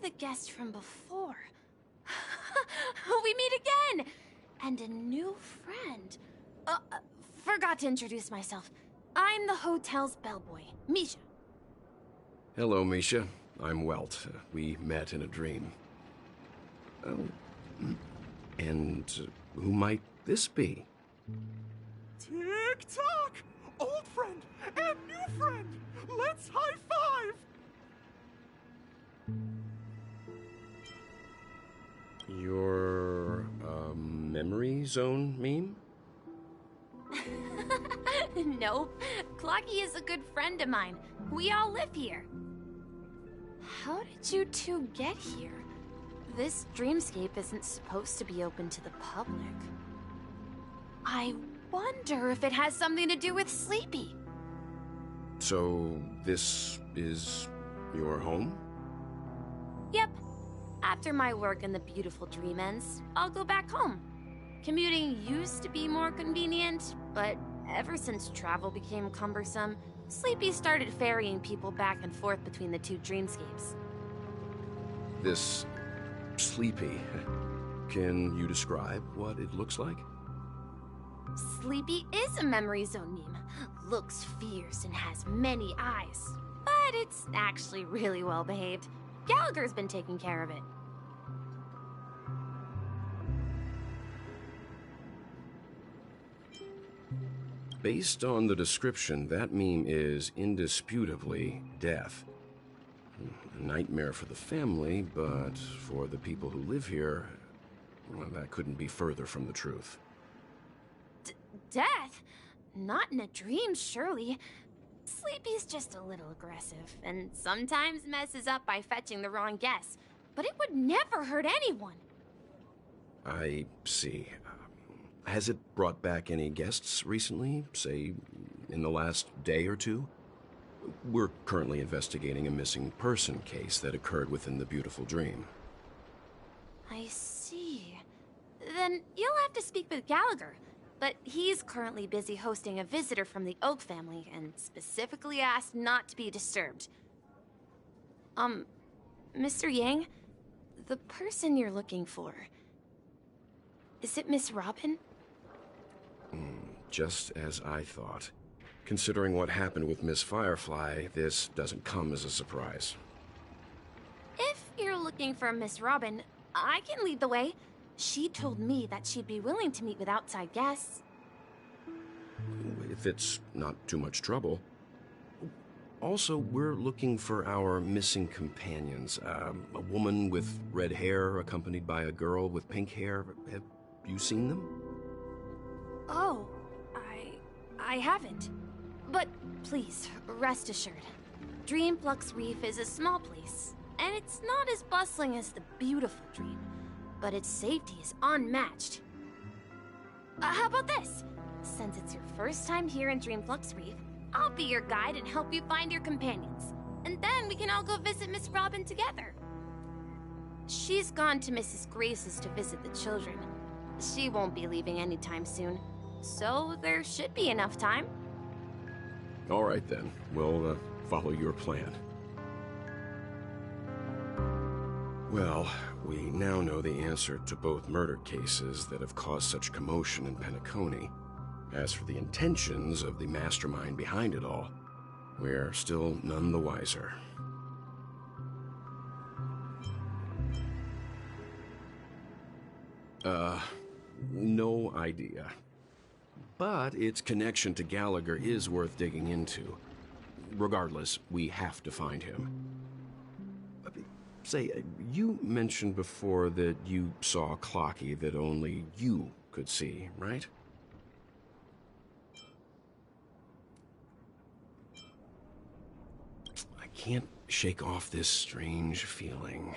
the guest from before. We meet again! And a new friend. Forgot to introduce myself. I'm the hotel's bellboy, Misha. Hello, Misha. I'm Welt. We met in a dream. Oh, and who might this be? Tick-tock! Old friend and new friend! Let's high-five! Your, memory zone meme? Nope. Clocky is a good friend of mine. We all live here. How did you two get here? This dreamscape isn't supposed to be open to the public. I wonder if it has something to do with Sleepy. So, this is your home? Yep. After my work in the beautiful dream ends, I'll go back home. Commuting used to be more convenient, but ever since travel became cumbersome, Sleepy started ferrying people back and forth between the two dreamscapes. This Sleepy. Can you describe what it looks like? Sleepy is a memory zone meme. Looks fierce and has many eyes. But it's actually really well behaved. Gallagher's been taking care of it. Based on the description, that meme is indisputably death. A nightmare for the family, but for the people who live here, well, that couldn't be further from the truth. Death? Not in a dream, surely. Sleepy's just a little aggressive, and sometimes messes up by fetching the wrong guess. But it would never hurt anyone. I see. Has it brought back any guests recently, say, in the last day or two? We're currently investigating a missing person case that occurred within the beautiful dream. I see. Then you'll have to speak with Gallagher. But he's currently busy hosting a visitor from the Oak family and specifically asked not to be disturbed. Mr. Yang, the person you're looking for, is it Miss Robin? Just as I thought. Considering what happened with Miss Firefly, this doesn't come as a surprise. If you're looking for Miss Robin, I can lead the way. She told me that she'd be willing to meet with outside guests. If it's not too much trouble. Also, we're looking for our missing companions. A woman with red hair accompanied by a girl with pink hair. Have you seen them? Oh, I haven't. But please, rest assured. Dreamflux Reef is a small place, and it's not as bustling as the beautiful Dream, but its safety is unmatched. How about this? Since it's your first time here in Dreamflux Reef, I'll be your guide and help you find your companions. And then we can all go visit Miss Robin together. She's gone to Mrs. Grace's to visit the children. She won't be leaving anytime soon, so there should be enough time. All right, then. We'll follow your plan. Well, we now know the answer to both murder cases that have caused such commotion in Penacony. As for the intentions of the mastermind behind it all, we're still none the wiser. No idea. But its connection to Gallagher is worth digging into. Regardless, we have to find him. Say, you mentioned before that you saw Clocky that only you could see, right? I can't shake off this strange feeling.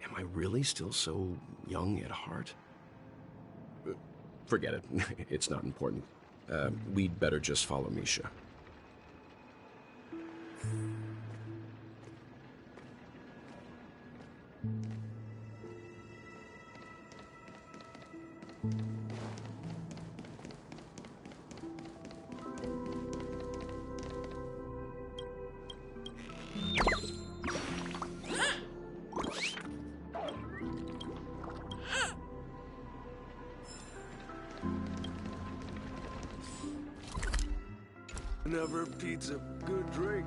Am I really still so young at heart? Forget it. It's not important. We'd better just follow Misha. Never beats a good drink.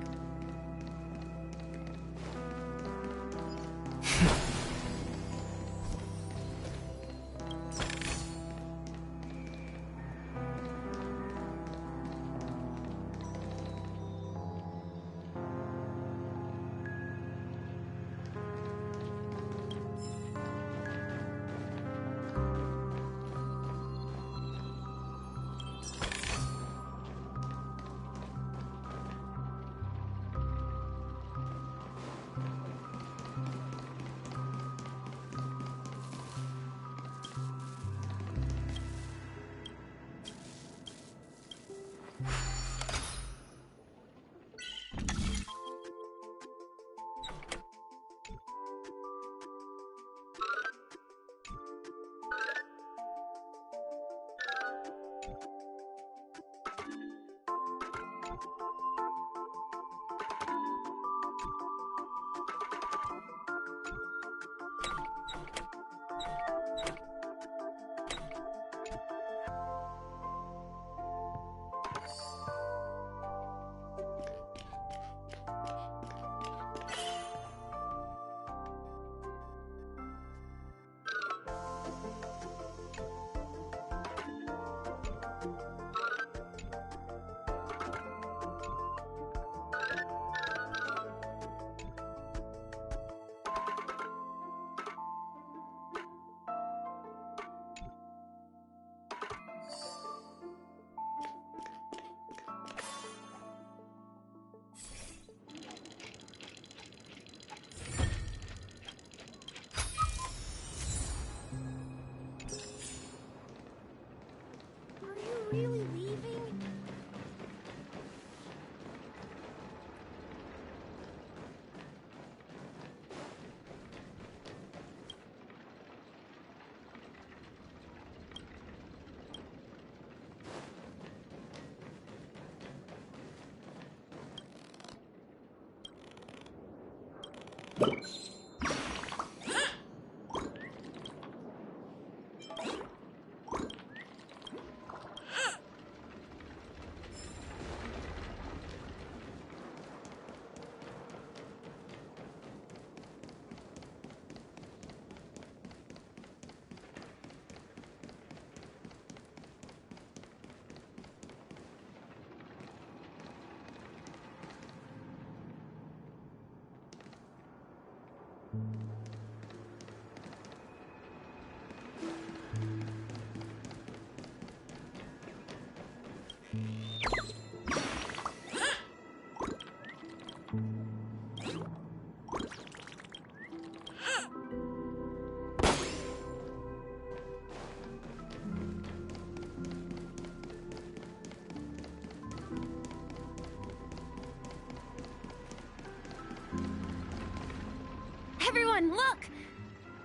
Really leaving? Everyone, look!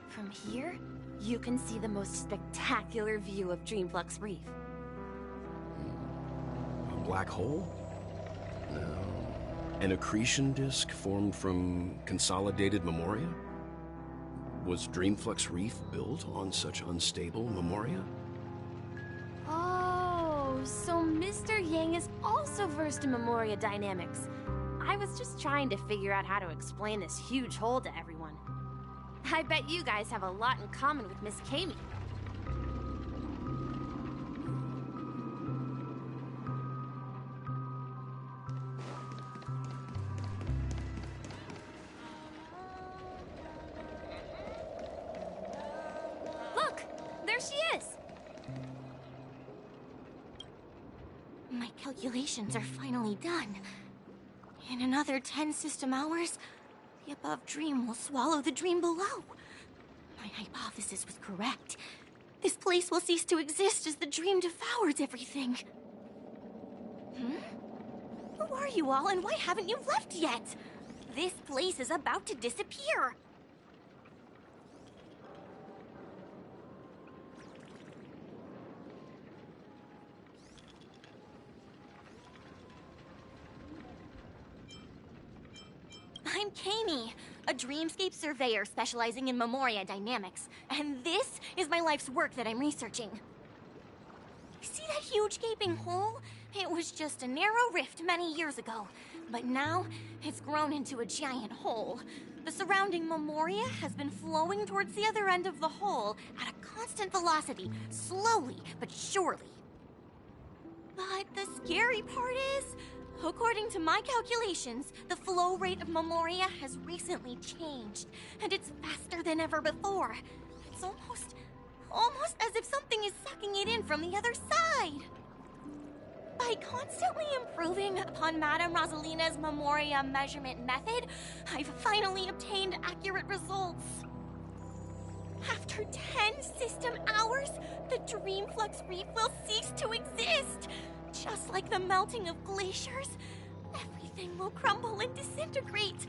From here, you can see the most spectacular view of Dreamflux Reef. A black hole? No. An accretion disk formed from consolidated memoria? Was Dreamflux Reef built on such unstable memoria? Oh, so Mr. Yang is also versed in memoria dynamics. I was just trying to figure out how to explain this huge hole to everyone. I bet you guys have a lot in common with Miss Kami. Look! There she is! My calculations are finally done. In another 10 system hours, the above dream will swallow the dream below. My hypothesis was correct. This place will cease to exist as the dream devours everything. Who are you all, and why haven't you left yet? This place is about to disappear. I'm Kami, a dreamscape surveyor specializing in memoria dynamics, and this is my life's work that I'm researching. See that huge gaping hole? It was just a narrow rift many years ago, but now it's grown into a giant hole. The surrounding Memoria has been flowing towards the other end of the hole at a constant velocity, slowly but surely. But the scary part is, according to my calculations, the flow rate of Memoria has recently changed, and it's faster than ever before. It's almost as if something is sucking it in from the other side. By constantly improving upon Madame Rosalina's Memoria measurement method, I've finally obtained accurate results. After 10 system hours, the Dreamflux Reef will cease to exist. Just like the melting of glaciers, everything will crumble and disintegrate.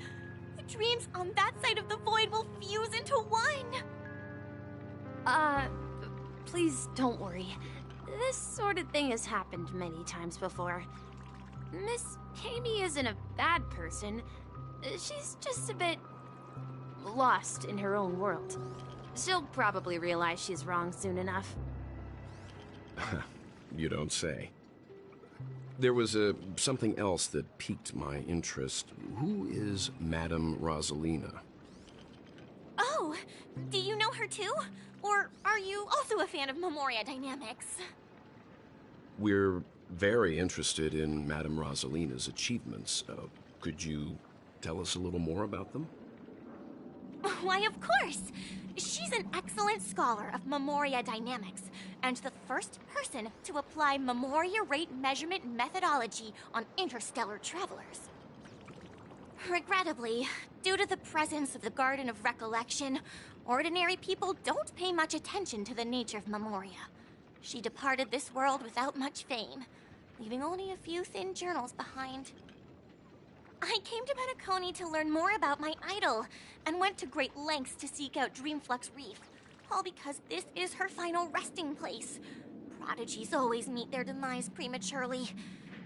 The dreams on that side of the void will fuse into one. Please don't worry. This sort of thing has happened many times before. Miss Kami isn't a bad person. She's just a bit lost in her own world. She'll probably realize she's wrong soon enough. You don't say. There was something else that piqued my interest. Who is Madame Rosalina? Oh, do you know her too? Or are you also a fan of Memoria Dynamics? We're very interested in Madame Rosalina's achievements. Could you tell us a little more about them? Why, of course! She's an excellent scholar of Memoria Dynamics, and the first person to apply Memoria rate measurement methodology on interstellar travelers. Regrettably, due to the presence of the Garden of Recollection, ordinary people don't pay much attention to the nature of Memoria. She departed this world without much fame, leaving only a few thin journals behind. I came to Penacony to learn more about my idol, and went to great lengths to seek out Dreamflux Reef, all because this is her final resting place. Prodigies always meet their demise prematurely.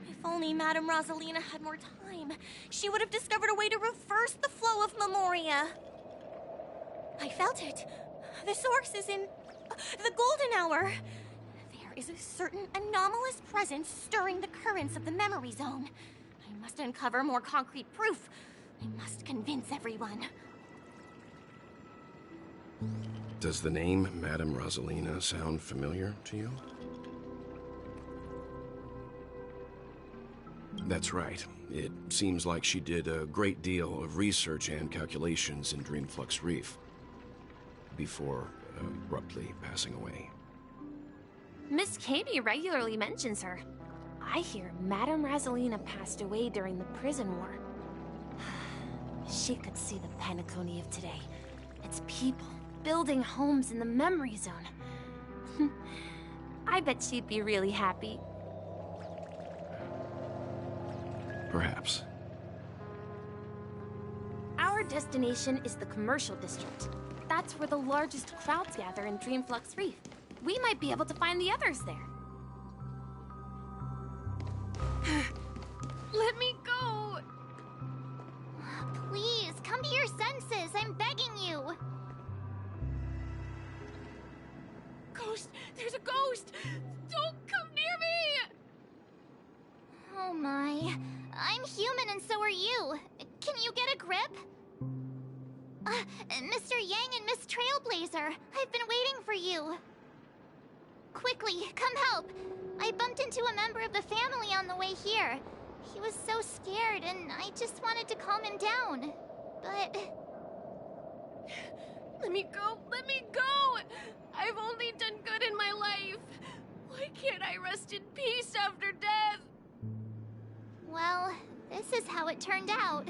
If only Madame Rosalina had more time, she would have discovered a way to reverse the flow of Memoria. I felt it. The source is in the Golden Hour. There is a certain anomalous presence stirring the currents of the memory zone. I must uncover more concrete proof. I must convince everyone. Does the name Madame Rosalina sound familiar to you? That's right. It seems like she did a great deal of research and calculations in Dreamflux Reef before abruptly passing away. Miss Kami regularly mentions her. I hear Madame Rosalina passed away during the prison war. She could see the Penacony of today. Its people building homes in the memory zone. I bet she'd be really happy. Perhaps. Our destination is the commercial district. That's where the largest crowds gather in Dreamflux Reef. We might be able to find the others there. Let me go! Please, come to your senses. I'm begging you. Ghost! There's a ghost! Don't come near me! Oh my. I'm human and so are you. Can you get a grip? Mr. Yang and Miss Trailblazer, I've been waiting for you. Quickly, come help. I bumped into a member of the family on the way here. He was so scared and I just wanted to calm him down. But... Let me go! Let me go! I've only done good in my life. Why can't I rest in peace after death? Well, this is how it turned out.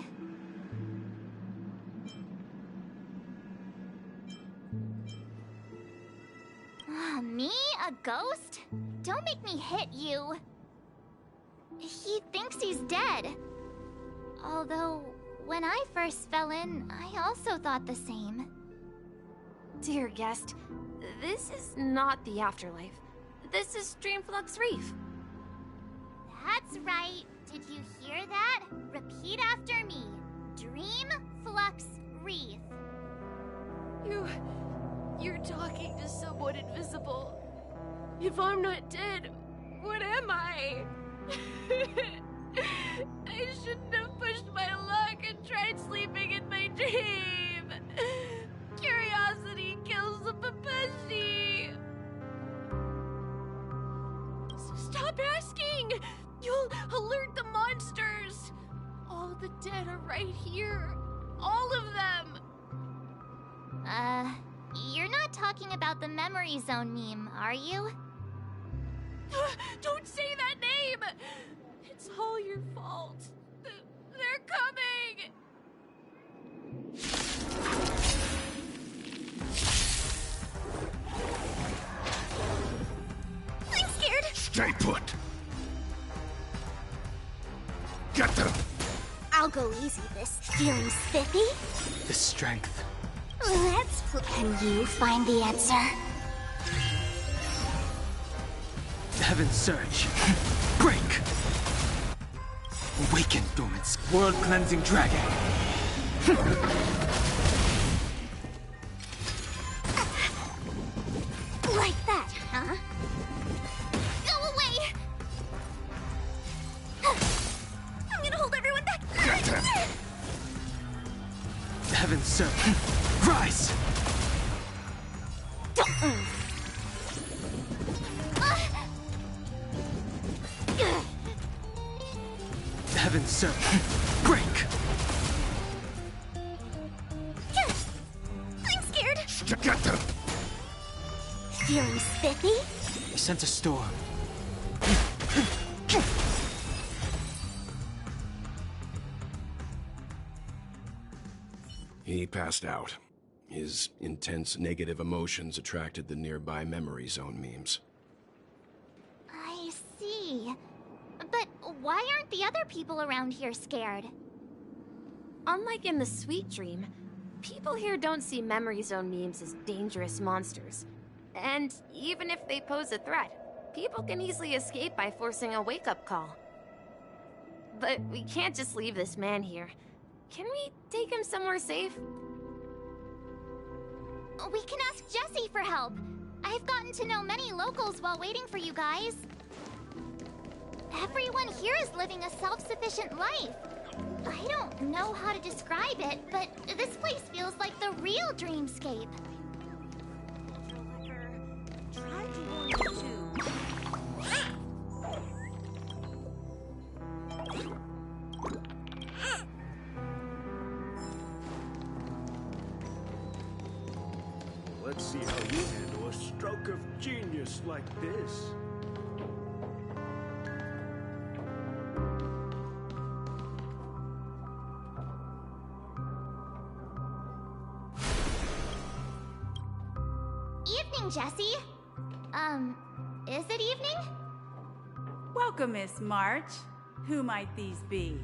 Me? A ghost? Don't make me hit you. He thinks he's dead. Although, when I first fell in, I also thought the same. Dear guest, this is not the afterlife. This is Dreamflux Reef. That's right. Did you hear that? Repeat after me. Dreamflux Reef. You're talking to someone invisible. If I'm not dead, what am I? I shouldn't have pushed my luck and tried sleeping in my dream. Curiosity kills the Papeshi. Stop asking! You'll alert the monsters! All the dead are right here. All of them! You're not talking about the memory zone meme, are you? Don't say that name! It's all your fault. They're coming! I'm scared! Stay put! Get them! I'll go easy this. Feeling spiffy? The strength. Let's put... Can you find the answer? Heaven's surge. Break! Awaken, dormant world-cleansing dragon. Like that, huh? Go away! I'm gonna hold everyone back! Heaven's surge. Rise! Don't move! Heaven's surge. Break! I'm scared! Get them! Feeling spiffy? I sense a storm. He passed out. His intense negative emotions attracted the nearby memory zone memes. I see. But why aren't the other people around here scared? Unlike in the Sweet Dream, people here don't see memory zone memes as dangerous monsters. And even if they pose a threat, people can easily escape by forcing a wake-up call. But we can't just leave this man here. Can we take him somewhere safe? We can ask Jessie for help. I've gotten to know many locals while waiting for you guys. Everyone here is living a self-sufficient life. I don't know how to describe it, but this place feels like the real dreamscape. Try to warn you too. Let's see how you handle a stroke of genius like this. Evening, Jessie. Is it evening? Welcome, Miss March. Who might these be?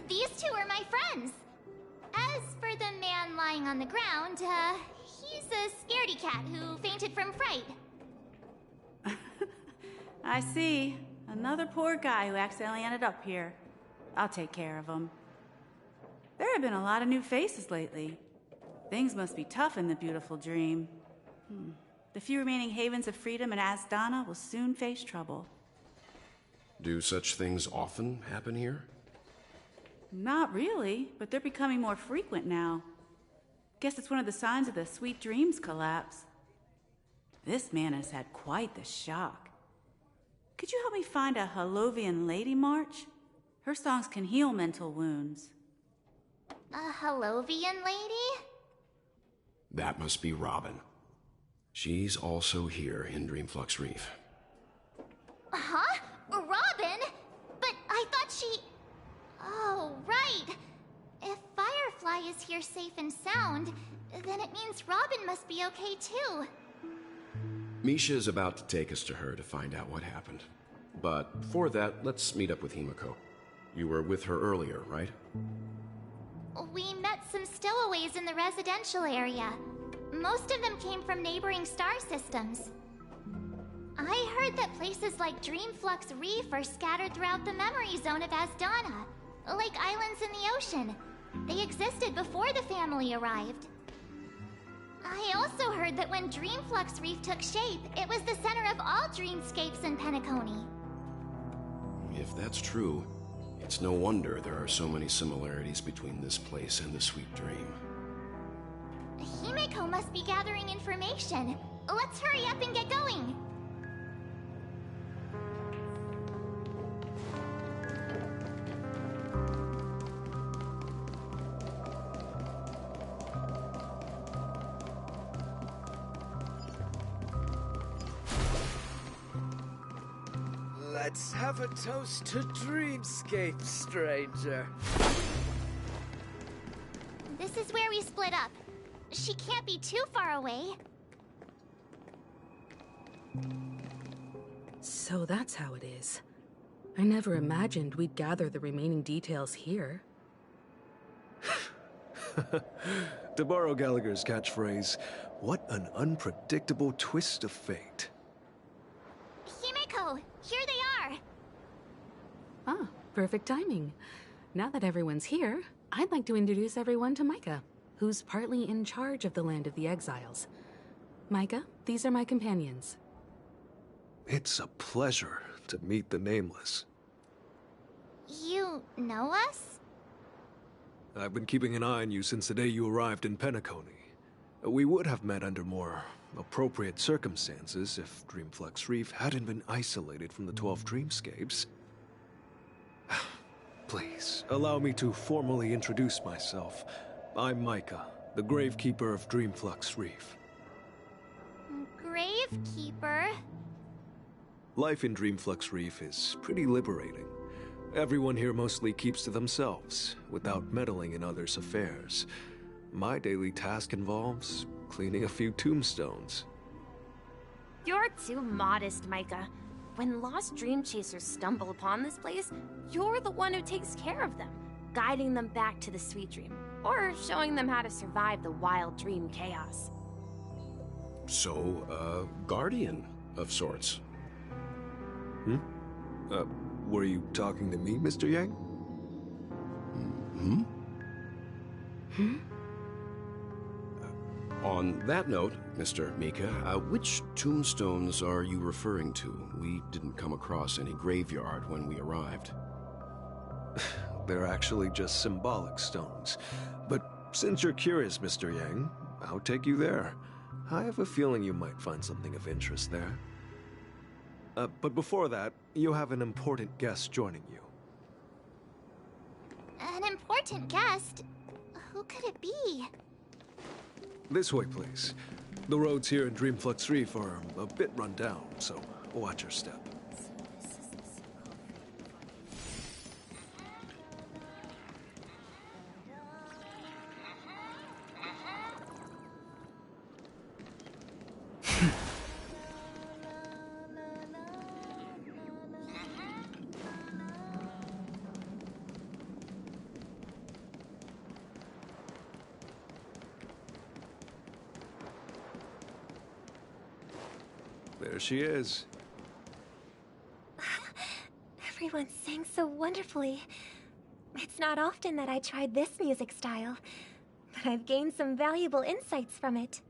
These two are my friends. As for the man lying on the ground, he's a scaredy cat who fainted from fright. I see. Another poor guy who accidentally ended up here. I'll take care of him. There have been a lot of new faces lately. Things must be tough in the beautiful dream. The few remaining havens of freedom in Asdana will soon face trouble. Do such things often happen here? Not really, but they're becoming more frequent now. Guess it's one of the signs of the Sweet Dreams collapse. This man has had quite the shock. Could you help me find a Halovian lady, March? Her songs can heal mental wounds. A Halovian lady? That must be Robin. She's also here in Dreamflux Reef. Huh? Robin? But I thought she... Oh, right. If Firefly is here safe and sound, then it means Robin must be okay too. Misha's about to take us to her to find out what happened. But before that, let's meet up with Himiko. You were with her earlier, right? We met some stowaways in the residential area. Most of them came from neighboring star systems. I heard that places like Dreamflux Reef are scattered throughout the memory zone of Asdana, like islands in the ocean. They existed before the family arrived. I also heard that when Dreamflux Reef took shape, it was the center of all dreamscapes in Penacony. If that's true, it's no wonder there are so many similarities between this place and the Sweet Dream. Himeko must be gathering information. Let's hurry up and get going. Let's have a toast to Dreamscape, stranger. This is where we split up. She can't be too far away. So that's how it is. I never imagined we'd gather the remaining details here. To borrow Gallagher's catchphrase, what an unpredictable twist of fate. Himeko, here they are. Ah, perfect timing. Now that everyone's here, I'd like to introduce everyone to Micah, who's partly in charge of the Land of the Exiles. Micah, these are my companions. It's a pleasure to meet the Nameless. You know us? I've been keeping an eye on you since the day you arrived in Penacony. We would have met under more appropriate circumstances if Dreamflux Reef hadn't been isolated from the 12 Dreamscapes. Please, allow me to formally introduce myself. I'm Micah, the Gravekeeper of Dreamflux Reef. Gravekeeper? Life in Dreamflux Reef is pretty liberating. Everyone here mostly keeps to themselves, without meddling in others' affairs. My daily task involves cleaning a few tombstones. You're too modest, Micah. When lost dream chasers stumble upon this place, you're the one who takes care of them, guiding them back to the Sweet Dream, or showing them how to survive the wild dream chaos. So, guardian of sorts. Were you talking to me, Mr. Yang? On that note, Mr. Mika, which tombstones are you referring to? We didn't come across any graveyard when we arrived. They're actually just symbolic stones. But since you're curious, Mr. Yang, I'll take you there. I have a feeling you might find something of interest there. But before that, you have an important guest joining you. An important guest? Who could it be? This way, please. The roads here in Dreamflux Reef are a bit run down, so watch your step. There she is. Everyone sang so wonderfully. It's not often that I tried this music style, but I've gained some valuable insights from it.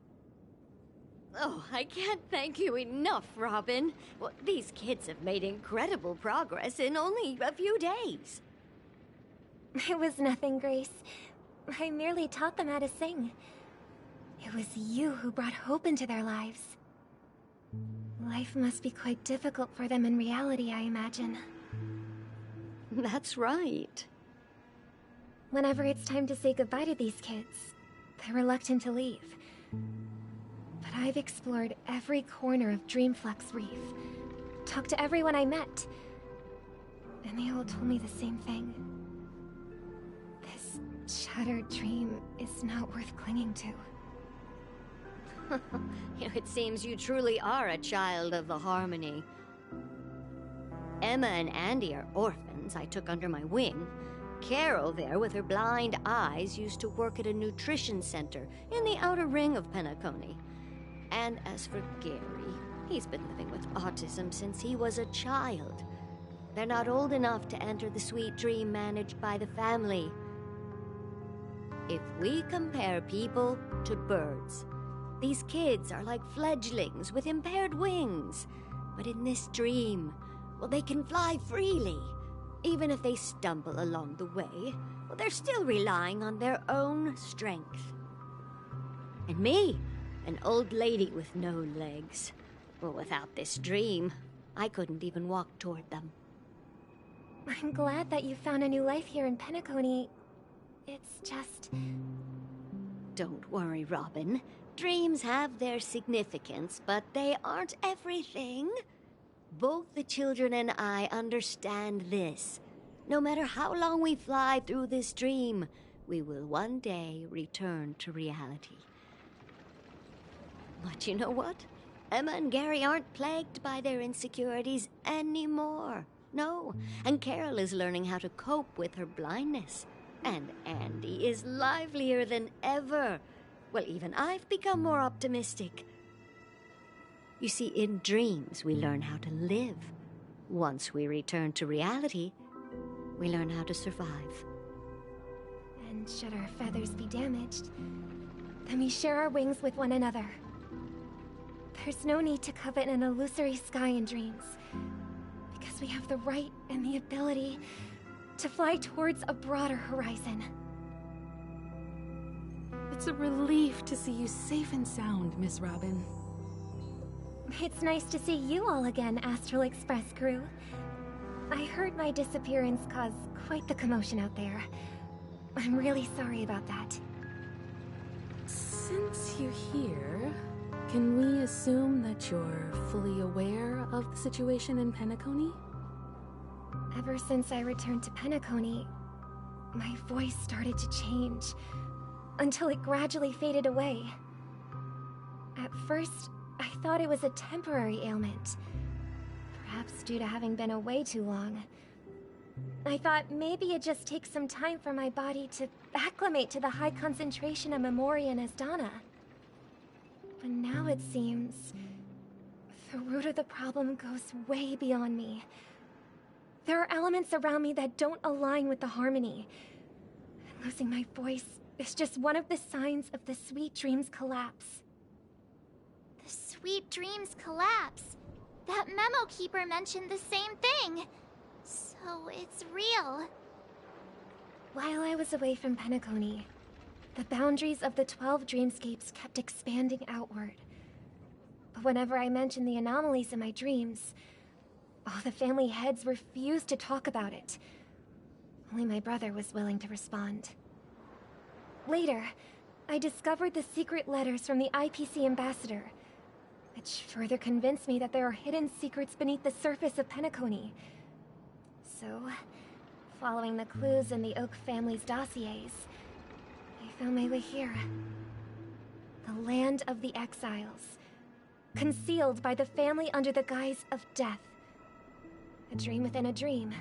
Oh, I can't thank you enough, Robin. Well, these kids have made incredible progress in only a few days. It was nothing, Grace. I merely taught them how to sing. It was you who brought hope into their lives. Life must be quite difficult for them in reality, I imagine. That's right. Whenever it's time to say goodbye to these kids, they're reluctant to leave. But I've explored every corner of Dreamflux Reef, talked to everyone I met, and they all told me the same thing. This shattered dream is not worth clinging to. It seems you truly are a child of the Harmony. Emma and Andy are orphans I took under my wing. Carol there, with her blind eyes, used to work at a nutrition center in the outer ring of Penacony. And as for Gary, he's been living with autism since he was a child. They're not old enough to enter the Sweet Dream managed by the family. If we compare people to birds, these kids are like fledglings with impaired wings. But in this dream, well, they can fly freely, Even if they stumble along the way, well, they're still relying on their own strength. And me, an old lady with no legs. Well, without this dream, I couldn't even walk toward them. I'm glad that you found a new life here in Penacony. It's just... Don't worry, Robin. Dreams have their significance, but they aren't everything. Both the children and I understand this. No matter how long we fly through this dream, we will one day return to reality. But you know what? Emma and Gary aren't plagued by their insecurities anymore. No, and Carol is learning how to cope with her blindness. And Andy is livelier than ever. Well, even I've become more optimistic. You see, in dreams, we learn how to live. Once we return to reality, we learn how to survive. And should our feathers be damaged, then we share our wings with one another. There's no need to covet an illusory sky in dreams, because we have the right and the ability to fly towards a broader horizon. It's a relief to see you safe and sound, Miss Robin. It's nice to see you all again, Astral Express crew. I heard my disappearance caused quite the commotion out there. I'm really sorry about that. Since you're here, can we assume that you're fully aware of the situation in Penacony? Ever since I returned to Penacony, my voice started to change, until it gradually faded away. At first, I thought it was a temporary ailment, perhaps due to having been away too long. I thought maybe it just takes some time for my body to acclimate to the high concentration of Memoria and Asdana. But now it seems the root of the problem goes way beyond me. There are elements around me that don't align with the harmony. And losing my voice is just one of the signs of the Sweet Dreams collapse. The Sweet Dreams collapse. That memo keeper mentioned the same thing. So it's real. While I was away from Penacony, the boundaries of the 12 dreamscapes kept expanding outward. But whenever I mentioned the anomalies in my dreams, all the family heads refused to talk about it. Only my brother was willing to respond. Later, I discovered the secret letters from the IPC ambassador, which further convinced me that there are hidden secrets beneath the surface of Penacony. So, following the clues in the Oak family's dossiers, I found my way here. The land of the exiles, concealed by the family under the guise of death. A dream within a dream,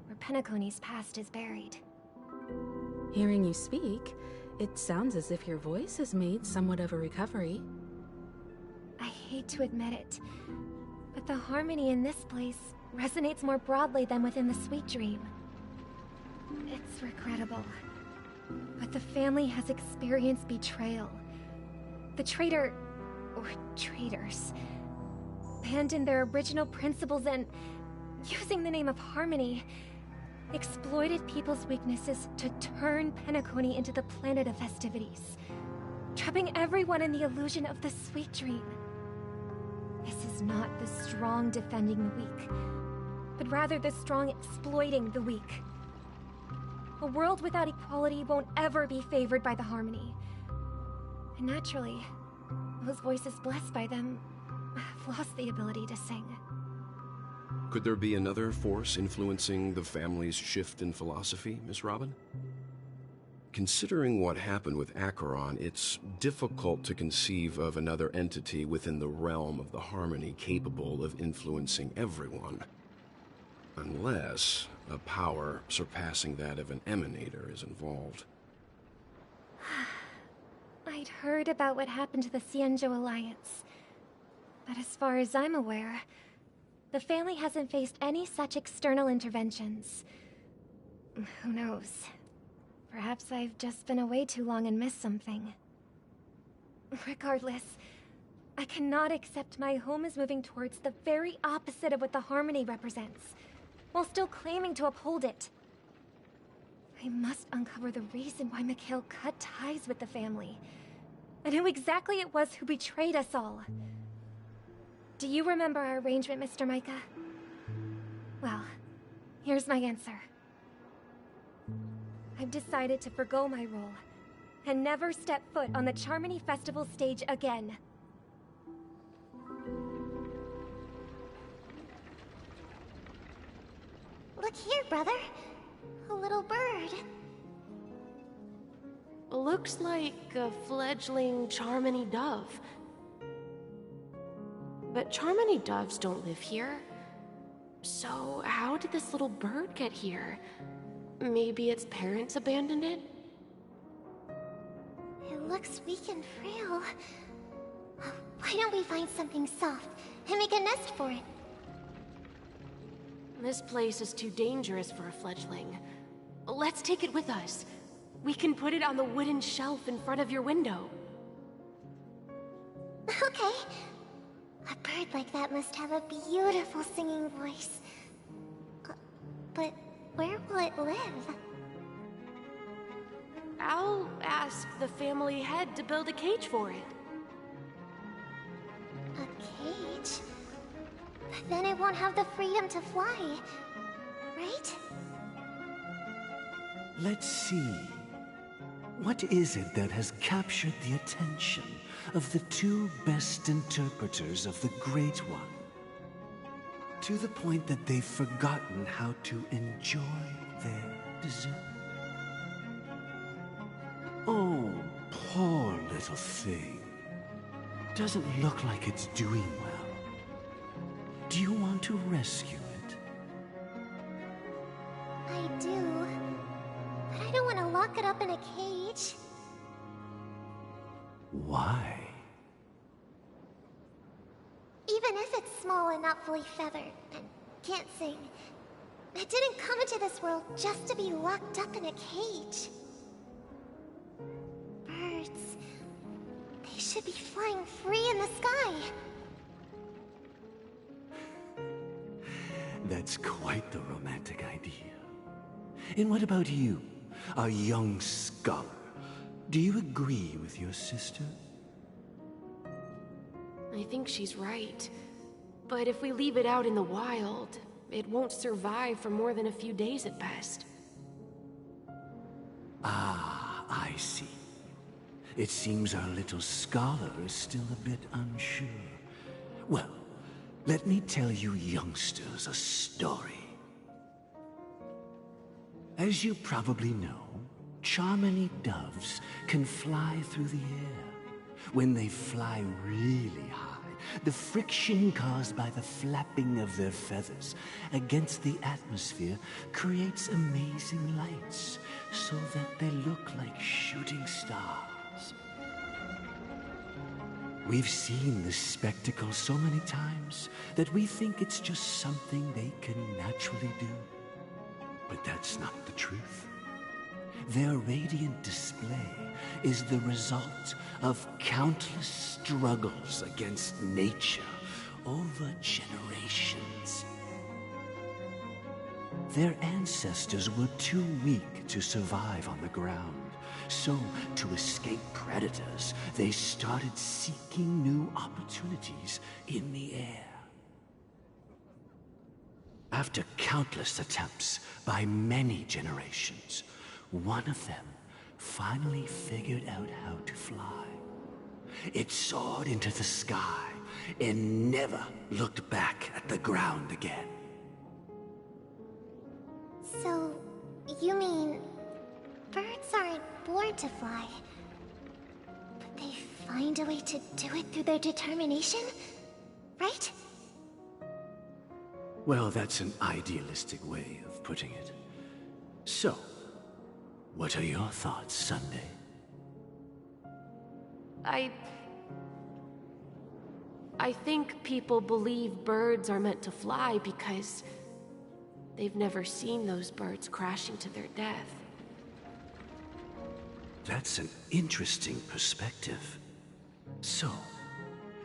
where Penacony's past is buried. Hearing you speak, it sounds as if your voice has made somewhat of a recovery. I hate to admit it, but the harmony in this place resonates more broadly than within the Sweet Dream. It's regrettable, but the family has experienced betrayal. The traitor, or traitors, abandoned their original principles and, using the name of harmony, exploited people's weaknesses to turn Penacony into the planet of festivities, trapping everyone in the illusion of the Sweet Dream. This is not the strong defending the weak, but rather the strong exploiting the weak. A world without equality won't ever be favored by the harmony. And naturally, those voices blessed by them have lost the ability to sing. Could there be another force influencing the family's shift in philosophy, Miss Robin? Considering what happened with Acheron, it's difficult to conceive of another entity within the realm of the harmony capable of influencing everyone. Unless a power surpassing that of an emanator is involved. I'd heard about what happened to the Xianzhou Alliance, but as far as I'm aware, the family hasn't faced any such external interventions. Who knows? Perhaps I've just been away too long and missed something. Regardless, I cannot accept my home is moving towards the very opposite of what the harmony represents. while still claiming to uphold it. I must uncover the reason why Mikhail cut ties with the family, and who exactly it was who betrayed us all. Do you remember our arrangement, Mr. Micah? Well, here's my answer. I've decided to forgo my role, and never step foot on the Charmony Festival stage again. Look here, brother. A little bird. Looks like a fledgling Charmony dove. But Charmony doves don't live here. So how did this little bird get here? Maybe its parents abandoned it? It looks weak and frail. Why don't we find something soft and make a nest for it? This place is too dangerous for a fledgling. Let's take it with us. We can put it on the wooden shelf in front of your window. Okay. A bird like that must have a beautiful singing voice. But where will it live? I'll ask the family head to build a cage for it. A cage? But then it won't have the freedom to fly, right? Let's see. What is it that has captured the attention of the two best interpreters of the Great One? To the point that they've forgotten how to enjoy their dessert. Oh, poor little thing. Doesn't look like it's doing well. Do you want to rescue it? I do. But I don't want to lock it up in a cage. Why? Even if it's small and not fully feathered, and can't sing, it didn't come into this world just to be locked up in a cage. Birds, they should be flying free in the sky. That's quite the romantic idea. And what about you, a young scholar? Do you agree with your sister? I think she's right. But if we leave it out in the wild, it won't survive for more than a few days at best. Ah, I see. It seems our little scholar is still a bit unsure. Well, let me tell you youngsters a story. As you probably know, Charmony doves can fly through the air. When they fly really high, the friction caused by the flapping of their feathers against the atmosphere creates amazing lights, so that they look like shooting stars. We've seen this spectacle so many times that we think it's just something they can naturally do. But that's not the truth. Their radiant display is the result of countless struggles against nature over generations. Their ancestors were too weak to survive on the ground. So, to escape predators, they started seeking new opportunities in the air. After countless attempts by many generations, one of them finally figured out how to fly. It soared into the sky and never looked back at the ground again. So, you mean birds aren't born to fly, but they find a way to do it through their determination, right? Well, that's an idealistic way of putting it. So, what are your thoughts, Sunday? I think people believe birds are meant to fly because they've never seen those birds crashing to their death. That's an interesting perspective. So,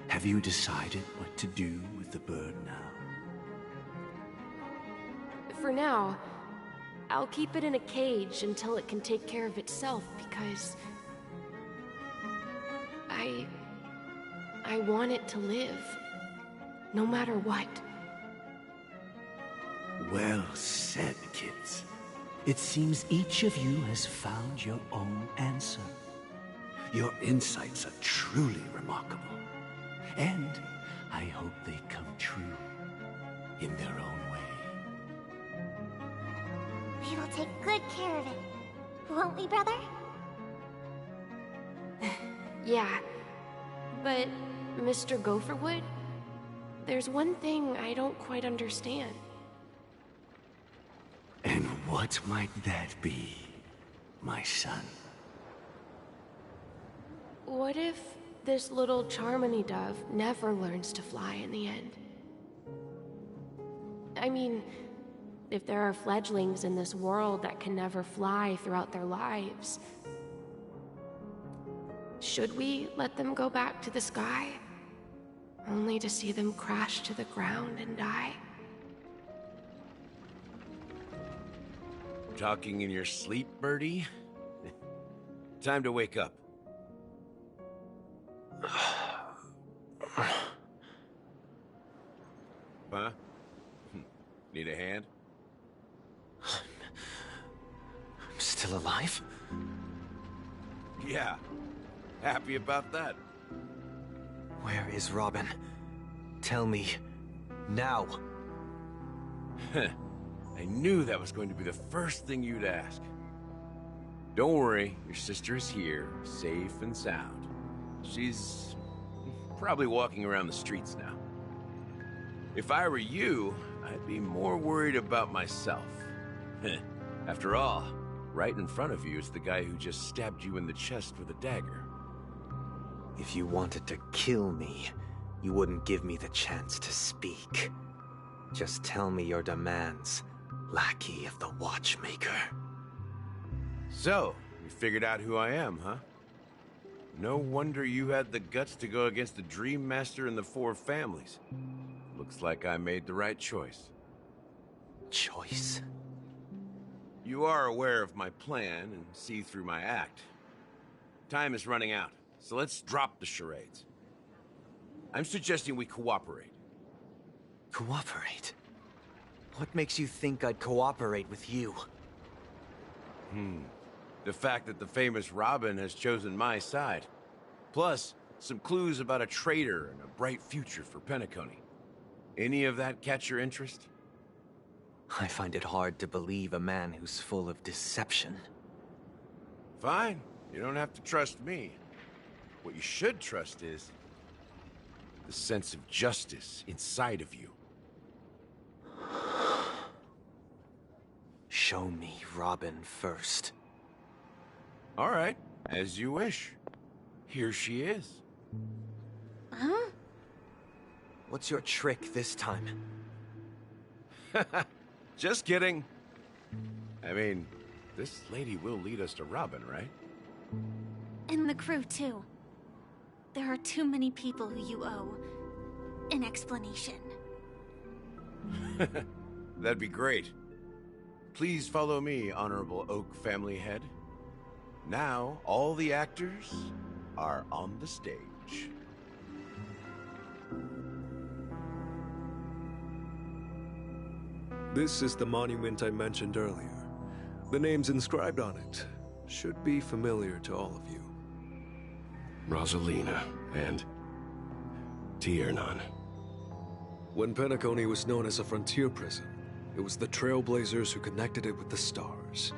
have you decided what to do with the bird now? for now. I'll keep it in a cage until it can take care of itself, because I want it to live, no matter what. Well said, kids. It seems each of you has found your own answer. Your insights are truly remarkable. And I hope they come true in their own way. We will take good care of it. Won't we, brother? Yeah, but Mr. Gopherwood, there's one thing I don't quite understand. And what might that be, my son? What if this little Charmony dove never learns to fly in the end? I mean, if there are fledglings in this world that can never fly throughout their lives, should we let them go back to the sky, only to see them crash to the ground and die? Talking in your sleep, Birdie? Time to wake up. Huh? Need a hand? I'm still alive? Yeah. Happy about that. Where is Robin? Tell me. Now. I knew that was going to be the first thing you'd ask. Don't worry, your sister is here, safe and sound. She's probably walking around the streets now. If I were you, I'd be more worried about myself. After all, right in front of you is the guy who just stabbed you in the chest with a dagger. If you wanted to kill me, you wouldn't give me the chance to speak. Just tell me your demands, lackey of the Watchmaker. So, you figured out who I am, huh? No wonder you had the guts to go against the Dream Master and the Four Families. Looks like I made the right choice. Choice? You are aware of my plan and see through my act. Time is running out, so let's drop the charades. I'm suggesting we cooperate. Cooperate? What makes you think I'd cooperate with you? The fact that the famous Robin has chosen my side. Plus, some clues about a traitor and a bright future for Penacony. Any of that catch your interest? I find it hard to believe a man who's full of deception. Fine. You don't have to trust me. What you should trust is the sense of justice inside of you. Show me Robin first. All right, as you wish. Here she is. Huh? What's your trick this time? Just kidding. I mean, this lady will lead us to Robin, right? And the crew, too. There are too many people who you owe an explanation. That'd be great. Please follow me, Honorable Oak Family Head. Now, all the actors are on the stage. This is the monument I mentioned earlier. The names inscribed on it should be familiar to all of you. Rosalina and Tiernan. When Penacony was known as a frontier prison, it was the Trailblazers who connected it with the stars.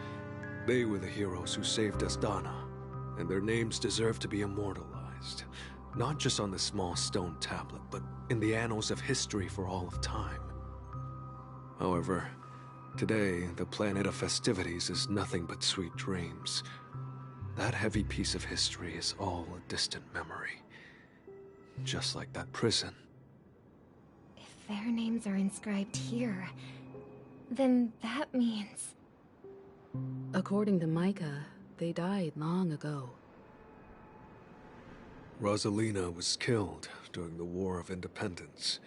They were the heroes who saved Asdana, and their names deserve to be immortalized. Not just on this small stone tablet, but in the annals of history for all of time. However, today, the planet of festivities is nothing but sweet dreams. That heavy piece of history is all a distant memory. Just like that prison. If their names are inscribed here, then that means... According to Micah, they died long ago. Rosalina was killed during the War of Independence.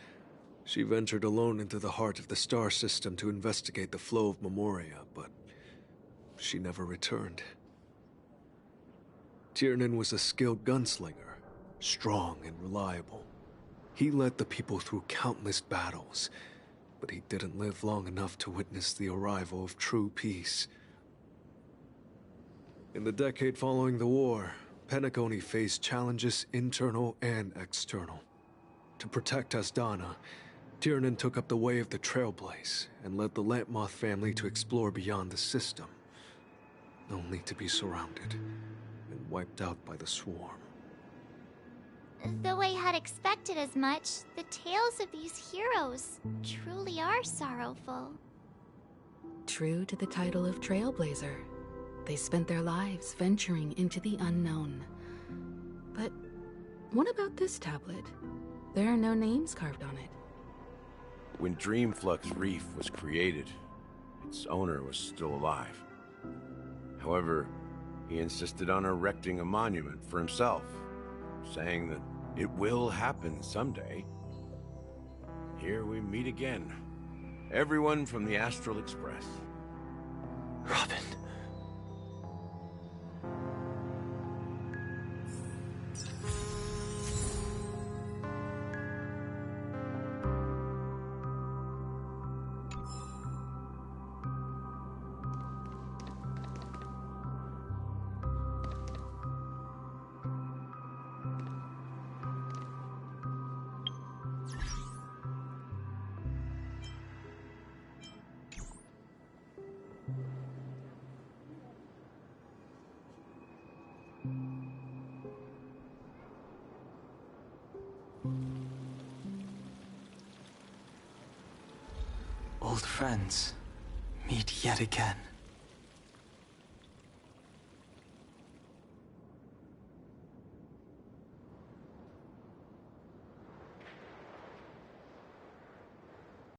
She ventured alone into the heart of the star system to investigate the flow of Memoria, but she never returned. Tiernan was a skilled gunslinger, strong and reliable. He led the people through countless battles, but he didn't live long enough to witness the arrival of true peace. In the decade following the war, Penacony faced challenges internal and external. To protect Asdana, Tiernan took up the way of the Trailblaze and led the Lampmoth family to explore beyond the system, only to be surrounded and wiped out by the Swarm. Though I had expected as much, the tales of these heroes truly are sorrowful. True to the title of Trailblazer, they spent their lives venturing into the unknown. But what about this tablet? There are no names carved on it. When Dreamflux Reef was created, its owner was still alive. However, he insisted on erecting a monument for himself, saying that it will happen someday. Here we meet again. Everyone from the Astral Express. Robin. Old friends meet yet again.